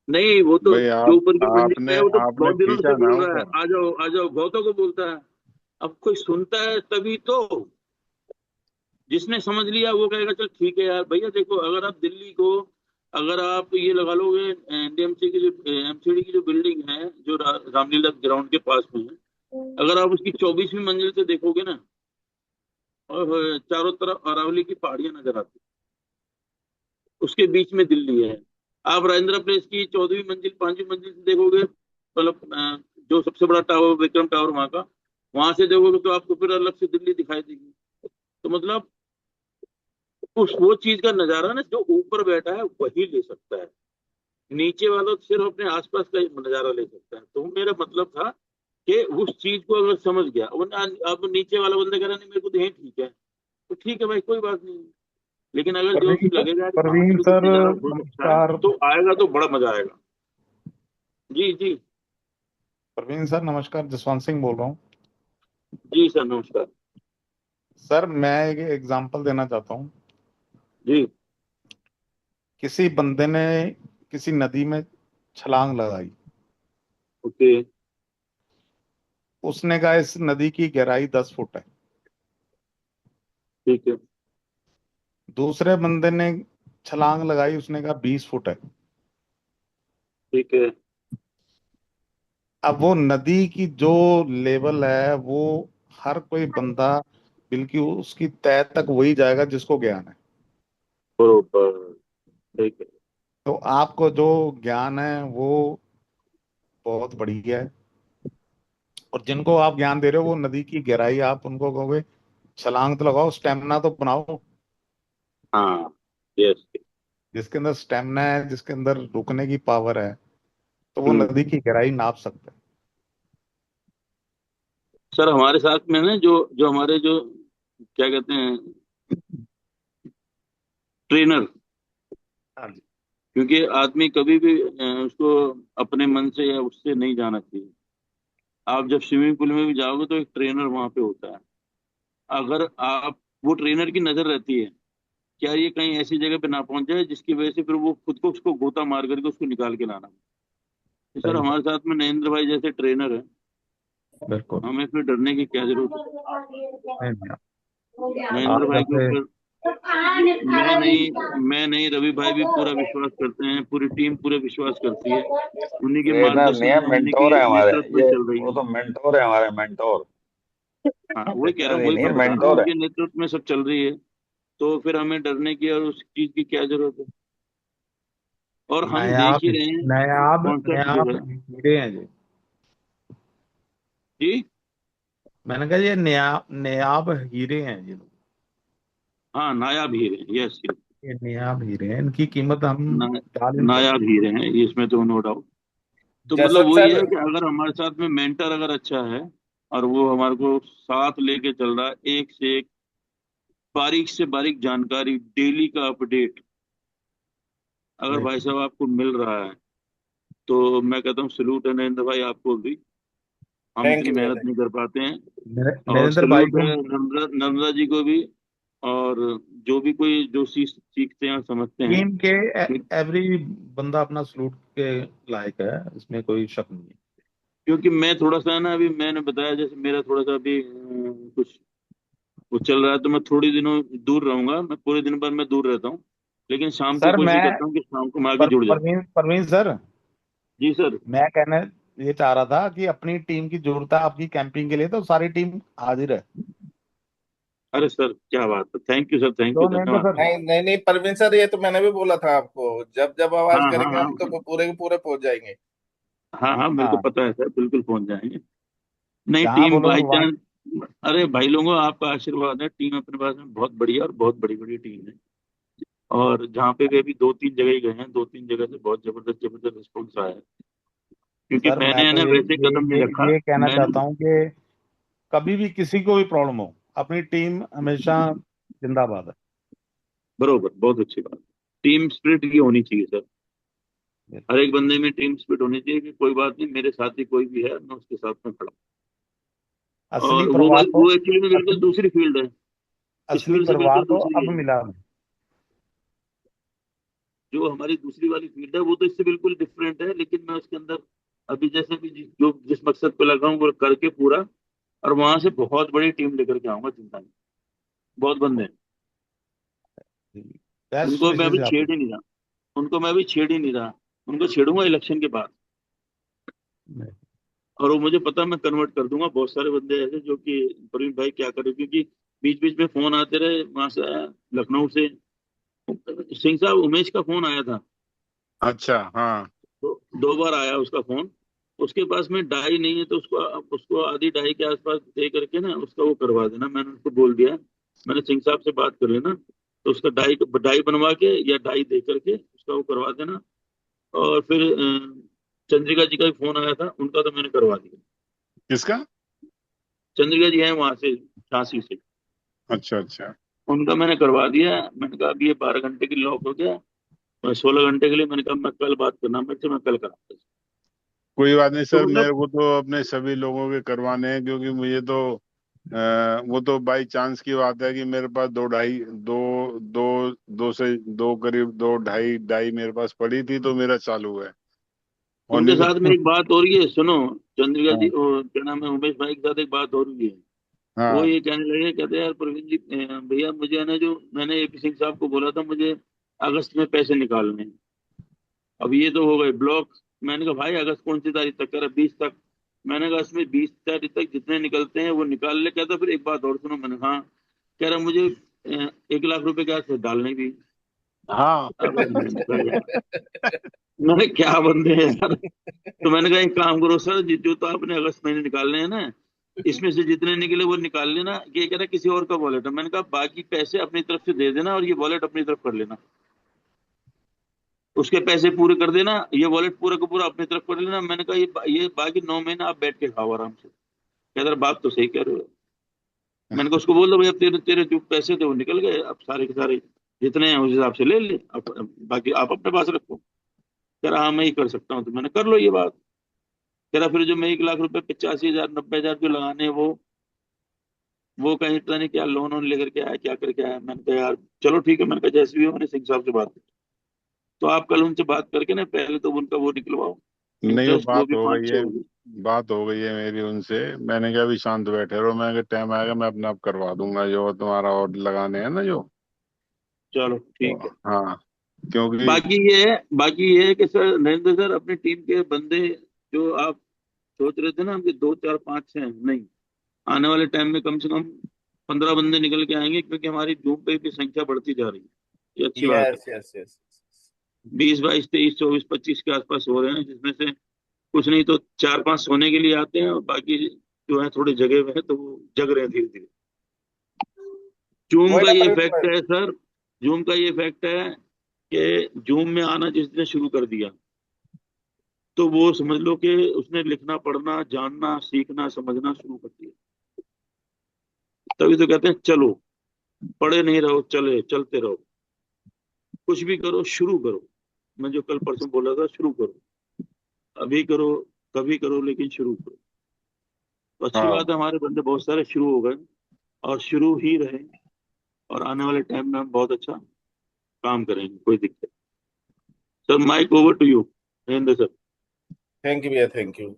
नहीं, वो तो
भाई
जो ऊपर की मंजिल पे
आपने
है वो तो
आपने
बहुत दिनों से
खींचा ना
बोल रहा है,
उसे।
आ जाओ आ जाओ, बहुतों को बोलता है। अब कोई सुनता है तभी तो, जिसने समझ लिया वो कहेगा चल ठीक है यार भैया। देखो अगर आप दिल्ली को, अगर आप ये लगा लोगे एनडीएमसी की जो एमसीडी की जो बिल्डिंग है जो रामलीला ग्राउंड के पास में है, अगर आप उसकी 24वीं मंजिल से देखोगे ना, और चारों तरफ अरावली की पहाड़ियां नजर आती, उसके बीच में दिल्ली है। आप राजेंद्र प्लेस की 14वीं मंजिल 5वीं मंजिल से देखोगे, मतलब जो सबसे बड़ा टावर विक्रम टावर वहां का, वहां से देखोगे तो आपको फिर अलग से दिल्ली दिखाई देगी। तो मतलब उस वो चीज का नजारा ना जो ऊपर बैठा है वही ले सकता है, नीचे वाला तो सिर्फ अपने आसपास का ही नजारा ले सकता है। तो मेरा मतलब था कि उस चीज को अगर समझ गया, अब नीचे वाला बंदा कह रहा नहीं मेरे को तो यही ठीक है, तो ठीक है भाई कोई बात नहीं। लेकिन अगर जो उसको लगेगा कि वहां
प्रवीण
पे कुछ
सर
नजारा हो सकता है
नमस्कार।
तो आएगा, तो बड़ा मजा आएगा। जी जी।
प्रवीण सर नमस्कार, जसवंत सिंह बोल रहा हूँ।
जी सर नमस्कार।
सर मैं एक एग्जांपल देना चाहता हूँ।
जी।
किसी बंदे ने किसी नदी में छलांग लगाई,
ओके।
उसने कहा इस नदी की गहराई 10 फुट है।
ठीक है।
दूसरे बंदे ने छलांग लगाई, उसने कहा 20 फुट है।
ठीक है।
अब वो नदी की जो लेवल है वो हर कोई बंदा बिल्कुल उसकी तह तक वही जाएगा जिसको ज्ञान है।
बरोबर। ठीक है।
तो आपको जो ज्ञान है वो बहुत बढ़िया है, और जिनको आप ज्ञान दे रहे हो वो नदी की गहराई, आप उनको कहोगे छलांग तो लगाओ, स्टेमिना तो बनाओ।
हाँ। यस।
जिसके अंदर स्टेमिना है, जिसके अंदर रुकने की पावर है, तो वो
हम्म।
नदी की गहराई नाप सकता है।
सर हमारे साथ में ना जो जो हमारे जो क्या कहते हैं ट्रेनर,
हाँ जी।
क्योंकि आदमी कभी भी उसको अपने मन से या उससे नहीं जाना चाहिए। आप जब स्विमिंग पूल में भी जाओगे तो एक ट्रेनर वहां पे होता है। अगर आप, वो ट्रेनर की नजर रहती है क्या ये कहीं ऐसी जगह पे ना पहुंच जाए जिसकी वजह से फिर वो खुद को उसको गोता मार करके उसको निकाल के लाना। तो सर
सही बात।
हमारे साथ में नरेंद्र भाई जैसे ट्रेनर है,
बिल्कुल।
हमें फिर डरने की क्या जरूरत है।
नहीं नहीं,
नरेंद्र
आप
भाई के
जैसे
ऊपर मैं नहीं, रवि भाई भी पूरा विश्वास करते हैं, पूरी टीम पूरे विश्वास करती है। उन्हीं के
ट्रेनर नहीं
मार्गदर्शन
है,
में, उन्हीं
मेंटोर
के
है हमारे
नेतृत्व में
ये।
चल रही
वो
है।
तो मेंटोर है हमारे, मेंटोर।
हाँ वही कह रहा हूँ,
ट्रेनर ही
वही
नहीं,
मैं बता रहा हूँ,
मेंटोर है।
उनके नेतृत्व में सब चल रही है। तो फिर हमें डरने की और उस चीज की क्या जरूरत है। और हम देख
नायाब
ही रहे हैं
नायाब
कौन सा
नायाब
जगह।
हीरे हैं जी।
जी।
मैंने कहा ये नायाब नायाब हीरे हैं ये लोग।
हाँ नायाब हीरे हैं, यस यस।
ये नायाब हीरे हैं, इनकी कीमत हम डाल ही नहीं सकते।
नायाब हीरे हैं ये, इसमें तो नो डाउट। तो मतलब
जसवंत
वही
सर।
है कि अगर हमारे साथ में मेंटर अगर अच्छा है और वो हमारे को साथ लेके चल रहा है, एक से एक बारीक से बारीक जानकारी, डेली का अपडेट अगर भाई
बिल्कुल।
साहब आपको मिल रहा है, तो मैं कहता हूँ सलूट है नरेंद्र भाई आपको भी। हम
थैंक
इतनी
यू
मेहनत
भैया।
नहीं कर पाते हैं। और
नरेंद्र भाई
सलूट
को
है नर्मदा नर्मदा जी को भी। और जो भी कोई जो सीखते हैं और समझते हैं,
टीम के एवरी बंदा अपना सलूट के लायक है, इसमें कोई शक नहीं है।
क्योंकि मैं थोड़ा सा ना, अभी मैंने बताया जैसे मेरा थोड़ा सा अभी कुछ वो चल रहा है, तो मैं थोड़ी दिनों दूर रहूंगा। मैं पूरे दिन भर मैं दूर रहता हूँ, लेकिन शाम को
सर
कोशिश
मैं
करता हूँ कि शाम को मैं आके जुड़ जाऊँ।
परवीन परवीन सर,
जी सर।
मैं कहने ये चाह रहा था कि अपनी टीम की जरूरत है आपकी कैंपिंग के लिए, तो सारी टीम हाजिर है।
अरे सर क्या बात है, thank you sir, thank you,
तो नहीं तो
धन्यवाद।
सर।
नहीं नहीं नहीं परवीन सर, ये तो मैंने भी बोला था आपको, जब जब आवाज
हाँ हाँ
करेंगे हम
हाँ।
तो पूरे के पूरे पहुंच जाएंगे।
हाँ हाँ मेरे को
हाँ,
पता है सर, बिल्कुल पहुंच जाएंगे। नहीं
जहाँ
टीम
बोलोगे
बाई
वहाँ।
चांस, अरे भाई लोगों आपका आशीर्वाद है, टीम अपने पास में बहुत बढ़िया और बहुत बड़ी बड़ी टीम है। और जहाँ पे भी अभी 2-3 जगह ही गए हैं, 2-3 जगह से बहुत जबरदस्त जबरदस्त रिस्पॉन्स आया है। क्योंकि
सर मैं
मैंने है
तो
ना
ये
वैसे
ये
कदम नहीं
ये
रखा।
ये कहना
मैंने,
चाहता हूँ कि कभी भी किसी को भी प्रॉब्लम हो, अपनी टीम हमेशा जिंदाबाद है।
बरोबर, बहुत अच्छी बात। टीम स्पिरिट की होनी चाहिए सर, हर एक बंदे में टीम स्पिरिट होनी चाहिए कि कोई बात नहीं, मेरे साथी कोई भी है मैं उसके साथ में खड़ा हूँ।
असली
और
परिवार तो
वो एक्चुअली में बिल्कुल
असली
दूसरी फील्ड है, इस
असली
फील्ड से
परिवार
बिल्कुल
तो
दूसरी
अब
है।
मिला है।
जो हमारी दूसरी वाली फील्ड है वो तो इससे बिल्कुल डिफरेंट है, लेकिन मैं उसके अंदर अभी जैसे भी जो जिस मकसद पे लगा हूँ वो करके पूरा, और वहां से बहुत बड़ी टीम लेकर के आऊंगा, चिंता नहीं। बहुत बंदे हैं।
बेस्ट
उनको मैं अभी
विशेष
छेड़ ही नहीं रहा, उनको मैं अभी छेड़ ही नहीं रहा, उनको छेड़ूंगा इलेक्शन के बाद। और वो मुझे पता, मैं कन्वर्ट कर दूंगा। बहुत सारे बंदे ऐसे जो कि प्रवीण भाई क्या करे, क्योंकि बीच बीच में फोन आते रहे वहां से, लखनऊ से सिंह साहब उमेश का फोन आया था,
अच्छा हाँ।
तो 2 बार आया उसका फोन। उसके पास में डाई नहीं है, तो उसको आधी डाई के आसपास दे करके ना उसका वो करवा देना। मैंने उसको बोल दिया, मैंने सिंह साहब से बात कर लेना, तो उसका डाई बनवा के या डाई दे करके उसका वो करवा देना। और फिर चंद्रिका जी का भी फोन आया था, उनका तो मैंने करवा दिया।
किसका?
चंद्रिका जी है वहां से, झांसी से,
अच्छा अच्छा।
उनका मैंने करवा दिया। मैंने कहा अभी ये 12 घंटे की लॉक हो गया, और 16 घंटे के लिए मैंने कहा मैं कल बात करना मेरे से, मैं कल कराऊंगा।
कोई बात नहीं
तो
सर,
मतलब
मेरे को तो अपने सभी लोगों के करवाने हैं, क्योंकि मुझे तो वो तो बाई चांस की बात है कि मेरे पास दो ढाई दो दो दो से दो करीब 2 ढाई डाई मेरे पास पड़ी थी, तो मेरा चालू है। और
उनके
नहीं
साथ में
तो
एक बात हो रही है, सुनो। चंद्रिका जी
हाँ
और क्या नाम है, उमेश भाई के साथ एक बात हो रही है। वो
हाँ
ये कहने लगे, कहते यार प्रवीण जी, भैया मुझे है ना, जो मैंने एपी सिंह साहब को बोला था मुझे अगस्त में पैसे निकालने हैं, अब ये तो हो गए ब्लॉक। मैंने कहा भाई अगस्त कौन सी तारीख तक? कह रहा 20 तक। मैंने कहा इसमें 20 तारीख तक जितने निकलते हैं वो निकाल ले। कहता फिर एक बात और सुनो। मैंने हाँ। कह रहा मुझे 1 लाख रुपए क्या थे डालने भी।
हाँ।
अबे मैंने कहा यार, मैंने क्या बंदे हैं यार। तो मैंने कहा एक काम करो सर, जो तो आपने अगस्त महीने निकालने हैं ना, इसमें से जितने निकले वो निकाल लेना। ये कह रहा किसी और का वॉलेट है। मैंने कहा बाकी पैसे अपनी तरफ से दे देना और ये वॉलेट अपनी तरफ कर लेना। उसके पैसे पूरे कर देना, ये वॉलेट पूरा का पूरा अपनी तरफ कर लेना। मैंने कहा ये बाकी 9 महीने आप बैठ के खाओ आराम से। कह रहा बात तो सही कह रहे हो। मैंने कहा उसको बोल दो भैया, तेरे तेरे जो पैसे थे वो निकल गए, अब सारे के सारे जितने हैं उस हिसाब से ले ले, अब बाकी आप अपने पास रखो। कह रहा हाँ मैं ही कर सकता हूँ। तो मैंने कर लो ये बात। कह रहा फिर जो मैं 1 लाख रुपए 85,000 90,000 जो लगाने हैं वो कहीं पता नहीं क्या लोन वोन लेकर के आया, क्या करके आया। मैंने कहा यार चलो ठीक है। मैंने कहा जैसे भी हो, मैंने सिंह साहब से बात की। तो आप कल उनसे बात करके ना पहले तो उनका वो निकलवाओ,
नहीं, वो
इंटरेस्ट वो भी 5-6 होगी।
बात हो गई है मेरी उनसे। मैंने कहा अभी शांत बैठे रहो, मैं कहा टाइम आएगा मैं अपने आप करवा दूंगा जो तुम्हारा और लगाने हैं ना जो।
चलो ठीक
तो
है।
हाँ, क्योंकि
बाकी ये है कि सर नरेंद्र सर, अपनी टीम के बंदे जो आप सोच रहे थे ना कि 2 4 5 6, नहीं, आने वाले टाइम में कम से कम 15 बंदे निकल के आएंगे, क्योंकि हमारी जूम पे भी संख्या बढ़ती जा रही है। ये अच्छी बात है।
Yes yes yes.
20 22 23 24 25 के आसपास हो रहे हैं, जिसमें से कुछ नहीं तो 4-5 सोने के लिए आते हैं, और बाकी जो है थोड़े जगे हुए हैं, तो वो जग रहे हैं धीरे धीरे। जूम
वही
का
ना
ये
प्रवीण
इफेक्ट
भाई।
है सर, जूम का ये इफेक्ट है कि जूम में आना जिसने शुरू कर दिया, तो वो समझ लो कि उसने लिखना पढ़ना जानना सीखना समझना शुरू कर दिया। तभी तो कहते हैं चलो, पढ़े नहीं रहो, चलते रहो, कुछ भी करो शुरू करो। मैं जो कल परसों बोला था, शुरू करो, अभी करो कभी करो, लेकिन शुरू करो। तो अच्छी
हाँ
बात है, हमारे बंदे बहुत सारे शुरू हो गए, और शुरू ही रहे, और आने वाले टाइम में हम बहुत अच्छा काम करेंगे, कोई दिक्कत। Sir mic over to you Mahendra sir.
Thank you भैया, थैंक यू।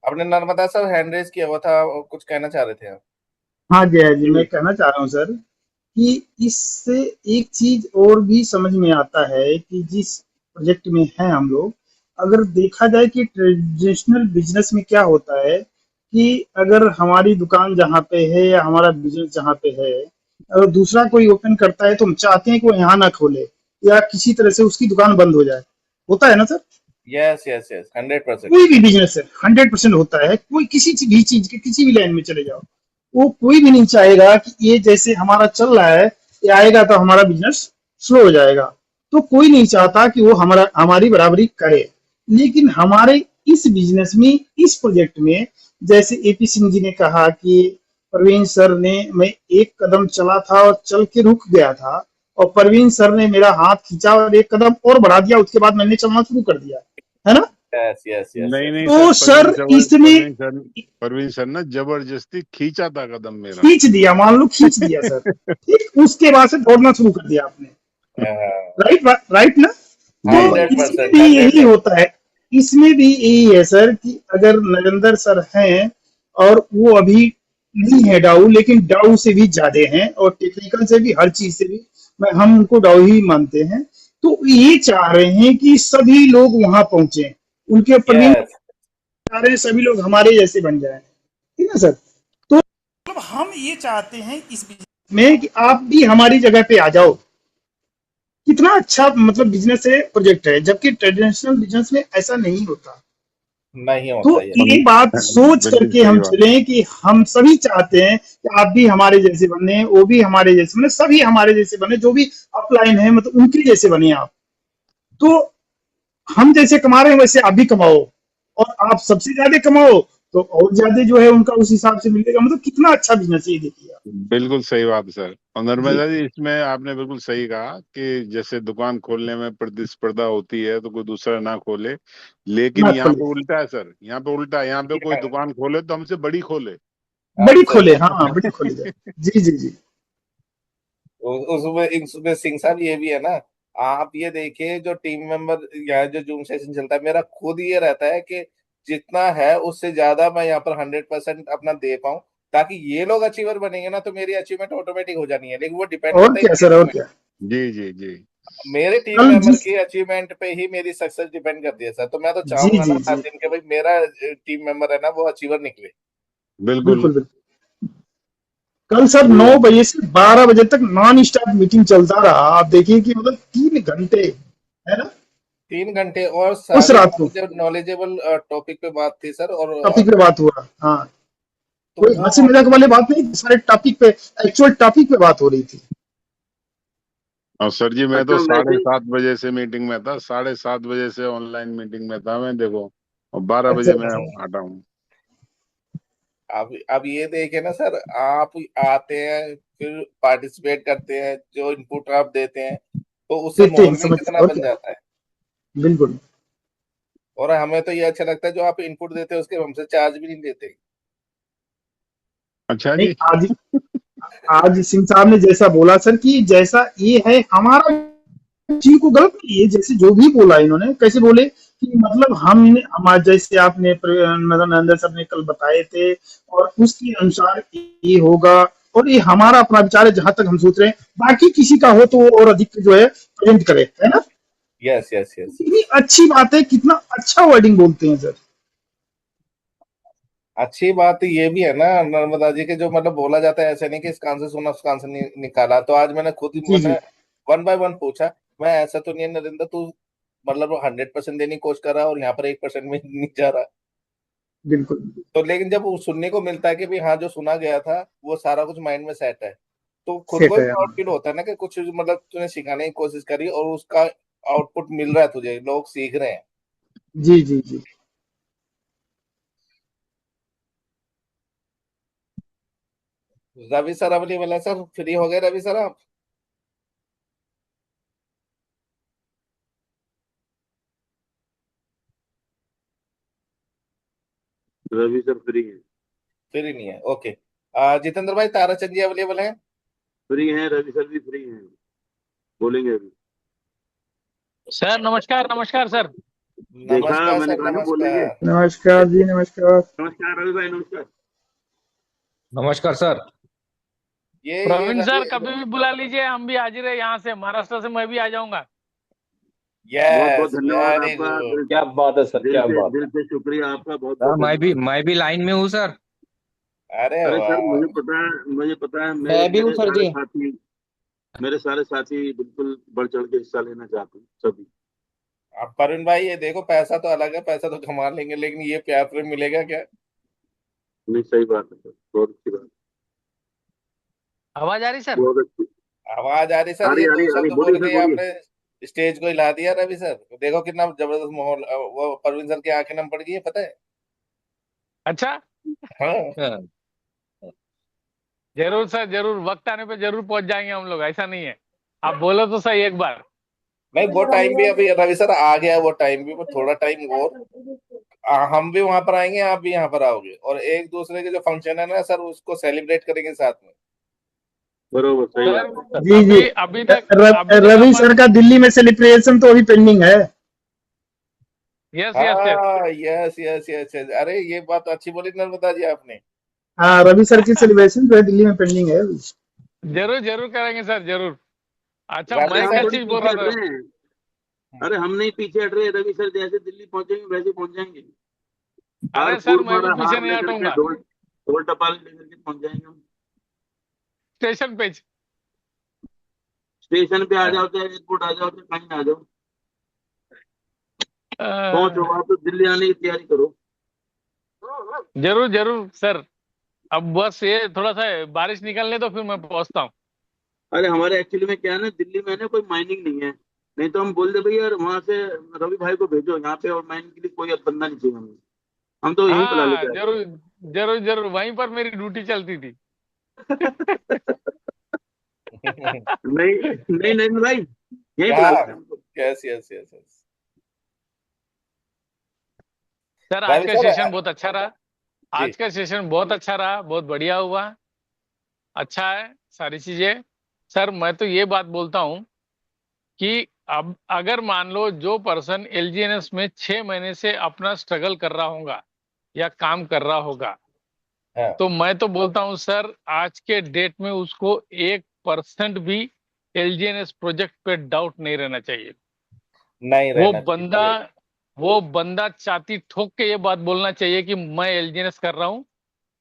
आपने नर्मदा सर हैंड रेज किया हुआ था, कुछ कहना चाह रहे थे आप?
हाँ जय जी,
जी
मैं कहना चाह रहा हूँ सर कि इससे एक चीज और भी समझ में आता है कि जिस प्रोजेक्ट में है हम लोग, अगर देखा जाए कि ट्रेडिशनल बिजनेस में क्या होता है कि अगर हमारी दुकान जहाँ पे है या हमारा बिजनेस जहाँ पे है, अगर दूसरा कोई ओपन करता है तो हम चाहते हैं कि वो यहाँ ना खोले या किसी तरह से उसकी दुकान बंद हो जाए। होता है ना सर?
Yes yes yes, 100%।
कोई भी बिजनेस है 100% होता है। कोई किसी भी चीज के किसी भी लाइन में चले जाओ, वो कोई भी नहीं चाहेगा कि ये जैसे हमारा चल रहा है ये आएगा तो हमारा बिजनेस स्लो हो जाएगा। तो कोई नहीं चाहता कि वो हमारी बराबरी करे। लेकिन हमारे इस बिजनेस में, इस प्रोजेक्ट में, जैसे एपी सिंह जी ने कहा कि प्रवीण सर ने, मैं एक कदम चला था और चल के रुक गया था, और प्रवीण सर ने मेरा हाथ खींचा और एक कदम और बढ़ा दिया, उसके बाद मैंने चलना शुरू कर दिया, है ना?
यस यस यस
नहीं
यस।
नहीं
तो
सर,
सर इसमें
प्रवीण सर ने जबरदस्ती खींचा था कदम मेरा।
खींच दिया, मान लो खींच दिया सर, ठीक, उसके बाद से दौड़ना शुरू कर दिया आपने। राइट ना? तो
100%,
इसमें भी यही होता है, इसमें भी यही है सर कि अगर नरेंद्र सर हैं और वो अभी नहीं है डाउ, लेकिन डाउ से भी ज्यादा हैं और टेक्निकल से भी हर चीज से भी हम उनको डाउ ही मानते हैं। तो ये चाह रहे हैं कि सभी लोग वहां पहुंचे, उनके प्रवीण
यस
चाह रहे हैं सभी लोग हमारे जैसे बन जाए, ठीक है सर। तो मतलब हम ये चाहते हैं इस बिजनेस में कि आप भी हमारी जगह पे आ जाओ। कितना अच्छा मतलब बिजनेस है, प्रोजेक्ट है, जबकि ट्रेडिशनल बिजनेस में ऐसा नहीं होता।
नहीं
तो
होता ये
ये बात सोच
बिल्कुल
करके
सही
हम
बात।
चलें कि हम सभी चाहते हैं कि आप भी हमारे जैसे बने, वो भी हमारे जैसे बने, सभी हमारे जैसे बने, जो भी अपलाइन है मतलब उनके जैसे बने आप। तो हम जैसे कमा रहे हैं वैसे आप भी कमाओ, और आप सबसे ज्यादा कमाओ तो और ज्यादा जो है उनका उस हिसाब से मिलेगा। मतलब कितना अच्छा बिजनेस है ये, देखिए आप।
बिल्कुल सही बात है सर। और
जी
नर्मदा जी, इसमें आपने बिल्कुल सही कहा कि जैसे दुकान खोलने में प्रतिस्पर्धा होती है तो कोई दूसरा ना खोले, लेकिन
ना
यहाँ
खोले,
पे उल्टा है सर, यहाँ पे उल्टा है। यहाँ पे कोई दुकान खोले तो हमसे बड़ी खोले।
बड़ी
अच्छा
खोले, हाँ बड़ी खोली जाए। जी जी जी।
उसमें सिंह साहब ये भी है ना, आप ये देखिए जो टीम मेंबर यहाँ जो जूम सेशन चलता है, मेरा खुद ये रहता है कि जितना है उससे ज्यादा मैं यहाँ पर 100% अपना दे पाऊं, ताकि ये लोग अचीवर बनेंगे ना तो मेरी अचीवमेंट ऑटोमेटिक हो जानी है। लेकिन वो डिपेंड
और
करता है
क्या
इस
सर,
चीज
और
में,
क्या।
जी जी जी।
मेरे टीम
कल
मेंबर
जिस,
की अचीवमेंट पे ही मेरी सक्सेस डिपेंड करती है सर। तो मैं तो
जी
चाहूंगा
जी
ना हर
जी,
दिन के भाई मेरा टीम मेंबर है ना वो अचीवर निकले।
बिल्कुल
बिल्कुल बिल्कुल। कल सर 9 बजे से 12 बजे तक नॉन स्टॉप मीटिंग चलता रहा। आप देखिए कि मतलब 3 घंटे, है ना,
3 घंटे और
उस
सारी
रात को
नॉलेजेबल टॉपिक पे बात थी सर। और
टॉपिक पे बात हुआ। हाँ,
तो
कोई
वो
हंसी मजाक वाली बात नहीं, सारे टॉपिक पे, एक्चुअल टॉपिक पे बात हो रही थी।
और सर जी, मैं तो
अच्छा वैसे
7:30 बजे से मीटिंग में था, 7:30 बजे से ऑनलाइन मीटिंग में था मैं, देखो, और 12 बजे
अच्छा
मैं
अच्छा।
हटा हूँ।
अब ये देखे ना सर, आप आते हैं फिर पार्टिसिपेट करते हैं, जो इनपुट आप देते हैं तो उससे
देते हैं,
माहौल भी
समझ,
कितना
और
बन
क्या,
जाता है।
बिल्कुल।
और हमें तो ये अच्छा लगता है जो आप इनपुट देते हैं उसके हमसे चार्ज भी नहीं लेते।
अच्छा
नहीं,
जी।
आज सिंह साहब ने जैसा बोला सर कि जैसा ये है हमारा, चीज को गलत नहीं है, जैसे जो भी बोला इन्होंने, कैसे बोले कि मतलब हमने हमारे जैसे आपने मतलब नरेंद्र सर ने कल बताए थे, और उसके अनुसार ये होगा, और ये हमारा अपना विचार है जहां तक हम सोच रहे हैं। बाकी किसी का हो तो वो और अधिक जो है प्रेजेंट करे, है ना।
Yes yes yes.
कितनी अच्छी बात है, कितना अच्छा वर्डिंग बोलते हैं सर।
अच्छी बात ये भी है ना नर्मदा जी के, जो मतलब बोला जाता है ऐसे नहीं कि इसका आंसर सुना उसका आंसर निकाला। तो आज मैंने खुद ही
जी
मैंने
जी,
1 बाय 1 पूछा। मैं ऐसा तो नहीं है नरेंद्र तू मतलब 100% देने की कोशिश कर रहा है और यहाँ पर 1% में नहीं जा रहा।
बिल्कुल
तो लेकिन जब वो सुनने को मिलता है कि भाई हाँ जो सुना गया था वो सारा कुछ माइंड में सेट है, तो खुद को
सेट
भी
है,
प्राउड
हाँ।
फील होता है ना कि कुछ मतलब तूने सिखाने की कोशिश करी और उसका आउटपुट मिल रहा है, तुझे लोग सीख रहे हैं।
जी जी जी।
रवि सर अवेलेबल है सर? फ्री हो गए रवि सर आप?
रवि सर फ्री है?
फ्री नहीं है, ओके। जितेंद्र भाई ताराचंद जी अवेलेबल है?
फ्री हैं, रवि सर भी फ्री हैं, बोलेंगे अभी।
सर नमस्कार, नमस्कार सर।
देखा,
नमस्कार
मैंने
सर,
कहा ना बोलेंगे।
नमस्कार।
नमस्कार जी, नमस्कार।
नमस्कार रवि भाई, नमस्कार।
नमस्कार सर।
ये
प्रवीण
रवि,
सर कभी भी बुला लीजिए, हम भी हाजिर है। यहाँ से महाराष्ट्र से मैं भी आ जाऊंगा।
बहुत बहुत
यस
धन्यवाद
वेरी
आपका,
गुड।
क्या बात है सर, क्या बात
दिल
है।
से शुक्रिया आपका, बहुत
सर
बहुत धन्यवाद।
मैं भी लाइन में हूँ सर।
अरे
अरे सर,
वाह।
मुझे पता है, मेरे
मैं भी हूँ
मेरे
सर
सारे
जी।
साथी मेरे सारे साथी बिल्कुल बढ़ चढ़ के हिस्सा लेना चाहते हैं, सभी।
अब परवीन भाई ये देखो, पैसा तो अलग है, पैसा तो कमा लेंगे, लेकिन ये प्यार प्रेम मिलेगा क्या?
नहीं, सही बात है सर, बहुत अच्छी बात।
आवाज आ रही सर?
बहुत अच्छी।
आवाज आ रही
आ
सर।
रही
ये
आ
दो
रही आ रही,
शब्द
बोलिए
बोल
सर,
के
बोलिए।
आपने स्टेज को हिला दिया रवि सर। देखो कितना जबरदस्त माहौल, वो परवीन सर की आंखें नम पड़ गई है, पता है?
अच्छा।
हाँ।
हाँ।
जरूर सर, जरूर वक्त आने पे जरूर पहुंच जाएंगे हम लोग, ऐसा नहीं है। आप बोलो तो सही एक बार।
नहीं वो टाइम भी अभी रवि सर आ गया है, वो टाइम भी, वो थोड़ा टाइम और हम भी वहां पर आएंगे, आप भी यहाँ पर आओगे, और एक दूसरे के जो फंक्शन है ना सर उसको सेलिब्रेट करेंगे साथ में।
बरोबर, सही
सर
बात है।
जी जी।
अभी अभी तक
रवि सर
अपन।
का दिल्ली में सेलिब्रेशन तो अभी पेंडिंग है।
Yes yes yes.
हाँ यस यस यस यस, अरे ये बात अच्छी बोली नर्मदा जी आपने।
हाँ, रवि सर की सेलिब्रेशन जो है दिल्ली में पेंडिंग है अभी।
जरूर जरूर करेंगे सर, जरूर। अच्छा,
वैसे
मैं
हम
क्या
सर
थोड़ी
चीज बोल
पीछे
रहा
हट
था?
रहे हैं। अरे हम नहीं पीछे हट रहे, रवि सर जैसे दिल्ली पहुंचेंगे वैसे पहुंच जाएंगे। हार
अरे सर,
फूल
मैं भी
मारा
पीछे
हार
नहीं
लेकर के
हटूंगा।
ढोल ढोल टपाल लेकर के पहुंच जाएंगे हम।
स्टेशन पे
स्टेशन पे आ जाओ चाहे एयरपोर्ट आ जाओ चाहे कहीं आ जाओ, पहुंचो वहां तो दिल्ली आने की तैयारी करो।
जरूर जरूर सर। अब बस ये थोड़ा सा बारिश निकलने तो फिर मैं पहुंचता हूँ।
अरे हमारे एक्चुअली में क्या है ना, दिल्ली में ना कोई माइनिंग नहीं है, नहीं तो हम बोल दे भैया वहां से रवि भाई को भेजो यहाँ पे, और माइनिंग के लिए कोई अब बंदा नहीं चाहिए हमें, हम तो यहीं बुला
हाँ
लेते आते।
जरूर जरूर जरूर, वहीं पर मेरी ड्यूटी चलती थी।
नहीं नहीं नहीं भाई, यहीं बुला
हाँ,
लेते हमको।
Yes yes yes yes.
Sir आज
रवि
का
सर
सेशन बहुत अच्छा रहा।
जी।
आज का सेशन बहुत अच्छा रहा, बहुत बढ़िया हुआ। अच्छा है सारी चीजें। सर मैं तो ये बात बोलता हूँ कि अब अगर मान लो जो पर्सन एलजीएनएस में 6 महीने से अपना स्ट्रगल कर रहा होगा या काम कर रहा होगा,
हाँ,
तो मैं तो बोलता हूँ सर आज के डेट में उसको 1% भी एलजीएनएस प्रोजेक्ट पे डाउट नहीं रहना चाहिए।
नहीं
वो
रहना चाहिए
बंदा
सर।
वो बंदा छाती ठोक के ये बात बोलना चाहिए कि मैं एलजीएनएस कर रहा हूँ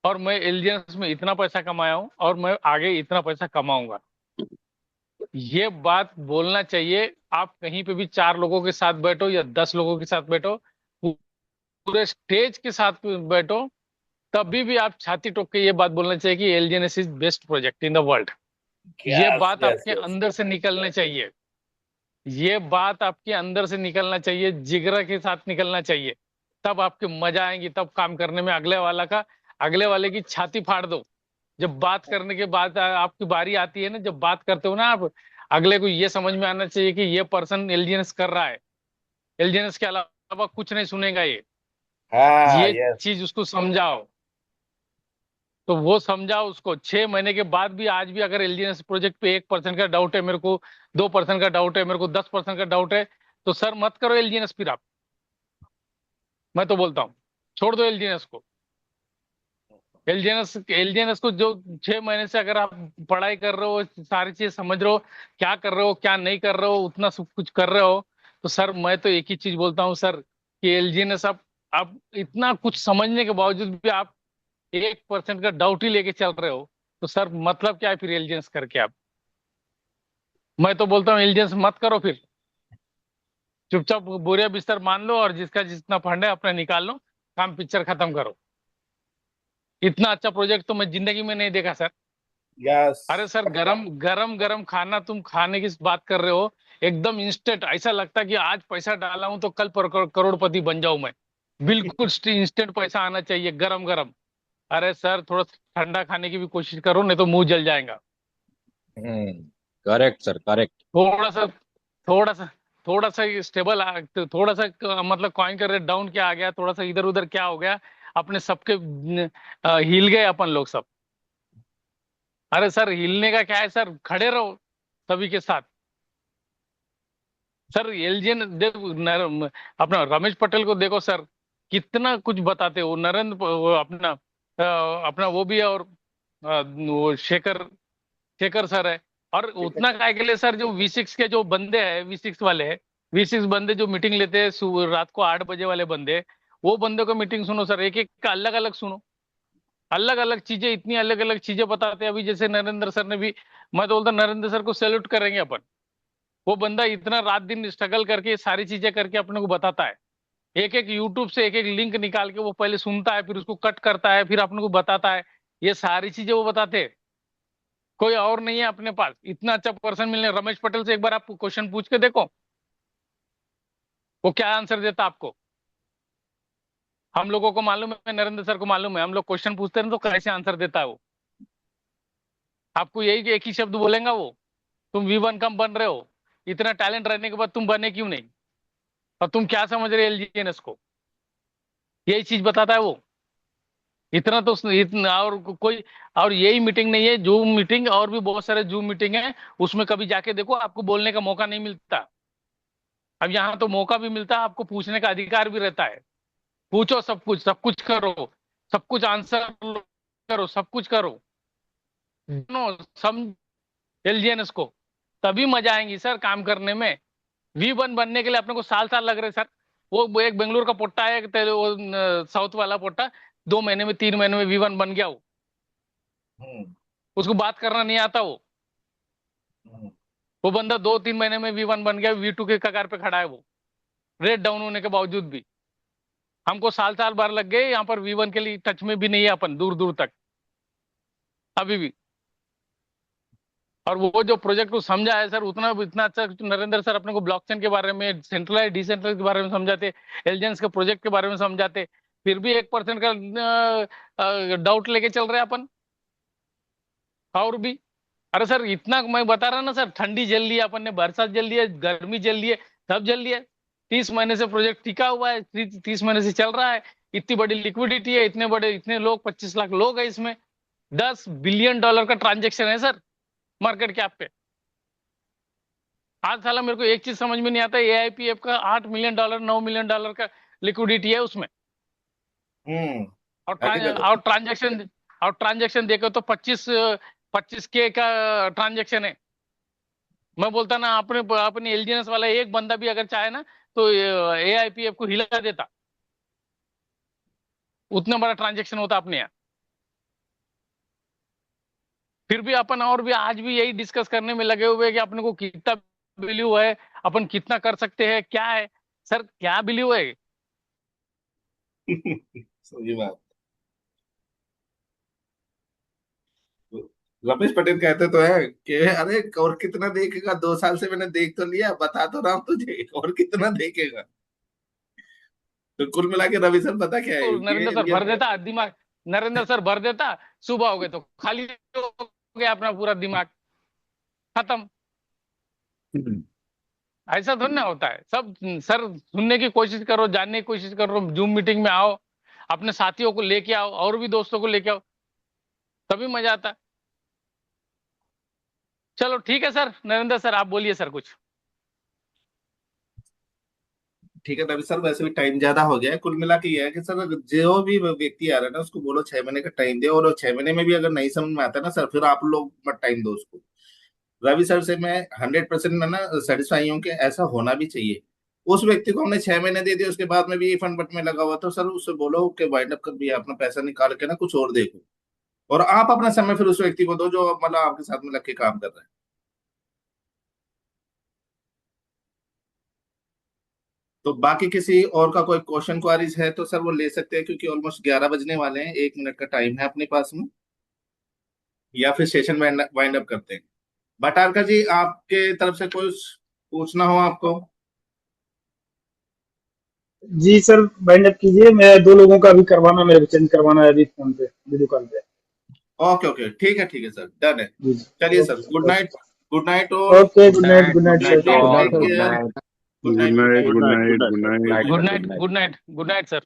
और मैं एलजीएनएस में इतना पैसा कमाया हूँ और मैं आगे इतना पैसा कमाऊंगा। ये बात बोलना चाहिए। आप कहीं पे भी 4 लोगों के साथ बैठो या 10 लोगों के साथ बैठो, पूरे स्टेज के साथ बैठो, तभी भी आप छाती ठोक के ये बात बोलना चाहिए कि एलजीएनएस is best project in the world. ये
यस
बात
यस
आपके
यस।
अंदर से निकलनी चाहिए। ये बात आपके अंदर से निकलना चाहिए, जिगरा के साथ निकलना चाहिए। तब आपके मजा आएंगी, तब काम करने में अगले वाले की छाती फाड़ दो। जब बात करने के बाद आपकी बारी आती है ना, जब बात करते हो ना आप, अगले को ये समझ में आना चाहिए कि ये पर्सन एलजीएनएस कर रहा है, एलजीएनएस के अलावा कुछ नहीं सुनेगा
हाँ
ये
यस।
चीज उसको समझाओ। तो वो समझाओ उसको। 6 महीने के बाद भी आज भी अगर एलजीएनएस प्रोजेक्ट पे 1% का डाउट है मेरे को, 2% का डाउट है मेरे को, 10% का डाउट है, तो सर मत करो एलजीएनएस फिर आप। मैं तो बोलता हूँ छोड़ दो एलजीएनएस को। एलजीएनएस को जो 6 महीने से अगर आप पढ़ाई कर रहे हो, सारी चीज समझ रहे हो, क्या कर रहे हो क्या नहीं कर रहे हो, उतना सब कुछ कर रहे हो, तो सर मैं तो एक ही चीज बोलता हूँ सर कि एलजीएनएस आप इतना कुछ समझने के बावजूद भी आप 1% का डाउट ही लेके चल रहे हो, तो सर मतलब क्या है फिर एलजीएनएस करके आप। मैं तो बोलता हूँ एलजीएनएस मत करो फिर। चुपचाप बोरिया बिस्तर मान लो और जिसका जितना फंड है अपना निकाल लो, काम पिक्चर खत्म करो। इतना अच्छा प्रोजेक्ट तो मैं जिंदगी में नहीं देखा सर।
यस।
अरे सर, गरम गरम गरम खाना तुम खाने की बात कर रहे हो, एकदम इंस्टेंट, ऐसा लगता है कि आज पैसा डाला हूं तो कल करोड़पति बन जाऊं मैं। बिल्कुल इंस्टेंट पैसा आना चाहिए, गरम गरम। अरे सर थोड़ा ठंडा खाने की भी कोशिश करो, नहीं तो मुंह जल जाएगा।
Correct sir, correct.
थोड़ा सा थोड़ा सा थोड़ा सा स्टेबल, थोड़ा सा मतलब कॉइन का रेट डाउन क्या आ गया, थोड़ा सा इधर उधर क्या हो गया, अपने सबके हिल गए अपन लोग सब। अरे सर हिलने का क्या है सर, खड़े रहो सभी के साथ। सर एलजीएन देखो, अपना रमेश पटेल को देखो सर, कितना कुछ बताते हो। वो अपना वो भी है, और वो शेखर सर है। और उतना काय के लिए सर, जो V6 के जो बंदे हैं, V6 वाले हैं, V6 बंदे जो मीटिंग लेते हैं रात को 8 बजे वाले बंदे, वो बंदे को मीटिंग सुनो सर, एक एक का अलग अलग सुनो। अलग अलग चीजें, इतनी अलग अलग चीजें बताते हैं। अभी जैसे नरेंद्र सर ने भी, मैं तो बोलता नरेंद्र सर को सैल्यूट करेंगे अपन। वो बंदा इतना रात दिन स्ट्रगल करके सारी चीजें करके अपने को बताता है। एक एक यूट्यूब से एक एक लिंक निकाल के वो पहले सुनता है, फिर उसको कट करता है, फिर अपने को बताता है। ये सारी चीजें वो बताते हैं। कोई और नहीं है अपने पास इतना अच्छा पर्सन मिलने। रमेश पटेल से एक बार आप क्वेश्चन पूछ के देखो, वो क्या आंसर देता आपको। हम लोगों को मालूम है, नरेंद्र सर को मालूम है, हम लोग क्वेश्चन पूछते हैं तो कैसे आंसर देता है वो। आपको यही एक ही शब्द बोलेगा वो, तुम V1 कम बन रहे हो, इतना टैलेंट रहने के बाद तुम बने क्यों नहीं, और तुम क्या समझ रहे एलजीएनएस को। यही चीज बताता है वो। इतना तो इतना और कोई, और यही मीटिंग नहीं है, जूम मीटिंग और भी बहुत सारे जूम मीटिंग है, उसमें कभी जाके देखो, आपको बोलने का मौका नहीं मिलता। अब यहाँ तो मौका भी मिलता है, आपको पूछने का अधिकार भी रहता है। पूछो, सब कुछ करो, सब कुछ आंसर करो, सब कुछ करो। नो सम एलजीएनएस को तभी मजा आएंगी सर काम करने में। V1 बनने के लिए अपने को साल साल लग रहे सर। वो एक बेंगलुरु का पोट्टा है, वो साउथ वाला पोट्टा, 2 महीने में 3 महीने में V1 बन गया वो। उसको बात करना नहीं आता वो बंदा 2-3 महीने में V1 बन गया, V2 के कगार पे खड़ा है वो, रेट डाउन होने के बावजूद भी। हमको साल साल बार लग गए, यहाँ पर V1 के लिए टच में भी नहीं है अपन, दूर दूर तक अभी भी। और वो जो प्रोजेक्ट को समझा है सर, इतना अच्छा नरेंद्र सर अपने को ब्लॉकचेन के बारे में, सेंट्रलाइज डिसेंट्रलाइज के बारे में समझाते, एलिजेंस के प्रोजेक्ट के बारे में समझाते, फिर भी 1% का डाउट लेके चल रहे अपन। और भी अरे सर इतना मैं बता रहा ना सर, ठंडी झेल लिया अपन ने, बरसात झेल लिया, गर्मी झेल लिए, सब झेल लिया। 30 महीने से प्रोजेक्ट टिका हुआ है, 30 महीने से चल रहा है। इतनी बड़ी लिक्विडिटी है, इतने लोग, 25 लाख लोग है इसमें, $10 बिलियन का ट्रांजेक्शन है सर मार्केट कैप पे। आज साला मेरे को एक चीज समझ में नहीं आता, AIPF का $8 मिलियन, $9 मिलियन का लिक्विडिटी है उसमें। और ट्रांजेक्शन देखो तो 25K का ट्रांजेक्शन है। मैं बोलता ना, अपने एलजीएनएस वाला एक बंदा भी अगर चाहे ना तो AIPF को हिला देता, उतना बड़ा ट्रांजेक्शन होता अपने यहाँ। फिर भी अपन और भी आज भी यही डिस्कस करने में लगे हुए हैं कि अपने को कितना बिलीव है, अपन कितना कर सकते हैं, क्या है सर, क्या बिलीव है?
सही बात। रमेश पटेल कहते तो है कि अरे और कितना देखेगा, 2 साल से मैंने देख तो लिया, बता तो रहा हूं तुझे, और कितना देखेगा। तो कुल मिला के रवि सर पता क्या है,
नरेंद्र सर भर देता दिमाग, नरेंद्र सर भर देता, सुबह हो गए तो खाली हो गया अपना पूरा दिमाग, खत्म। ऐसा थोड़ी ना होता है। सब सर सुनने की कोशिश करो, जानने की कोशिश करो, जूम मीटिंग में आओ, अपने साथियों को लेके आओ और भी दोस्तों को लेके आओ, तभी मजा आता। चलो ठीक है सर, नरेंद्र सर आप बोलिए सर कुछ।
ठीक है रवि सर, वैसे भी टाइम ज्यादा हो गया है। कुल मिला के ये है कि सर जो भी व्यक्ति आ रहा है ना, उसको बोलो 6 महीने का टाइम दे, और 6 महीने में भी अगर नहीं समझ में आता ना सर, फिर आप लोग मत टाइम दो उसको। रवि सर से मैं 100% में ना सेटिस्फाई हूँ कि ऐसा होना भी चाहिए। उस व्यक्ति को हमने 6 महीने दे दिए, उसके बाद में भी फंड बट में लगा हुआ, तो सर उससे बोलो कि वाइंड अप कर भी अपना पैसा निकाल के ना कुछ और देखो, और आप अपना समय फिर उस व्यक्ति को दो जो मतलब आपके साथ में लग के काम कर रहा है। तो बाकी किसी और का कोई क्वेश्चन क्वारीज है तो सर वो ले सकते हैं, क्योंकि ऑलमोस्ट 11 बजने वाले हैं, 1 मिनट का टाइम है अपने पास में, या फिर सेशन वाइंड अप करते हैं। भटारका जी, आपके तरफ से कुछ पूछना हो आपको?
जी सर, बाइंड अप कीजिए। मैं 2 लोगों का भी करवाना, मेरे को चेंज करवाना है अभी फोन पे, वीडियो कॉल पे।
ओके ठीक है सर, डन है।
जी
चलिए sir, good night. Good night और
okay, good night sir.
Take care.
Good night.
Good night sir.